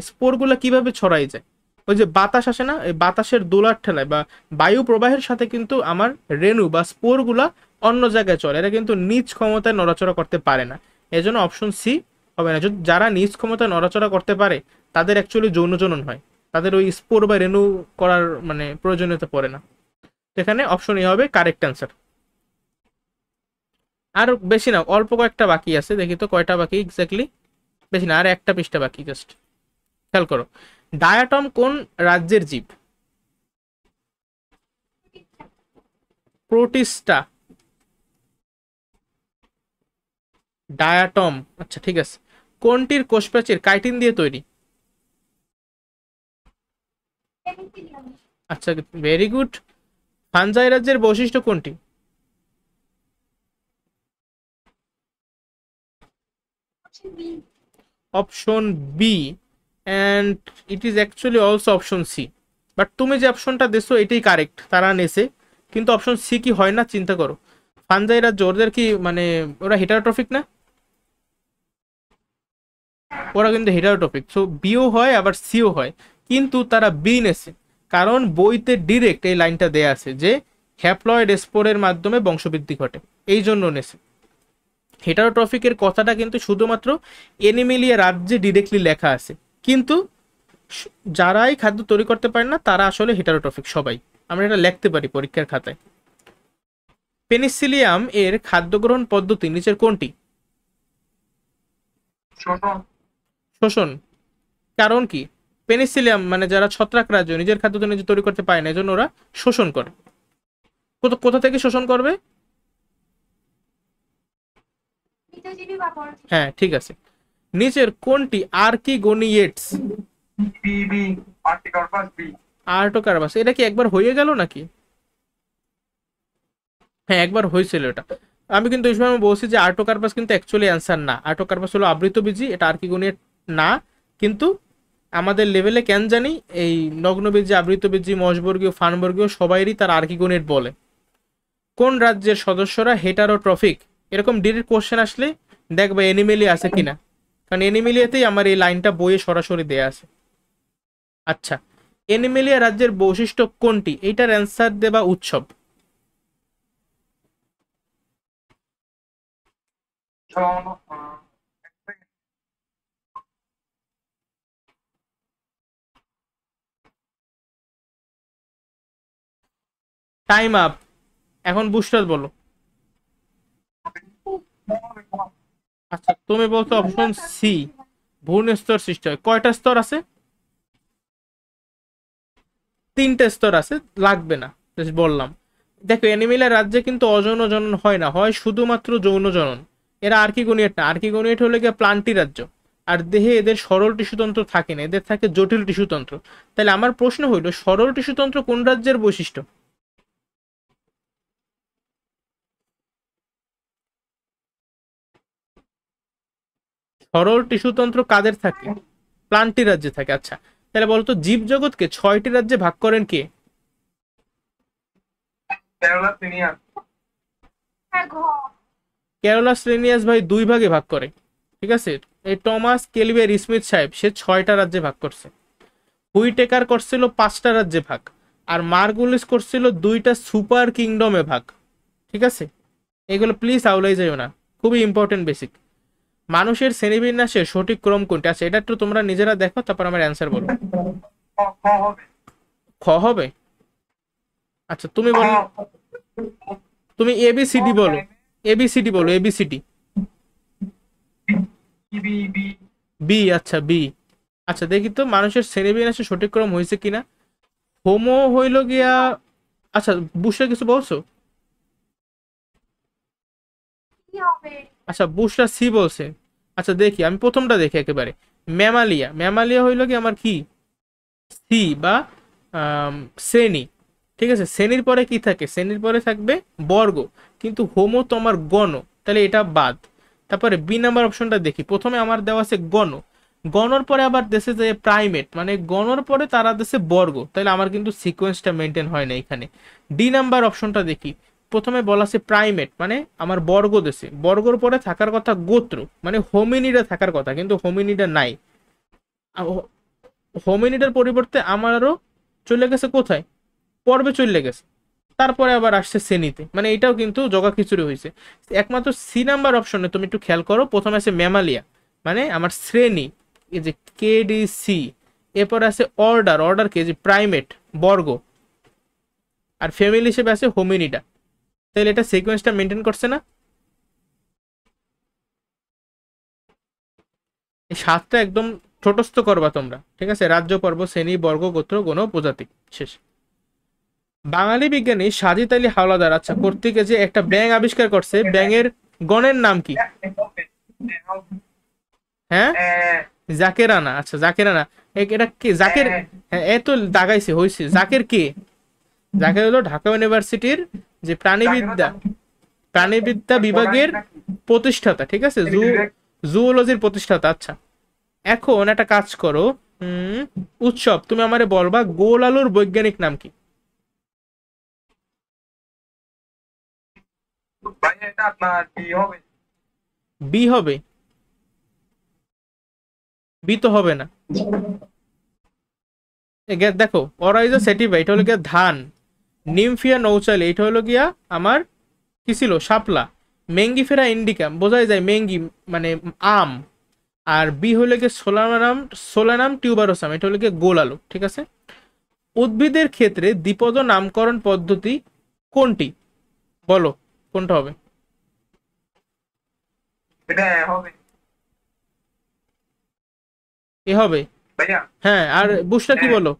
স্পোরগুলা কিভাবে ছড়াই যায়? ওই যে বাতাস আসে না, এই বাতাসের দোলার ঠেলায় বা বায়ু প্রবাহের সাথে কিন্তু আমার রেণু বা স্পোরগুলা অন্য জায়গায় চলে, এরা কিন্তু নিজ ক্ষমতায় নড়াচড়া করতে পারে না। এই জন্য অপশন সি হবে না। যারা নিজ ক্ষমতায় নড়াচড়া করতে পারে তাদের অ্যাকচুয়ালি যৌন জনন হয়, তাদের ওই স্পোর বা রেণু করার মানে প্রয়োজনীয়তা পড়ে না। এখানে অপশন এ হবে কারেক্ট অ্যান্সার। আর বেশি না, অল্প কয়েকটা বাকি আছে, দেখি তো কয়টা বাকি এক্স্যাক্টলি। বেশি না, আর একটা পৃষ্ঠা বাকি জাস্ট। খেয়াল করো, ডায়াটম কোন রাজ্যের জীব? প্রোটিস্টা। ডায়াটম, আচ্ছা ঠিক আছে। কোনটির কোষপ্রাচীর কাইটিন দিয়ে তৈরি? আচ্ছা, ভেরি গুড। ফানজাই রাজ্যের বৈশিষ্ট্য কোনটি? Option B, and it is actually also option C. But তুমি যে অপশনটা দিছো এটাই কারেক্ট, তারা নেছে। কিন্তু অপশন সি কি হয় না, চিন্তা করো। ফানজাই রাজ্য ওদের কি মানে ওরা হেটারোট্রফিক না? ওরা কিন্তু হেটারোট্রফিক, সো বিও হয় আবার সিও হয়, কিন্তু তারা বি নেছে। কারণ বইতে ডিরেক্ট এই লাইনটা দেয়া আছে যে হ্যাপ্লয়েড স্পোরের মাধ্যমে বংশবৃদ্ধি ঘটে, এই জন্য নেছে। হেটারোট্রফিকের কথাটা কিন্তু শুধুমাত্র এনিমেলিয়া রাজ্যে ডিরেক্টলি লেখা আছে, কিন্তু যারাই খাদ্য তৈরি করতে পারে না তারা আসলে হেটারোট্রফিক সবাই। আমরা এটা লিখতে পারি পরীক্ষার খাতায়। পেনিসিলিয়াম এর খাদ্য গ্রহণ পদ্ধতি নিচের কোনটি? শোষণ। শোষণ। কারণ কি? পেনিসিলিয়াম মানে যারা ছত্রাক রাজ্য নিজের খাদ্য তো নিজে তৈরি করতে পারে না, এজন্য ওরা শোষণ করে। কোথা থেকে শোষণ করবে? হ্যাঁ ঠিক আছে। নিচের কোনটি archegoniates? B B Artocarpus B. Artocarpus, এটা কি একবার হয়ে গেল নাকি? হ্যাঁ একবার হয়েছিল এটা। আমি কিন্তু এই সময় বলছি যে আর্টোকার্পাস কিন্তু অ্যাকচুয়ালি অ্যান্সার না, আর্টোকার্পাস হলো আবৃতবীজী, এটা আর্কিগোনিয়েট না। কিন্তু আমাদের লেভেলে কেন জানি এই নগ্নবীজী, আবৃতবীজী, মশবর্গীয়, ফানবর্গীয় সবাইরই তার আর্কিগোনিয়েট বলে। কোন রাজ্যের সদস্যরা হেটারোট্রফিক? এরকম ডিরেক্ট কোশ্চেন আসলে দেখবা এনিমেলি আছে কিনা, কারণ এনিমিলিয়াতেই আমার এই লাইনটা বইয়ে সরাসরি দেয়া আছে। আচ্ছা, এনিমিলিয়া রাজ্যের বৈশিষ্ট্য কোনটি? এইটার অ্যান্সার দেবা উৎসব। জন টাইম আপ। এখন বুস্টার বলো। আচ্ছা, তুমি বলছো অপশন সি, ভ্রূণ স্তর সৃষ্টি হয়। কয়টা স্তর আছে? 3টে স্তর আছে, লাগবে না, just বললাম। দেখো অ্যানিমেলিয়া রাজ্যে কিন্তু অযৌন জনন হয় না, হয় শুধুমাত্র যৌন জনন। এরা আর্কিগোনিয়েট না, আর্কিগোনিয়েট হলে গিয়ে প্লান্টি রাজ্য। আর দেহে এদের সরল টিস্যুতন্ত্র থাকে না, এদের থাকে জটিল টিস্যুতন্ত্র। তাহলে আমার প্রশ্ন হইল, সরল টিস্যুতন্ত্র কোন রাজ্যের বৈশিষ্ট্য? সরল টিস্যুতন্ত্র কাদের থাকে? প্লান্টি রাজ্যে থাকে। আচ্ছা, তাহলে বলতো জীবজগৎকে 6টি রাজ্যে ভাগ করেন কে? কেরালা সিনিয়র আর ঘ ক্যারোলাস লিনিয়াস ভাই 2 ভাগে ভাগ করে। ঠিক আছে, এই টমাস কেলভিয়ার স্মিথ সাহেব সে 6টা রাজ্যে ভাগ করছে। হুইটেকার করছিল 5টা রাজ্যে ভাগ। আর মার্গুলিস করছিল 2টা সুপার কিংডমে ভাগ। ঠিক আছে, এগুলো প্লিজ আউলাই যাইও না, খুবই ইম্পর্টেন্ট বেসিক। মানুষের শ্রেণীবিন্যাসের সঠিক ক্রম কোনটি? আচ্ছা, এটা একটু তোমরা নিজেরা দেখো, তারপর আমার অ্যান্সার বলো। হবে খ হবে? আচ্ছা, তুমি বল, তুমি এবিসিডি বলো, এবিসিডি বলো, এবিসিডি। বি বি বি, আচ্ছা বি। আচ্ছা, দেখি তো মানুষের শ্রেণীবিন্যাসের সঠিক ক্রম হয়েছে কিনা। হোমো হইল গিয়া, আচ্ছা বুশরা কিছু বলছো? কি হবে? আচ্ছা, বুশরা সি বলছে। আচ্ছা দেখি, আমি প্রথমটা দেখি একেবারে। ম্যামালিয়া, ম্যামালিয়া হইল কি আমার কি সি বা শ্রেণী। ঠিক আছে, শ্রেণীর পরে কি থাকে? শ্রেণীর পরে থাকবে বর্গ, কিন্তু হোমো তো আমার গণ, তাহলে এটা বাদ। তারপরে বি নাম্বার অপশনটা দেখি, প্রথমে আমার দেওয়া আছে গণ, গণর পরে আবার দেশে যে প্রাইমেট, মানে গণর পরে তারা দেশে বর্গ, তাহলে আমার কিন্তু সিকোয়েন্সটা মেনটেন হয় না এখানে। ডি নাম্বার অপশনটা দেখি, প্রথমে বলা আছে প্রাইমেট, মানে আমার বর্গ দেশে, বর্গর পরে থাকার কথা গোত্র, মানে হোমিনিডা থাকার কথা, কিন্তু হোমিনিডা নাই। হোমিনিডার পরিবর্তে আমারও চলে গেছে কোথায়? পর্বে চলে গেছে। তারপরে আবার আসছে শ্রেণীতে, মানে এটাও কিন্তু জগা খিচুড়ি হয়েছে। একমাত্র সি নাম্বার অপশনে তুমি একটু খেয়াল করো, প্রথমে আছে ম্যামালিয়া, মানে আমার শ্রেণী, এই যে কেডিসি। এরপরে আছে অর্ডার, অর্ডার কে যে প্রাইমেট বর্গ। আর ফ্যামিলি হিসেবে আছে হোমিনিডা। তাহলে এটা সিকোয়েন্সটা মেনটেন করছে না? এই 7টা একদম ছোটস্থ করবা তোমরা। ঠিক আছে, রাজ্য, পর্ব, শ্রেণী, বর্গ, গোত্র, গণ, প্রজাতি, শেষ। বাঙালি বিজ্ঞানী সাজিদ আলী হাওলাদার, আচ্ছা, কর্তৃক যে একটা ব্যাঙ আবিষ্কার করছে, ব্যাঙের গণের নাম কি? হ্যাঁ, জাকেরানা। আচ্ছা, জাকেরানা। এটা কে জাকের? হ্যাঁ, এ তো দাগাইছে হয়েছে। জাকের কে? জাকের হলো ঢাকা ইউনিভার্সিটির যে প্রাণীবিদ্যা বিভাগের প্রতিষ্ঠাতা। ঠিক আছে, জুওলজির প্রতিষ্ঠাতা। আচ্ছা, এখন একটা কাজ করো, উৎসব, তুমি আমারে বলবা গোল আলুর বৈজ্ঞানিক নাম কি? ভাই এটা আপনার বি হবে বি হবে? বি তো হবে না। দেখো, অরাইজো সেটিভা, এটা হলো গিয়া ধান। নিমফিয়া নৌচালি, এটা হলো গিয়া আমার কি ছিল? শাপলা। মেঙ্গিফেরা ইন্ডিকা, বোঝাই যায় মেঙ্গি মানে আম। আর বি হলো গিয়ে সোলানাম, সোলানাম টিউবারোসাম, এটা হলো গিয়ে গোল আলু। ঠিক আছে, উদ্ভিদের ক্ষেত্রে দ্বিপদ নামকরণ পদ্ধতি কোনটি? বলো কোনটা হবে? এটা হবে এ হবে? ভাইয়া হ্যাঁ, আর বুশটা কি বলো?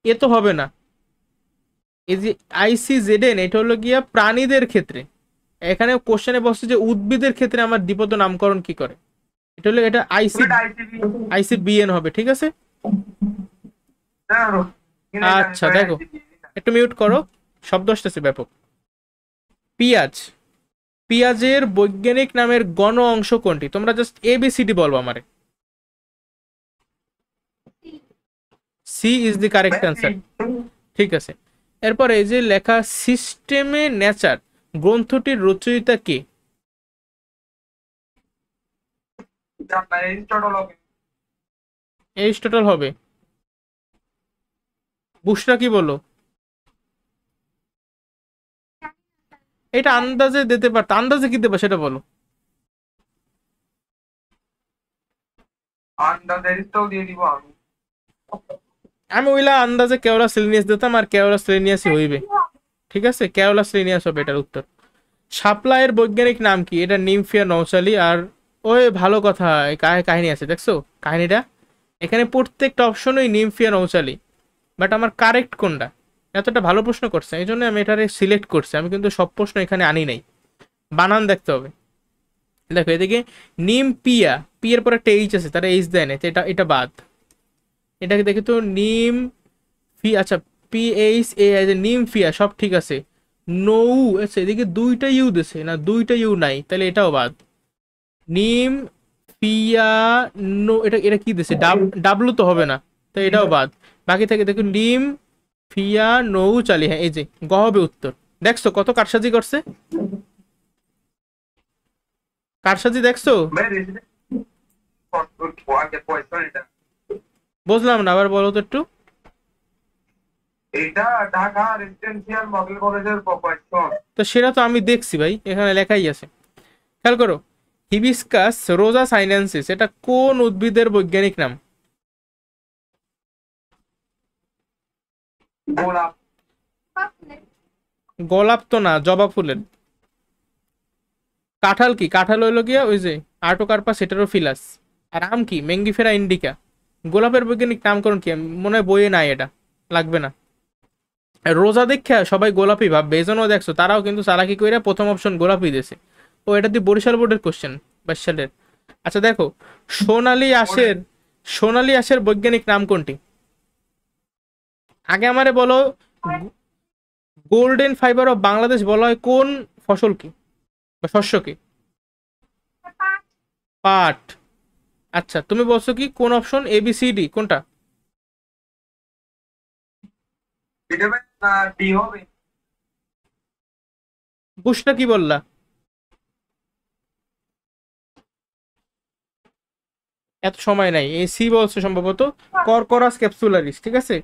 এ তো হবে না। এই যে ICZN, এটা হলো গিয়া প্রাণীদের ক্ষেত্রে। এখানে কোশ্চেনে বলছে যে উদ্ভিদের ক্ষেত্রে আমার দ্বিপদ নামকরণ কি করে। এটা হলো, এটা এটা আইসিবি ICBN হবে। ঠিক আছে, আচ্ছা দেখো, একটু মিউট করো, শব্দ আসতেছে ব্যাপক। পিঁয়াজ, পেঁয়াজের বৈজ্ঞানিক নামের গণ অংশ কোনটি? তোমরা জাস্ট ABCD বলবো আমারে। C is the correct answer. ঠিক আছে, এরপরে এই যে লেখা সিস্টেমে নেচার, গ্রন্থটির রচয়িতা কে? এটা আপনার এরিস্টটল হবে। এরিস্টটল হবে। বুশরা কি বলো? এটা আন্দাজে দিতে পারতো, আন্দাজে কি দেবা সেটা বলো। আন্দাজ এরিস্টটল দিয়ে দিব আমি। আমি ওইলা আন্দাজে কেওলা সিলিনিয়াস দিতাম, আর কেওলা সিলিনিয়াসই হইবে। ঠিক আছে, কেওলা সিলিনিয়াস হবে এটার উত্তর। শাপলা এর বৈজ্ঞানিক নাম কি? এটা নিমফিয়া নৌচালি। আর ওই ভালো কথা, এই কাহিনী আছে দেখছো কাহিনীটা? এখানে প্রত্যেকটা অপশনই নিমফিয়া নৌচালি, বাট আমার কারেক্ট কোনটা? এতটা ভালো প্রশ্ন করছে, এই জন্য আমি এটারে সিলেক্ট করছি। আমি কিন্তু সব প্রশ্ন এখানে আনি নাই, বানান দেখতে হবে। দেখো এদিকে নিম পিয়া, পি এর পর একটা এইচ আছে, তারা এইচ দেয় না, তো এটা এটা বাদ। এটাকে দেখে তো নিম ফি, আচ্ছা পি এইচ এ, নিম ফিয়া সব ঠিক আছে। নৌ, আচ্ছা এদিকে দুইটা ইউ দিছে না, দুইটা ইউ নাই, তাহলে এটাও বাদ। নিম ফিয়া নো, এটা এটা কি দিছে? ডাবলু তো হবে না, তো এটাও বাদ। বাকি থেকে দেখো নিম ফিয়া নৌ চালি, হ্যাঁ এই যে গ হবে উত্তর। দেখছো কত কারসাজি করছে? কারসাজি দেখছো? ভাই রেসিডেন্ট আগে পয়সা এটা। বুঝলাম না, আবার বলো তো একটু। এটা ঢাকা রেসিডেন্সিয়াল মডেল কলেজের প্রোপাইশন। তো সেটা তো আমি দেখছি ভাই, এখানে লেখাই আছে। খেয়াল করো, হিবিস্কাস রোজা সাইনেন্সিস এটা কোন উদ্ভিদের বৈজ্ঞানিক নাম? গোলাপ। পাপলেট। গোলাপ তো না, জবা ফুলের। কাঁঠাল কি? কাঁঠাল হইলো গিয়া ওই যে আর্টোকার্পাস হেটেরোফিলাস। আর আম কি? মেঙ্গিফেরা ইন্ডিকা। গোলাপের বৈজ্ঞানিক নামকরণ কি? মনে হয় বইয়ে নাই, এটা লাগবে না। রোজা দেখা সবাই গোলাপি ভাববে, এই জন্য দেখছো তারাও কিন্তু চালাকি কইরা প্রথম অপশন গোলাপি দিয়েছে। ও এটা দিয়ে বরিশাল বোর্ডের কোশ্চেন, 22 সালের। আচ্ছা দেখো, সোনালী আঁশের, সোনালী আঁশের বৈজ্ঞানিক নাম কোনটি? আগে আমারে বলো, গোল্ডেন ফাইবার অফ বাংলাদেশ বলা হয় কোন ফসল কি বা শস্য কি? পাট। পাট। আচ্ছা তুমি বলছো কি কোন option, A B C D কোনটা? এটা ভাই না ডি হবে। বুঝটা কি বললা? এত সময় নাই, এই সি বলছে সম্ভবত, করকরাস ক্যাপসুলারিস, ঠিক আছে।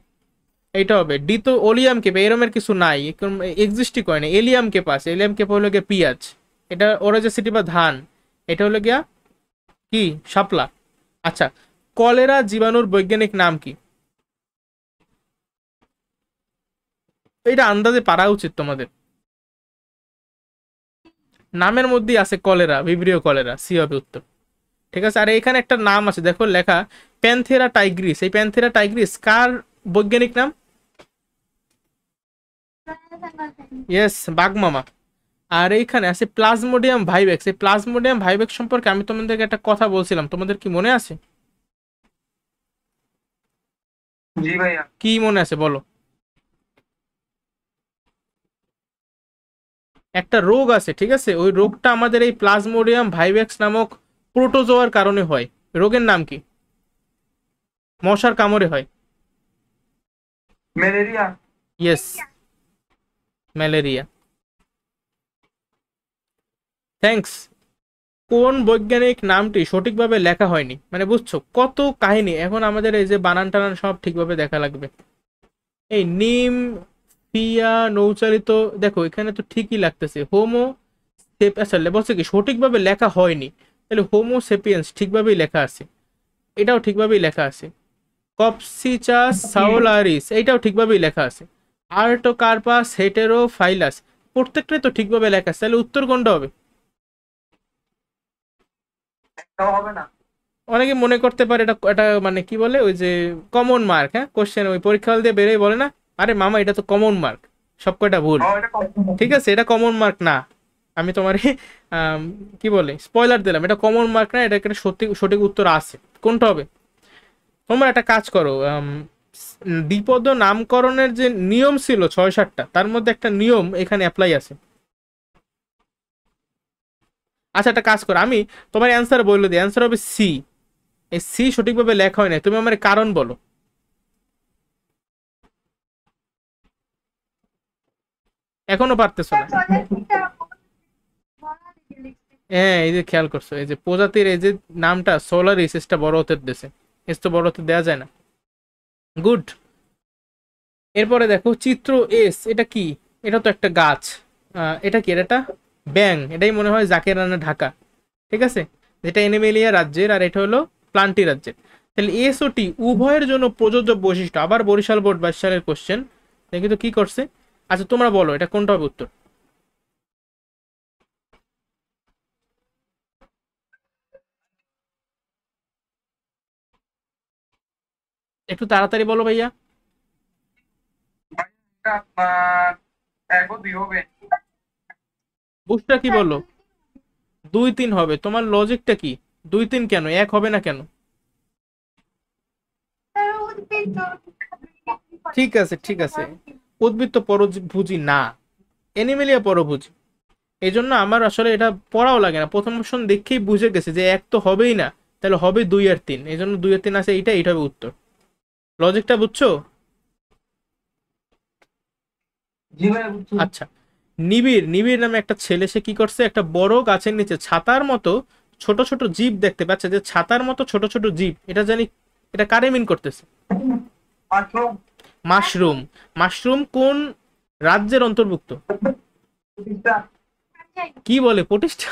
এইটা হবে। ডি তো ওলিয়াম কেপ, এরমের কিছু নাই, এক্সিস্টই করে না। এলিয়াম কেপ আছে, এলিয়াম কেপ হলো গিয়া পিঁয়াজ। এটা ওরাজেসিটি বা ধান। এটা হলো গিয়া কি? শাপলা। আচ্ছা, কলেরা জীবাণুর বৈজ্ঞানিক নাম কি? এটা আন্দাজে পারা উচিত তোমাদের, নামের মধ্যেই আছে কলেরা, ভিব্রিও কলেরা, সি হবে উত্তর। ঠিক আছে, আর এখানে একটা নাম আছে দেখো লেখা, প্যান্থেরা টাইগ্রিস। এই প্যান্থেরা টাইগ্রিস কার বৈজ্ঞানিক নাম? ইয়েস, বাগমামা। আর এইখানে আছে প্লাজমোডিয়াম ভাইভেক্স। এই প্লাজমোডিয়াম ভাইভেক্স সম্পর্কে আমি তোমাদেরকে একটা কথা বলছিলাম, তোমাদের কি মনে আছে? জি ভাইয়া। কি মনে আছে বলো? একটা রোগ আছে, ঠিক আছে, ওই রোগটা আমাদের এই প্লাজমোডিয়াম ভাইভেক্স নামক প্রোটোজোয়ার কারণে হয়। রোগের নাম কি? মশার কামড়ে হয়। ম্যালেরিয়া। Yes, malaria. থ্যাঙ্কস। কোন বৈজ্ঞানিক নামটি সঠিকভাবে লেখা হয়নি? মানে বুঝছো কত কাহিনী, এখন আমাদের এই যে বানান টানান সব ঠিকভাবে দেখা লাগবে। এই নিম ফিয়া নৌচালিত, দেখো এখানে তো ঠিকই লাগতেছে হোমো, আচ্ছা বলছে কি সঠিকভাবে লেখা হয়নি, তাহলে হোমো সেপিয়েন্স ঠিকভাবেই লেখা আছে, এটাও ঠিকভাবেই লেখা আছে। কপসিচাস সাওলারিস এইটাও ঠিকভাবেই লেখা আছে। আর্টোকার্পাস হেটেরোফাইলাস প্রত্যেকটাই তো ঠিকভাবে লেখা আছে, তাহলে উত্তর কোনটা হবে? একটাও হবে না। অনেকে মনে করতে পারে এটা এটা মানে কি বলে ওই যে কমন মার্ক, হ্যাঁ কোশ্চেন ওই পরীক্ষা হল দিয়ে বেরোয় বলে না, আরে মামা এটা তো কমন মার্ক, সব কয়টা ভুল। ও এটা ঠিক আছে, এটা কমন মার্ক না। আমি তোমার কি বলে স্পয়লার দিলাম, এটা কমন মার্ক না, এটা একটা সঠিক সঠিক উত্তর আছে। কোনটা হবে? তোমরা একটা কাজ করো, দ্বিপদ নামকরণের যে নিয়ম ছিল 6-7টা, তার মধ্যে একটা নিয়ম এখানে অ্যাপ্লাই আছে। আচ্ছা একটা কাজ করো, আমি তোমার অ্যান্সার বললো দিই, অ্যান্সার হবে সি। এই সি সঠিকভাবে লেখা হয় না, তুমি আমার কারণ বলো। এখনো পারতেছো না? জলের ভিতরে হ্যাঁ, এই যে খেয়াল করছো, এই যে প্রজাতির এই যে নামটা সোলারিস, এসটা বড় হাতের দেশে, এস তো বড় হাতে দেওয়া যায় না। গুড। এরপরে দেখো চিত্র এস, এটা কি? এটা তো একটা গাছ। এটা কি? এটা একটা ব্যাং, এটাই মনে হয় জাকেরানা ঢাকা, ঠিক আছে, যেটা এনিমেলিয়া রাজ্যের আর এটা হলো প্লান্টি রাজ্যের। তাহলে এস ও টি উভয়ের জন্য প্রযোজ্য বৈশিষ্ট্য, আবার বরিশাল বোর্ড 22 সালের কোশ্চেন। দেখি তো কি করছে। আচ্ছা তোমরা বলো এটা কোনটা হবে উত্তর। একটু তাড়াতাড়ি বলো ভাইয়া। এটা আপনার 1 ও 2 হবে। বুঝটা কি বলো? 2 3 হবে, তোমার লজিকটা কি? 2 3 কেন, এক হবে না কেন? তারা উদ্ভিদ ঠিক আছে ঠিক আছে, উদ্ভিদ তো পরভুজি না, এনিমেলিয়া পরভুজি। এই জন্য আমার আসলে এটা পড়াও লাগে না, প্রথম অপশন দেখেই বুঝে গেছে যে এক তো হবেই না, তাহলে হবে 2 আর 3, এই জন্য 2 আর 3 আছে, এইটা হবে উত্তর। লজিকটা বুঝছো? জি ভাই বুঝছি। আচ্ছা, নিবিড়, নিবিড় নামে একটা ছেলে, সে কি করছে, একটা বড় গাছের নিচে ছাতার মতো ছোট ছোট জীব দেখতে পাচ্ছে, যে ছাতার মতো ছোট ছোট জীব, এটা জানি এটা কারে মিন করতেছে? মাশরুম। মাশরুম। মাশরুম কোন রাজ্যের অন্তর্ভুক্ত? প্রতিষ্ঠা। কি বলে, প্রতিষ্ঠা?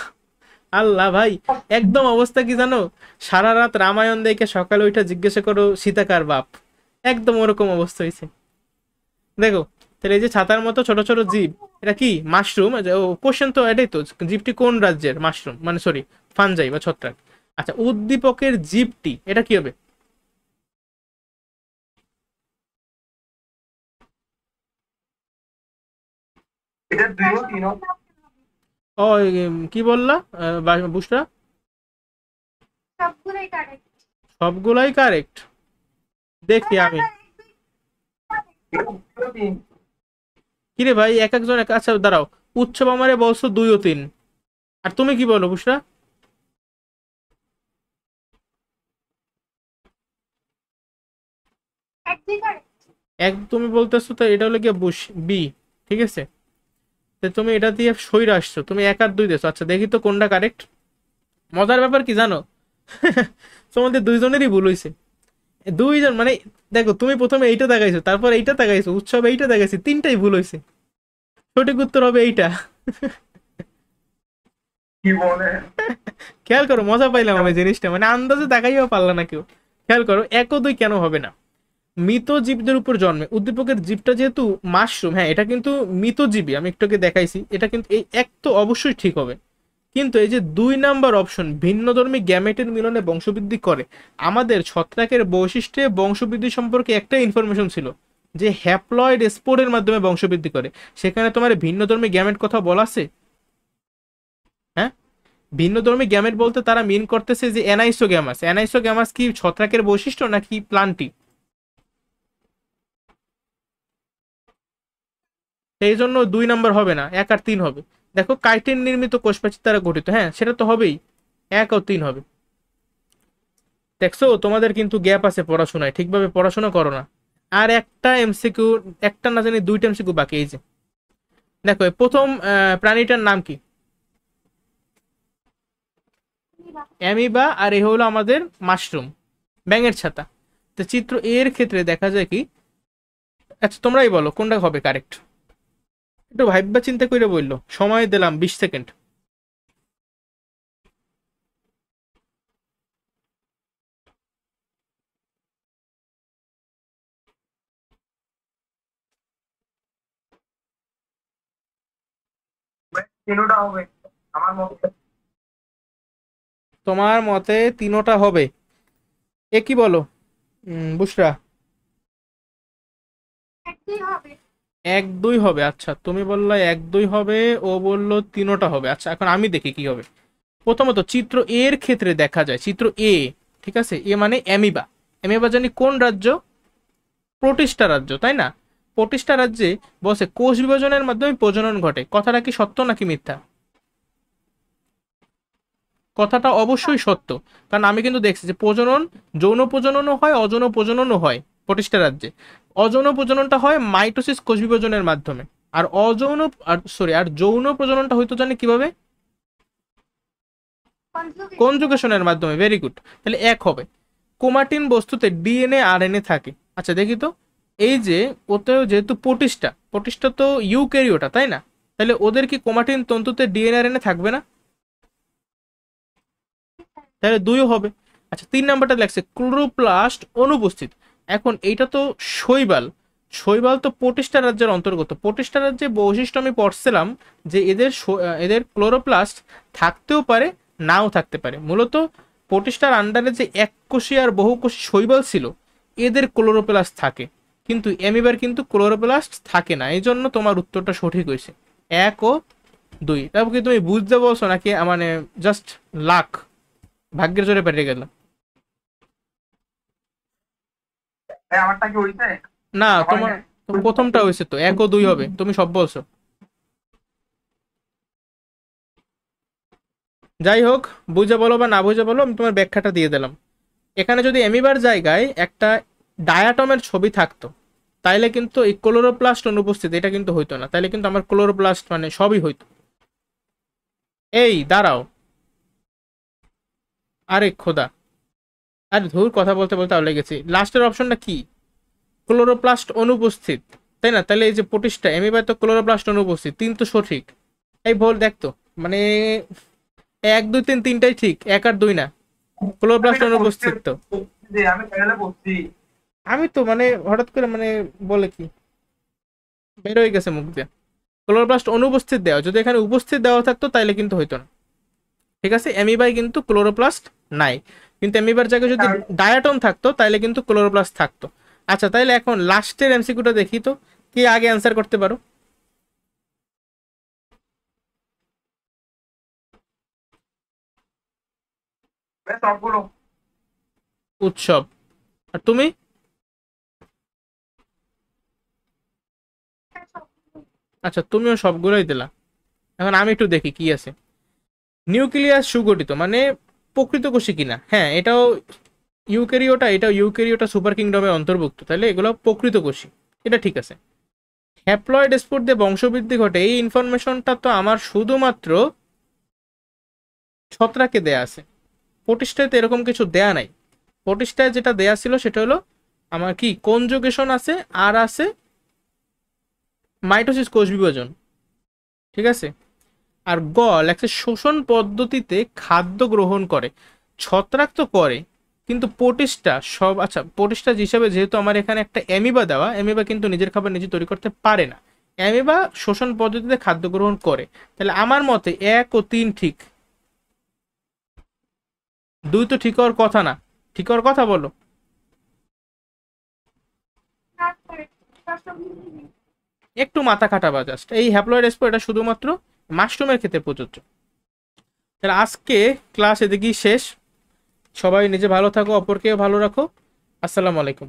আল্লাহ ভাই, একদম অবস্থা কি জানো, সারা রাত রামায়ণ দেখে সকালে ওইটা জিজ্ঞাসা করো সীতাকার বাপ, একদম ওরকম অবস্থা হয়েছে। দেখো, তাহলে এই যে ছাতার মতো ছোট ছোট জীব, এটা কি? মাশরুম। কোশ্চেন তো এটাই তো, জীবটি কোন রাজ্যের? মাশরুম মানে সরি, ফানজাই বা ছত্রাক। আচ্ছা, উদ্দীপকের জীবটি এটা কি হবে? এটা 2 ও 3 ও। ও কি বললা বুসরা? সবগুলোই কারেক্ট। সবগুলাই কারেক্ট? দেখি আমি। 2 ও 3। কিরে ভাই, এক একজন এক, আচ্ছা দাঁড়াও, উৎসব আমারে বলছো 2 ও 3, আর তুমি কি বলো বুসরা? একদমই কারেক্ট। এক তুমি বলতেছো, তো এটা হলো গিয়ে বুশ বি, ঠিক আছে। তো তুমি এটা দিয়ে সইরা আসছো, তুমি 1 আর 2 দিয়েছো। আচ্ছা দেখি তো কোনটা কারেক্ট। মজার ব্যাপার কি জানো, তোমাদের দুইজনেরই ভুল হয়েছে, দুইজন মানে। দেখো, তুমি প্রথমে এইটা দেখাইছো, তারপর এইটা দেখাইছো, উৎসব এইটা দেখাইছে, তিনটাই ভুল হয়েছে। সঠিক উত্তর হবে এইটা। কি বলে? খেয়াল করো, মজা পাইলাম আমি জিনিসটা, মানে আন্দাজে দেখাইও পারলা না কেউ। খেয়াল করো, 1 ও 2 কেন হবে না? মৃত জীবদের উপর জন্মে, উদ্দীপকের জীবটা যেহেতু মাশরুম, হ্যাঁ এটা কিন্তু মৃত জীবী, আমি একটু আগে দেখাইছি, এটা কিন্তু এই এক তো অবশ্যই ঠিক হবে। কিন্তু এই যে 2 নাম্বার অপশন, ভিন্নধর্মী গ্যামেটের মিলনে বংশবৃদ্ধি করে, আমাদের ছত্রাকের বৈশিষ্ট্যে বংশবৃদ্ধি সম্পর্কে একটা ইনফরমেশন ছিল, যে হ্যাপ্লয়েড স্পোরের মাধ্যমে বংশবৃদ্ধি করে, সেখানে তোমার ভিন্নধর্মী গ্যামেট কথা বলা আছে? হ্যাঁ, ভিন্নধর্মী গ্যামেট বলতে তারা মিন করতেছে যে অ্যানাইসোগ্যামাস, অ্যানাইসোগ্যামাস কি ছত্রাকের বৈশিষ্ট্য নাকি প্লান্টি? সেই জন্য 2 নাম্বার হবে না, 1 আর 3 হবে। দেখো, কাইটিন নির্মিত কোষপ্রাচীর দ্বারা গঠিত, হ্যাঁ সেটা তো হবেই, 1 ও 3 হবে। দেখছো, তোমাদের কিন্তু গ্যাপ আছে পড়াশোনায়, ঠিকভাবে পড়াশোনা করো না। আর একটা এমসিকিউ, একটা না জানি 2টা এমসিকিউ বাকি। এই যে দেখো, এই প্রথম প্রাণীটার নাম কি? অ্যামিবা, আর এ হলো আমাদের মাশরুম, ব্যাঙের ছাতা। তো চিত্র এর ক্ষেত্রে দেখা যায় কি, আচ্ছা তোমরাই বলো কোনটা হবে কারেক্ট। একটু ভাববা চিন্তা করে বললো, সময় দিলাম 20 সেকেন্ড। তিনোটা হবে আমার মতে। তোমার মতে 3টা হবে, এ কি বলো বুসরা? একদমই হবে। 1 2 হবে, আচ্ছা তুমি বললে 1 2 হবে, ও বললো 3টা হবে। আচ্ছা এখন আমি দেখি কি হবে। প্রথমত চিত্র এর ক্ষেত্রে দেখা যায়, চিত্র এ, ঠিক আছে, এ মানে অ্যামিবা। অ্যামিবা জানি কোন রাজ্য? প্রোটিস্টা রাজ্য, তাই না? প্রোটিস্টা রাজ্যে বসে কোষ বিভাজনের মাধ্যমে প্রজনন ঘটে, কথাটা কি সত্য নাকি মিথ্যা? কথাটা অবশ্যই সত্য, কারণ আমি কিন্তু দেখছি যে প্রজনন, যৌন প্রজননও হয়, অযৌন প্রজননও হয় প্রতিষ্ঠা রাজ্যে। অযৌন প্রজননটা হয় মাইটোসিস কোষ বিভাজনের মাধ্যমে, আর অযৌন আর সরি আর যৌন প্রজননটা হয়তো জানি কিভাবে? কনজুগেশনের মাধ্যমে, ভেরি গুড। তাহলে এক হবে। ক্রোমাটিন বস্তুতে ডিএনএ আরএনএ থাকে। আচ্ছা দেখি তো, এই যে ওতেও যেহেতু প্রোটিস্টা তো ইউক্যারিওটা, তাই না? তাহলে ওদের কি ক্রোমাটিন তন্তুতে ডিএনএ আরএনএ থাকবে না? তাহলে দুইও হবে। আচ্ছা 3 নাম্বারটা লেখছে ক্লোরোপ্লাস্ট অনুপস্থিত। এখন এইটা তো শৈবাল, শৈবাল তো প্রোটিস্টা রাজ্যের অন্তর্গত। প্রোটিস্টা রাজ্যে বৈশিষ্ট্য আমি পড়ছিলাম যে এদের ক্লোরোপ্লাস্ট থাকতেও পারে, নাও থাকতে পারে। মূলত প্রোটিস্টার আন্ডারে যে এককোষী আর বহুকোষী শৈবাল ছিল, এদের ক্লোরোপ্লাস্ট থাকে, কিন্তু অ্যামিবার কিন্তু ক্লোরোপ্লাস্ট থাকে না। এই জন্য তোমার উত্তরটা সঠিক হয়েছে 1 ও 2। তারপর কি তুমি বুঝতে বলছো নাকি মানে জাস্ট লাক, ভাগ্যের জোরে পেরে গেলাম? ভাই আমারটা কি হইছে? না, সবাই তোমার প্রথমটা হয়েছে তো, 1 ও 2 হবে, তুমি সব বলছো। যাই হোক, বুঝে বলো বা না বুঝে বলো, আমি তোমার ব্যাখ্যাটা দিয়ে দিলাম। এখানে যদি অ্যামিবার জায়গায় একটা ডায়াটমের ছবি থাকতো, তাইলে কিন্তু এই ক্লোরোপ্লাস্ট অনুপস্থিত এটা কিন্তু হইতো না। তাইলে কিন্তু আমার ক্লোরোপ্লাস্ট মানে সবই হইতো। এই দাঁড়াও, আরে খোদা, আরে ধুর, কথা বলতে বলতে আউলে গেছি। লাস্টের অপশনটা কি? ক্লোরোপ্লাস্ট অনুপস্থিত, তাই না? তাহলে এই যে প্রোটিস্টা, অ্যামিবার তো ক্লোরোপ্লাস্ট অনুপস্থিত, 3 তো সঠিক। এই ভুল দেখতো মানে 1 2 3 তিনটাই ঠিক, 1 আর 2 না। ক্লোরোপ্লাস্ট অনুপস্থিত তো। যে আমি তাহলে বলছি আমি তো মানে হঠাৎ করে মানে বলে কি বের হয়ে গেছে মুখ দিয়ে। ক্লোরোপ্লাস্ট অনুপস্থিত দেওয়া, যদি এখানে উপস্থিত দেওয়া থাকতো তাইলে কিন্তু হইতো না। ঠিক আছে, অ্যামিবাই কিন্তু ক্লোরোপ্লাস্ট নাই, কিন্তু অ্যামিবার জায়গায় যদি ডায়াটম থাকতো তাইলে কিন্তু ক্লোরোপ্লাস্ট থাকতো। আচ্ছা তাইলে এখন লাস্টের এমসিকিউটা দেখি তো, কি আগে অ্যান্সার করতে পারো? সবগুলো উৎসব। আর তুমি? আচ্ছা তুমিও সবগুলোই দিলা। এখন আমি একটু দেখি কি আছে। নিউক্লিয়াস সুগঠিত মানে প্রকৃত কোষী কিনা? হ্যাঁ, এটাও ইউক্যারিওটা সুপার কিংডমের অন্তর্ভুক্ত, তাহলে এগুলো প্রকৃত কোষী, এটা ঠিক আছে। হ্যাপ্লয়েড স্পোর দিয়ে বংশবৃদ্ধি ঘটে, এই ইনফরমেশনটা তো আমার শুধুমাত্র ছত্রাকে দেয়া আছে, প্রতিষ্ঠায় তো এরকম কিছু দেয়া নাই। প্রতিষ্ঠায় যেটা দেয়া ছিল সেটা হলো আমার কি কনজুগেশন আছে, আর আছে মাইটোসিস, কোষ বিভাজন। ঠিক আছে। আর গ লেখছে শোষণ পদ্ধতিতে খাদ্য গ্রহণ করে। ছত্রাক তো করে, কিন্তু প্রোটিস্টা সব, আচ্ছা প্রোটিস্টা হিসাবে যেহেতু আমার এখানে একটা অ্যামিবা দেওয়া, অ্যামিবা কিন্তু নিজের খাবার নিজে তৈরি করতে পারে না। অ্যামিবা শোষণ পদ্ধতিতে খাদ্য গ্রহণ করে। তাহলে আমার মতে 1 ও 3 ঠিক, 2 তো ঠিক হওয়ার কথা না। ঠিক হওয়ার কথা বলো। একটু মাথা খাটাবা জাস্ট। এই হ্যাপ্লয়েড স্পোর এটা শুধুমাত্র মাশরুমের ক্ষেত্রে প্রযোজ্য। তাহলে আজকে ক্লাস এদিকেই শেষ। সবাই নিজে ভালো থাকো, অপরকেও ভালো রাখো। আসসালামু আলাইকুম।